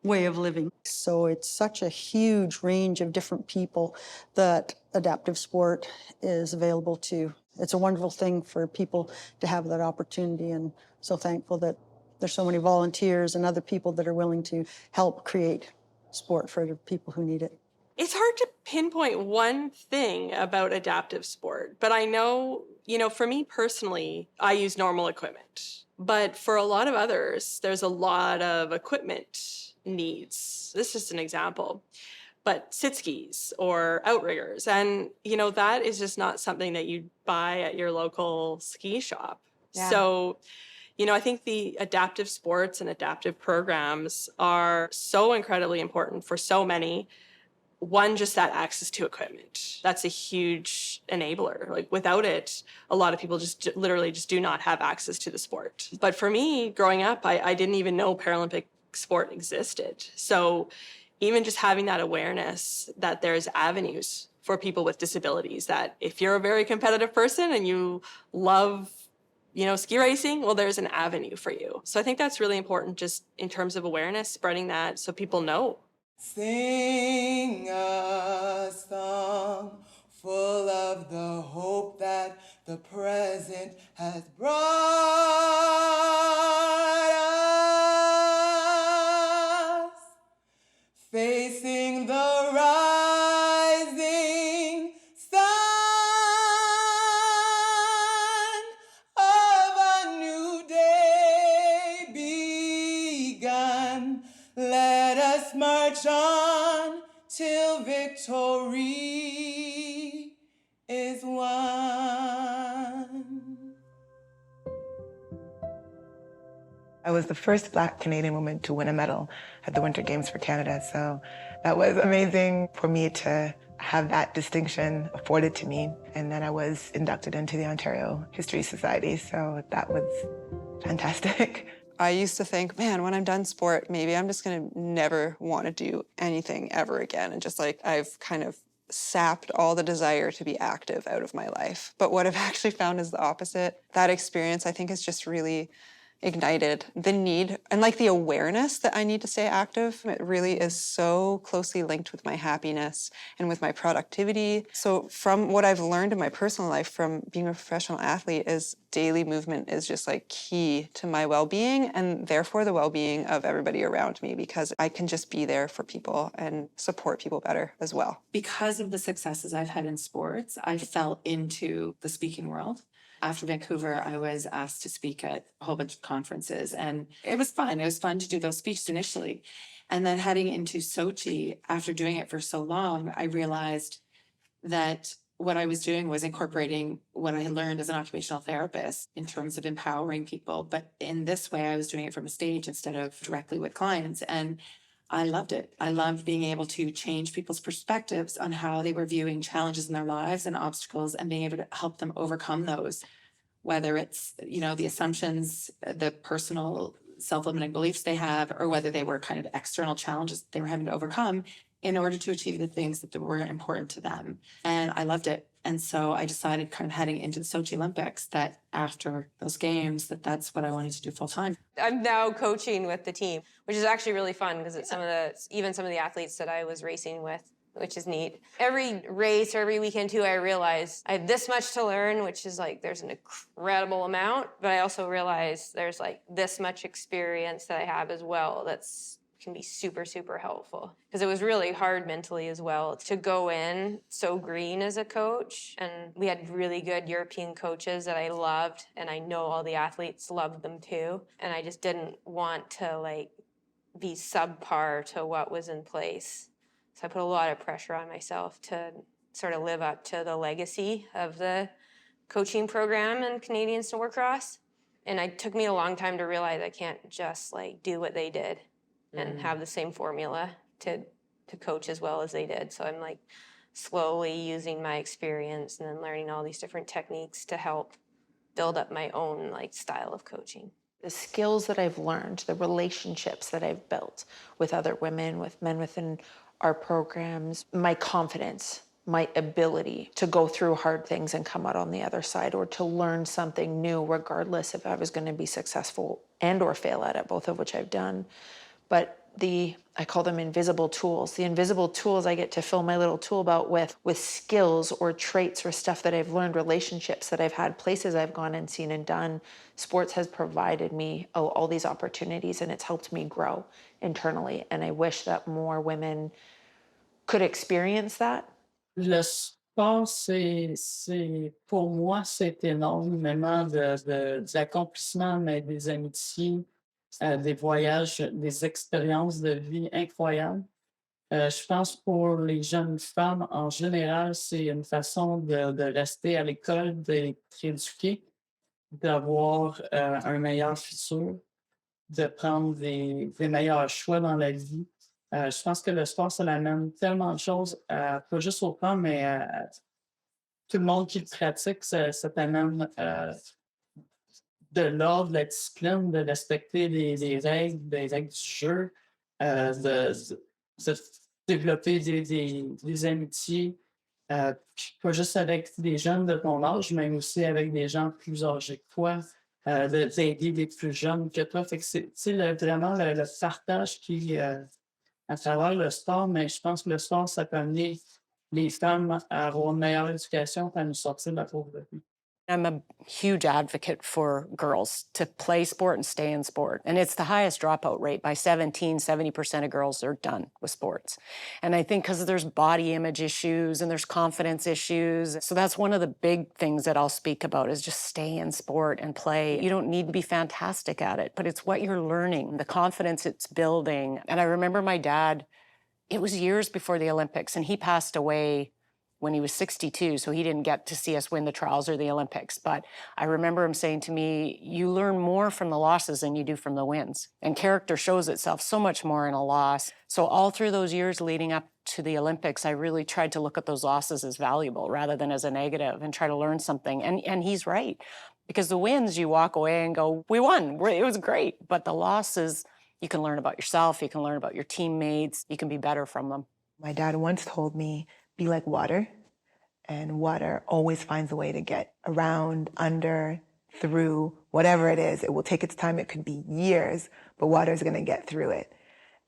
way of living. So it's such a huge range of different people that adaptive sport is available to. It's a wonderful thing for people to have that opportunity, and so thankful that there's so many volunteers and other people that are willing to help create sport for the people who need it. It's hard to pinpoint one thing about adaptive sport, but I know, you know, for me personally, I use normal equipment. But for a lot of others, there's a lot of equipment needs. This is just an example. But sit skis or outriggers, and, you know, that is just not something that you buy at your local ski shop. Yeah. So, you know, I think the adaptive sports and adaptive programs are so incredibly important for so many. One, just that access to equipment. That's a huge enabler. Like, without it, a lot of people just literally just do not have access to the sport. But for me, growing up, I didn't even know Paralympic sport existed. So even just having that awareness that there's avenues for people with disabilities, that if you're a very competitive person and you love, ski racing, well, there's an avenue for you. So I think that's really important just in terms of awareness, spreading that so people know. Sing a song full of the hope that the present has brought us, facing the rising sun of a new day begun. Let us march on till victory is won. I was the first Black Canadian woman to win a medal at the Winter Games for Canada, so that was amazing for me to have that distinction afforded to me. And then I was inducted into the Ontario History Society, so that was fantastic. I used to think, man, when I'm done sport, maybe I'm just gonna never want to do anything ever again. And just like I've kind of sapped all the desire to be active out of my life. But what I've actually found is the opposite. That experience, I think, has just really ignited the need and like the awareness that I need to stay active. It really is so closely linked with my happiness and with my productivity. So from what I've learned in my personal life from being a professional athlete is daily movement is just like key to my well-being and therefore the well-being of everybody around me, because I can just be there for people and support people better as well. Because of the successes I've had in sports, I fell into the speaking world. After Vancouver, I was asked to speak at a whole bunch of conferences, and it was fun. It was fun to do those speeches initially. And then heading into Sochi, after doing it for so long, I realized that what I was doing was incorporating what I had learned as an occupational therapist in terms of empowering people. But in this way, I was doing it from a stage instead of directly with clients. And I loved it. I loved being able to change people's perspectives on how they were viewing challenges in their lives and obstacles and being able to help them overcome those, whether it's, the assumptions, the personal self-limiting beliefs they have, or whether they were kind of external challenges they were having to overcome in order to achieve the things that were important to them. And I loved it. And so I decided kind of heading into the Sochi Olympics that after those games, that's what I wanted to do full time. I'm now coaching with the team, which is actually really fun because it's some of the athletes that I was racing with, which is neat. Every race or every weekend too, I realize I have this much to learn, which is like there's an incredible amount, but I also realize there's like this much experience that I have as well that's can be super, super helpful. Because it was really hard mentally as well to go in so green as a coach. And we had really good European coaches that I loved, and I know all the athletes loved them too. And I just didn't want to be subpar to what was in place. So I put a lot of pressure on myself to sort of live up to the legacy of the coaching program in Canadian snowboardcross. And it took me a long time to realize I can't just do what they did and have the same formula to coach as well as they did. So I'm slowly using my experience and then learning all these different techniques to help build up my own style of coaching. The skills that I've learned, the relationships that I've built with other women, with men within our programs, my confidence, my ability to go through hard things and come out on the other side, or to learn something new, regardless if I was going to be successful and or fail at it, both of which I've done. But I call them invisible tools. The invisible tools I get to fill my little tool belt with skills or traits or stuff that I've learned, relationships that I've had, places I've gone and seen and done. Sports has provided me all these opportunities, and it's helped me grow internally. And I wish that more women could experience that. Le sport, pour moi, c'est énormément d'accomplissement, mais des amitiés, des voyages, des expériences de vie incroyables. Je pense pour les jeunes femmes, en général, c'est une façon de rester à l'école, d'être éduquées, d'avoir un meilleur futur, de prendre des meilleurs choix dans la vie. Je pense que le sport, ça amène tellement de choses, pas juste aux femmes, mais à tout le monde qui le pratique, ça t'amène de l'ordre, de la discipline, de respecter les règles du jeu, de développer des amitiés, puis pas juste avec des jeunes de ton âge, mais aussi avec des gens plus âgés que toi, d'aider les plus jeunes que toi. Fait que c'est, tu sais, vraiment le partage qui, à travers le sport, mais je pense que le sport, ça peut amener les femmes à avoir une meilleure éducation et à nous sortir de la pauvreté. I'm a huge advocate for girls to play sport and stay in sport. And it's the highest dropout rate. By 17, 70% of girls are done with sports. And I think because there's body image issues and there's confidence issues. So that's one of the big things that I'll speak about is just stay in sport and play. You don't need to be fantastic at it, but it's what you're learning, the confidence it's building. And I remember my dad, it was years before the Olympics, and he passed away when he was 62, so he didn't get to see us win the trials or the Olympics. But I remember him saying to me, you learn more from the losses than you do from the wins. And character shows itself so much more in a loss. So all through those years leading up to the Olympics, I really tried to look at those losses as valuable rather than as a negative and try to learn something. And he's right. Because the wins, you walk away and go, we won, it was great. But the losses, you can learn about yourself, you can learn about your teammates, you can be better from them. My dad once told me, be like water, and water always finds a way to get around, under, through, whatever it is. It will take its time. It could be years, but water is going to get through it.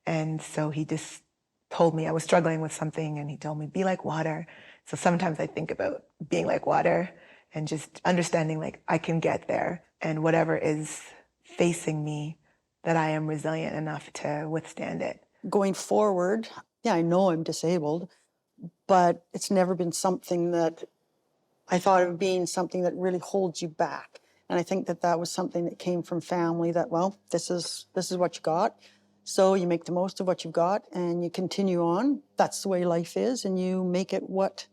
And so he just told me I was struggling with something, and he told me, be like water. So sometimes I think about being like water and just understanding like I can get there, and whatever is facing me, that I am resilient enough to withstand it. Going forward, yeah, I know I'm disabled, but it's never been something that I thought of being something that really holds you back. And I think that that was something that came from family that, well, this is what you got. So you make the most of what you've got and you continue on. That's the way life is, and you make it what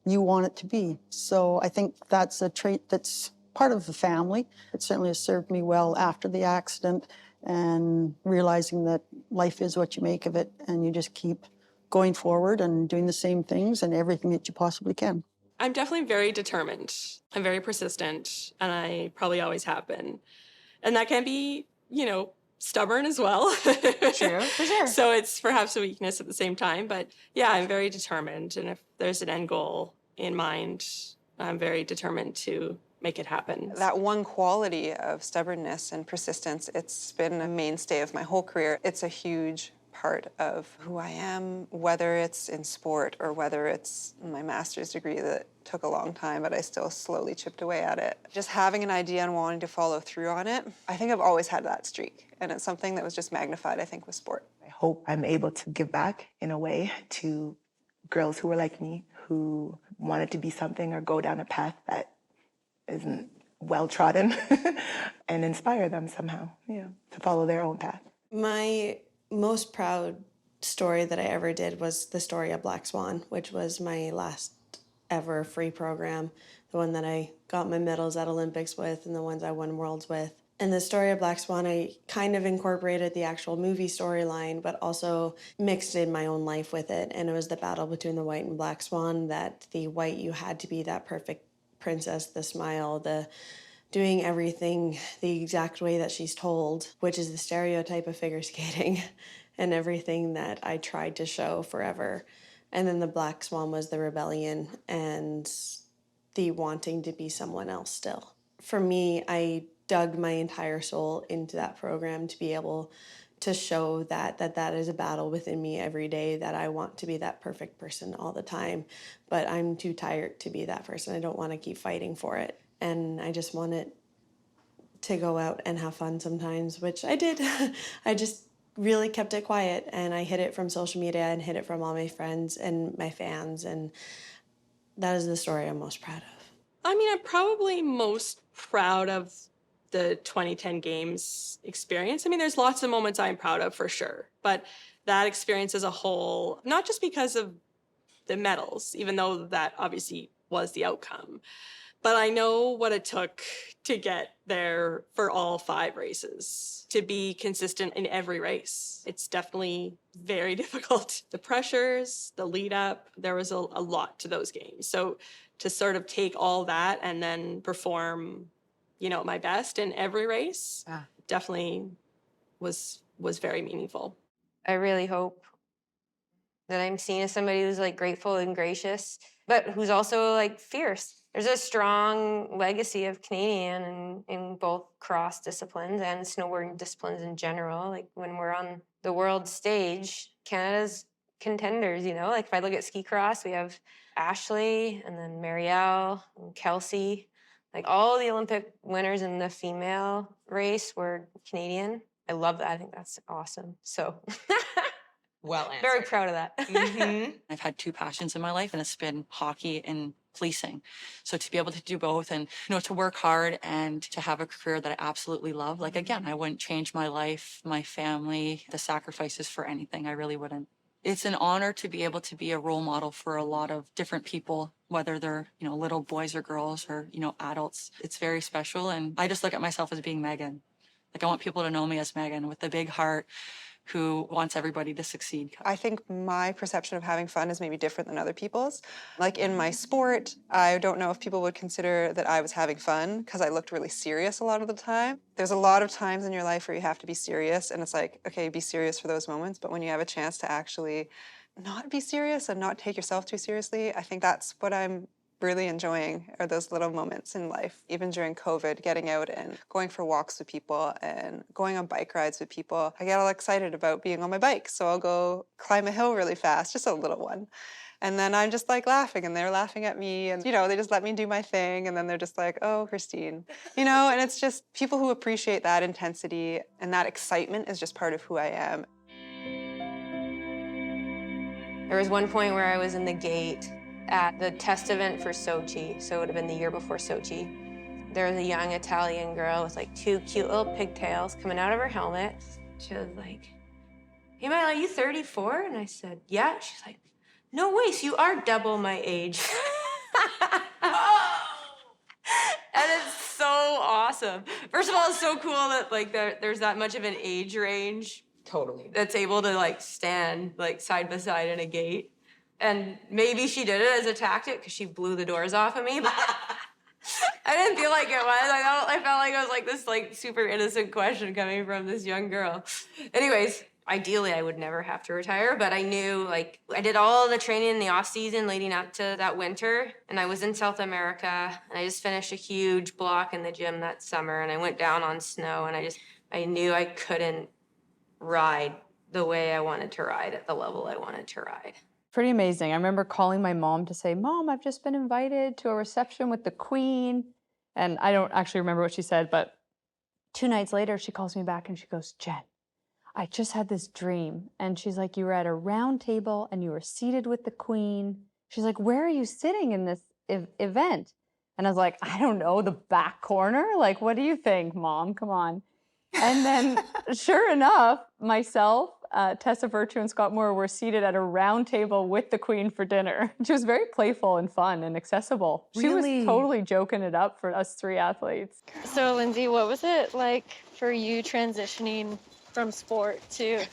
you want it to be. So I think that's a trait that's part of the family. It certainly has served me well after the accident, and realizing that life is what you make of it, and you just keep going forward and doing the same things and everything that you possibly can. I'm definitely very determined. I'm very persistent, and I probably always have been. And that can be, stubborn as well. True, for sure. So it's perhaps a weakness at the same time. But yeah, I'm very determined. And if there's an end goal in mind, I'm very determined to make it happen. That one quality of stubbornness and persistence, it's been a mainstay of my whole career. It's a huge part of who I am, whether it's in sport or whether it's my master's degree that took a long time, but I still slowly chipped away at it. Just having an idea and wanting to follow through on it, I think I've always had that streak, and it's something that was just magnified, I think, with sport. I hope I'm able to give back in a way to girls who were like me, who wanted to be something or go down a path that isn't well-trodden, and inspire them somehow, to follow their own path. My most proud story that I ever did was the story of Black Swan, which was my last ever free program, the one that I got my medals at Olympics with and the ones I won Worlds with. And the story of Black Swan, I kind of incorporated the actual movie storyline, but also mixed in my own life with it. And it was the battle between the white and black swan, that the white, you had to be that perfect princess, the smile, the doing everything the exact way that she's told, which is the stereotype of figure skating and everything that I tried to show forever. And then the black swan was the rebellion and the wanting to be someone else still. For me, I dug my entire soul into that program to be able to show that is a battle within me every day, that I want to be that perfect person all the time, but I'm too tired to be that person. I don't want to keep fighting for it. And I just wanted to go out and have fun sometimes, which I did. I just really kept it quiet, and I hid it from social media and hid it from all my friends and my fans, and that is the story I'm most proud of. I mean, I'm probably most proud of the 2010 Games experience. I mean, there's lots of moments I'm proud of for sure, but that experience as a whole, not just because of the medals, even though that obviously was the outcome, but I know what it took to get there for all 5 races, to be consistent in every race. It's definitely very difficult. The pressures, the lead up, there was a lot to those games. So to sort of take all that and then perform, my best in every race, definitely was very meaningful. I really hope that I'm seen as somebody who's like grateful and gracious, but who's also like fierce. There's a strong legacy of Canadian in both cross disciplines and snowboarding disciplines in general. Like when we're on the world stage, Canada's contenders, you know, like if I look at ski cross, we have Ashley and then Maëlle and Kelsey. Like all the Olympic winners in the female race were Canadian. I love that. I think that's awesome. So Well answered. very proud of that. I've had two passions in my life, and it's been hockey and policing. So to be able to do both and, you know, to work hard and to have a career that I absolutely love, like, again, I wouldn't change my life, my family, the sacrifices for anything. I really wouldn't. It's an honor to be able to be a role model for a lot of different people, whether they're, you know, little boys or girls or, you know, adults. It's very special. And I just look at myself as being Meghan. Like, I want people to know me as Meghan with the big heart who wants everybody to succeed. I think my perception of having fun is maybe different than other people's. Like in my sport, I don't know if people would consider that I was having fun because I looked really serious a lot of the time. There's a lot of times in your life where you have to be serious, and it's like, okay, be serious for those moments, but when you have a chance to actually not be serious and not take yourself too seriously, I think that's what I'm really enjoying, are those little moments in life. Even during COVID, getting out and going for walks with people and going on bike rides with people. I get all excited about being on my bike, so I'll go climb a hill really fast, just a little one. And then I'm just like laughing, and they're laughing at me, and you know, they just let me do my thing, and then they're just like, oh, Christine. You know, and it's just people who appreciate that intensity and that excitement is just part of who I am. There was one point where I was in the gate at the test event for Sochi, so it would have been the year before Sochi. There was a young Italian girl with like two cute little pigtails coming out of her helmet. She was like, hey, Maëlle, are you 34? And I said, yeah. She's like, no way, so you are double my age. And it's so awesome. First of all, it's so cool that like there's that much of an age range. Totally. That's able to like stand like side by side in a gate. And maybe she did it as a tactic because she blew the doors off of me, but I didn't feel like it was. I felt like it was like this like super innocent question coming from this young girl. Anyways, ideally I would never have to retire, but I knew like I did all the training in the off season leading up to that winter, and I was in South America, and I just finished a huge block in the gym that summer, and I went down on snow, and I knew I couldn't ride the way I wanted to ride at the level I wanted to ride. Pretty amazing. I remember calling my mom to say, Mom, I've just been invited to a reception with the Queen. And I don't actually remember what she said, but 2 nights later, she calls me back and she goes, Jen, I just had this dream. And she's like, you were at a round table and you were seated with the Queen. She's like, where are you sitting in this event? And I was like, I don't know, the back corner? Like, what do you think, Mom? Come on. And then sure enough, myself, Tessa Virtue and Scott Moore were seated at a round table with the Queen for dinner. She was very playful and fun and accessible. She was totally joking it up for us 3 athletes. So Lindsay, what was it like for you transitioning from sport to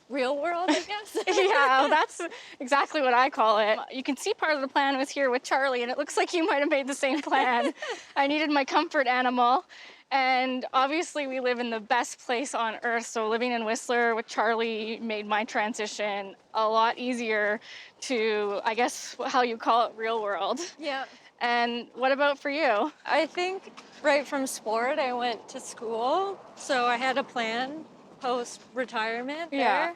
real world, I guess? Yeah, that's exactly what I call it. You can see part of the plan was here with Charlie, and it looks like you might have made the same plan. I needed my comfort animal. And obviously we live in the best place on earth, so living in Whistler with Charlie made my transition a lot easier to, I guess, how you call it, real world. Yeah. And what about for you? I think right from sport, I went to school, so I had a plan post-retirement there. Yeah.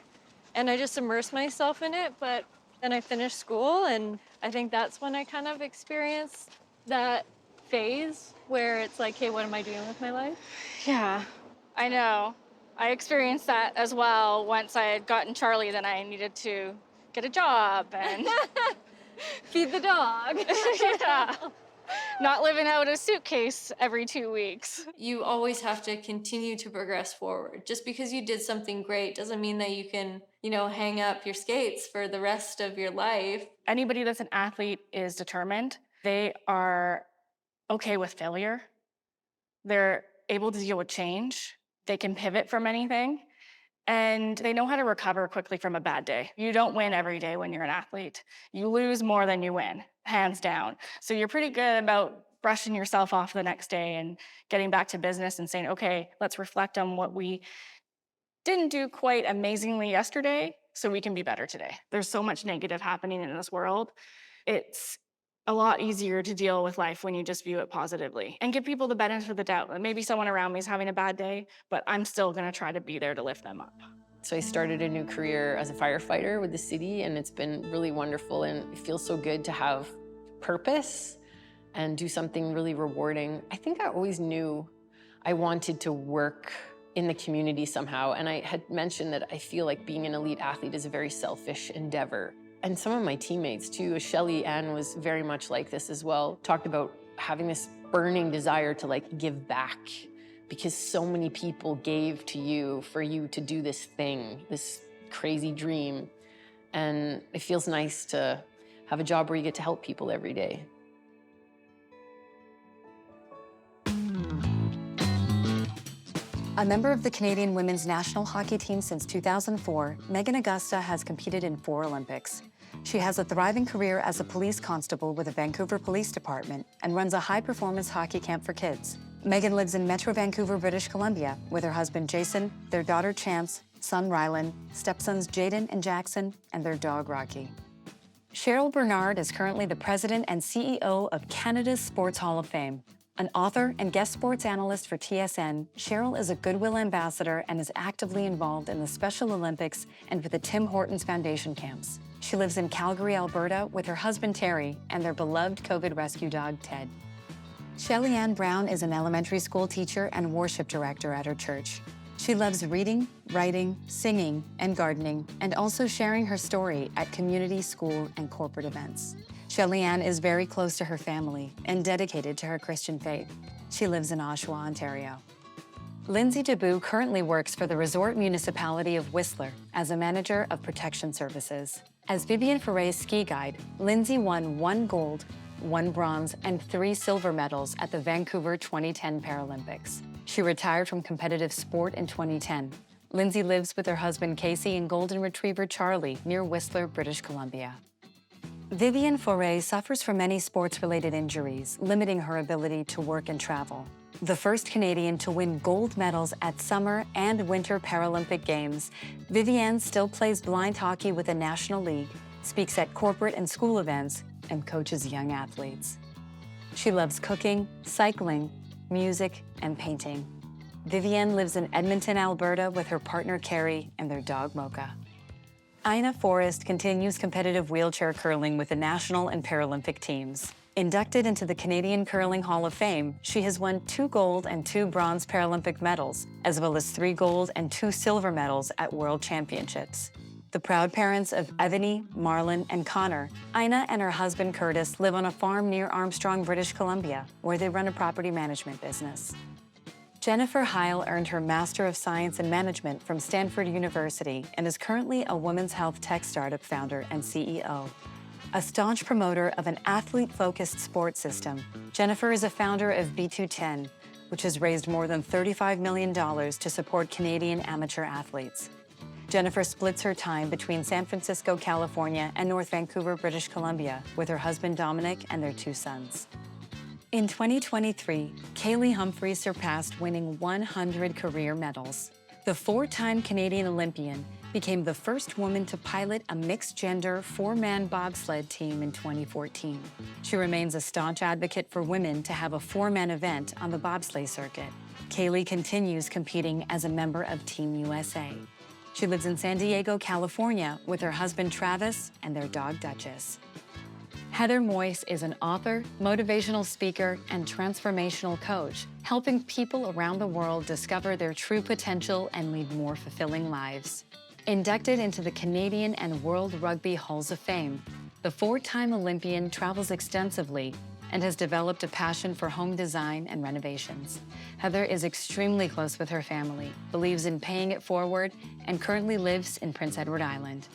And I just immersed myself in it, but then I finished school, and I think that's when I kind of experienced that phase where it's like, hey, what am I doing with my life? Yeah, I know. I experienced that as well. Once I had gotten Charlie, then I needed to get a job and feed the dog. Yeah. Not living out a suitcase every 2 weeks. You always have to continue to progress forward. Just because you did something great doesn't mean that you can, you know, hang up your skates for the rest of your life. Anybody that's an athlete is determined. They are okay with failure. They're able to deal with change. They can pivot from anything. And they know how to recover quickly from a bad day. You don't win every day when you're an athlete. You lose more than you win, hands down. So you're pretty good about brushing yourself off the next day and getting back to business and saying, okay, let's reflect on what we didn't do quite amazingly yesterday so we can be better today. There's so much negative happening in this world. It's a lot easier to deal with life when you just view it positively and give people the benefit of the doubt. Maybe someone around me is having a bad day, but I'm still going to try to be there to lift them up. So I started a new career as a firefighter with the city, and it's been really wonderful, and it feels so good to have purpose and do something really rewarding. I think I always knew I wanted to work in the community somehow, and I had mentioned that I feel like being an elite athlete is a very selfish endeavor. And some of my teammates too, Shelley-Ann was very much like this as well, talked about having this burning desire to like give back because so many people gave to you for you to do this thing, this crazy dream. And it feels nice to have a job where you get to help people every day. A member of the Canadian women's national hockey team since 2004, Meghan Agosta has competed in 4 Olympics. She has a thriving career as a police constable with the Vancouver Police Department and runs a high-performance hockey camp for kids. Meghan lives in Metro Vancouver, British Columbia, with her husband Jason, their daughter Chance, son Rylan, stepsons Jaden and Jackson, and their dog Rocky. Cheryl Bernard is currently the president and CEO of Canada's Sports Hall of Fame. An author and guest sports analyst for TSN, Cheryl is a Goodwill ambassador and is actively involved in the Special Olympics and with the Tim Hortons Foundation camps. She lives in Calgary, Alberta, with her husband Terry and their beloved COVID rescue dog, Ted. Shelley-Ann Brown is an elementary school teacher and worship director at her church. She loves reading, writing, singing, and gardening, and also sharing her story at community, school, and corporate events. Shelley-Ann is very close to her family and dedicated to her Christian faith. She lives in Oshawa, Ontario. Lindsay DeBou currently works for the resort municipality of Whistler as a manager of protection services. As Viviane Forest's ski guide, Lindsay won 1 gold, 1 bronze, and 3 silver medals at the Vancouver 2010 Paralympics. She retired from competitive sport in 2010. Lindsay lives with her husband Casey and golden retriever Charlie near Whistler, British Columbia. Viviane Forest suffers from many sports-related injuries, limiting her ability to work and travel. The first Canadian to win gold medals at Summer and Winter Paralympic Games, Viviane still plays blind hockey with the National League, speaks at corporate and school events, and coaches young athletes. She loves cooking, cycling, music, and painting. Viviane lives in Edmonton, Alberta with her partner Carrie and their dog Mocha. Ina Forrest continues competitive wheelchair curling with the national and Paralympic teams. Inducted into the Canadian Curling Hall of Fame, she has won 2 gold and 2 bronze Paralympic medals, as well as 3 gold and 2 silver medals at World Championships. The proud parents of Ebony, Marlon, and Connor, Ina and her husband Curtis live on a farm near Armstrong, British Columbia, where they run a property management business. Jennifer Heil earned her Master of Science in Management from Stanford University and is currently a women's health tech startup founder and CEO. A staunch promoter of an athlete-focused sports system, Jennifer is a founder of B210, which has raised more than $35 million to support Canadian amateur athletes. Jennifer splits her time between San Francisco, California, and North Vancouver, British Columbia, with her husband Dominic and their 2 sons. In 2023, Kaillie Humphries surpassed winning 100 career medals. The 4-time Canadian Olympian became the first woman to pilot a mixed-gender 4-man bobsled team in 2014. She remains a staunch advocate for women to have a 4-man event on the bobsleigh circuit. Kaillie continues competing as a member of Team USA. She lives in San Diego, California, with her husband Travis and their dog Duchess. Heather Moyse is an author, motivational speaker, and transformational coach, helping people around the world discover their true potential and lead more fulfilling lives. Inducted into the Canadian and World Rugby Halls of Fame, the 4-time Olympian travels extensively and has developed a passion for home design and renovations. Heather is extremely close with her family, believes in paying it forward, and currently lives in Prince Edward Island.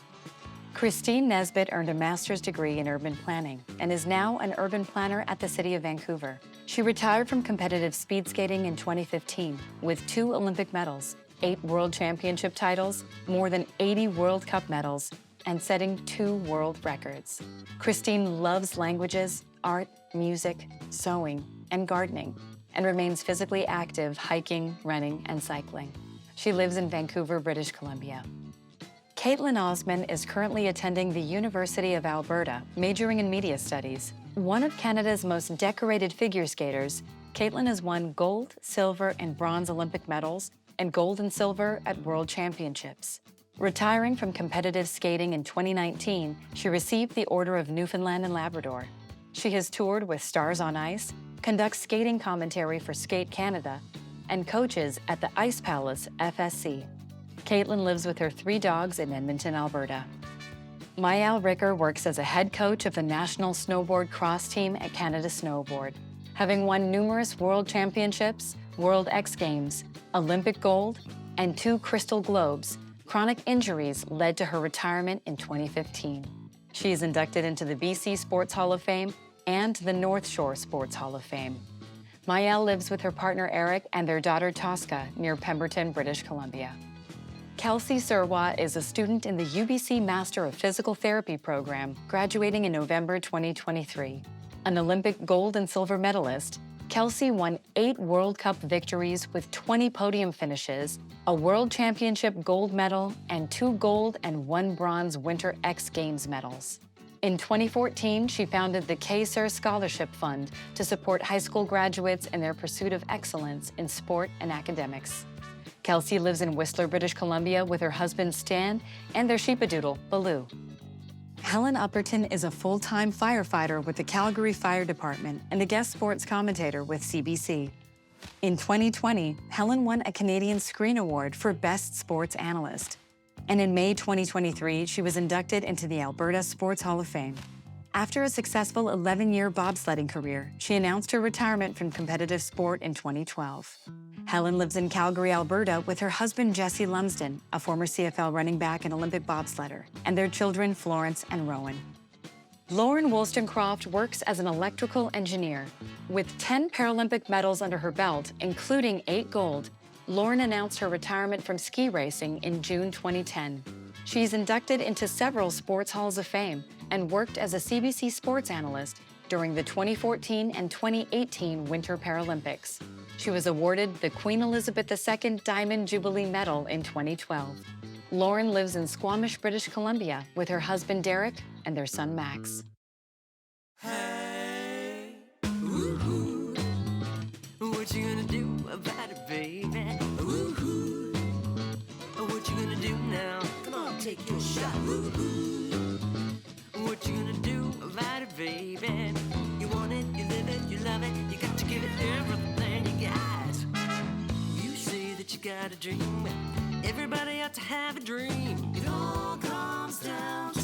Christine Nesbitt earned a master's degree in urban planning and is now an urban planner at the City of Vancouver. She retired from competitive speed skating in 2015 with 2 Olympic medals, 8 World Championship titles, more than 80 World Cup medals, and setting 2 world records. Christine loves languages, art, music, sewing, and gardening, and remains physically active hiking, running, and cycling. She lives in Vancouver, British Columbia. Kaetlyn Osmond is currently attending the University of Alberta, majoring in media studies. One of Canada's most decorated figure skaters, Kaetlyn has won gold, silver, and bronze Olympic medals and gold and silver at World Championships. Retiring from competitive skating in 2019, she received the Order of Newfoundland and Labrador. She has toured with Stars on Ice, conducts skating commentary for Skate Canada, and coaches at the Ice Palace FSC. Kaetlyn lives with her 3 dogs in Edmonton, Alberta. Maëlle Ricker works as a head coach of the national snowboardcross team at Canada Snowboard. Having won numerous world championships, World X Games, Olympic gold, and 2 Crystal Globes, chronic injuries led to her retirement in 2015. She is inducted into the BC Sports Hall of Fame and the North Shore Sports Hall of Fame. Maëlle lives with her partner Eric and their daughter Tosca near Pemberton, British Columbia. Kelsey Serwa is a student in the UBC Master of Physical Therapy program, graduating in November 2023. An Olympic gold and silver medalist, Kelsey won 8 World Cup victories with 20 podium finishes, a World Championship gold medal, and 2 gold and 1 bronze Winter X Games medals. In 2014, she founded the Kelsey Scholarship Fund to support high school graduates in their pursuit of excellence in sport and academics. Kelsey lives in Whistler, British Columbia with her husband Stan and their sheepadoodle, Baloo. Helen Upperton is a full-time firefighter with the Calgary Fire Department and a guest sports commentator with CBC. In 2020, Helen won a Canadian Screen Award for Best Sports Analyst. And in May 2023, she was inducted into the Alberta Sports Hall of Fame. After a successful 11-year bobsledding career, she announced her retirement from competitive sport in 2012. Helen lives in Calgary, Alberta with her husband Jesse Lumsden, a former CFL running back and Olympic bobsledder, and their children Florence and Rowan. Lauren Woolstencroft works as an electrical engineer. With 10 Paralympic medals under her belt, including 8 gold, Lauren announced her retirement from ski racing in June 2010. She's inducted into several sports halls of fame and worked as a CBC sports analyst during the 2014 and 2018 Winter Paralympics. She was awarded the Queen Elizabeth II Diamond Jubilee Medal in 2012. Lauren lives in Squamish, British Columbia with her husband Derek and their son Max. Hey, ooh, what you gonna do about it, baby? Ooh, what you gonna do now? Come on, take your shot. Ooh, what you gonna do about it, baby? You want it, you live it, you love it, you got to give it everything you got. You say that you got a dream, everybody ought to have a dream. It all comes down to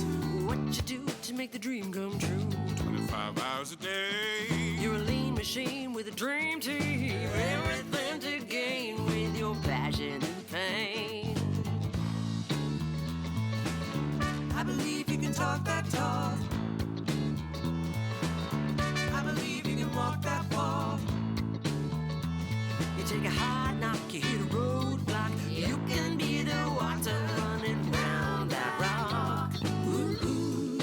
what you do to make the dream come true. 25 hours a day. You're a lean machine with a dream team. Everything to gain with your passion and pain. I believe you can talk that talk. I believe you can walk that walk. You take a hard knock, you hit a roadblock. You can be the water running round that rock. Ooh,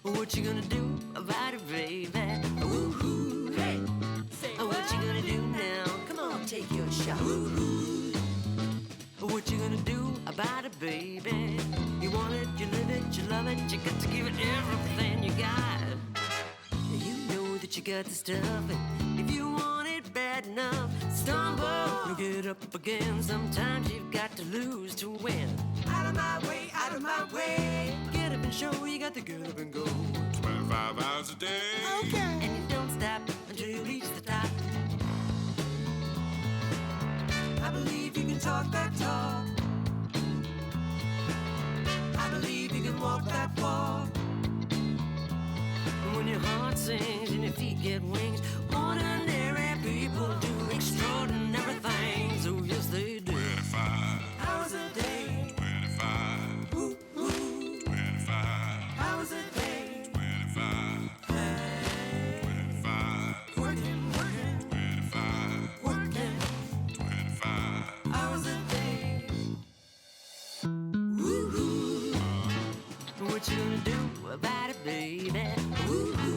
what you gonna do about it, baby? Ooh, hey, what you gonna do now? Come on, take your shot. Ooh, what you gonna do about it, baby? You want it, you live it, you love it, you got to give it everything you got. You know that you got the stuff, and if you want it bad enough, stumble, you'll get up again. Sometimes you've got to lose to win. Out of my way, out of my way. Get up and show you got to get up and go. 25 hours a day. Okay. And you don't stop until you reach the top. I believe you can talk that talk. I believe you can walk that walk. When your heart sings and your feet get wings, ordinary people do extraordinary things. Oh, yes, they do. 25 hours a day. 25. Ooh, ooh. 25 hours a day. 25. Hey. 25. Working, working. 25. Working. 25 hours a day. Ooh, ooh. What you gonna do about it, baby? Ooh, ooh.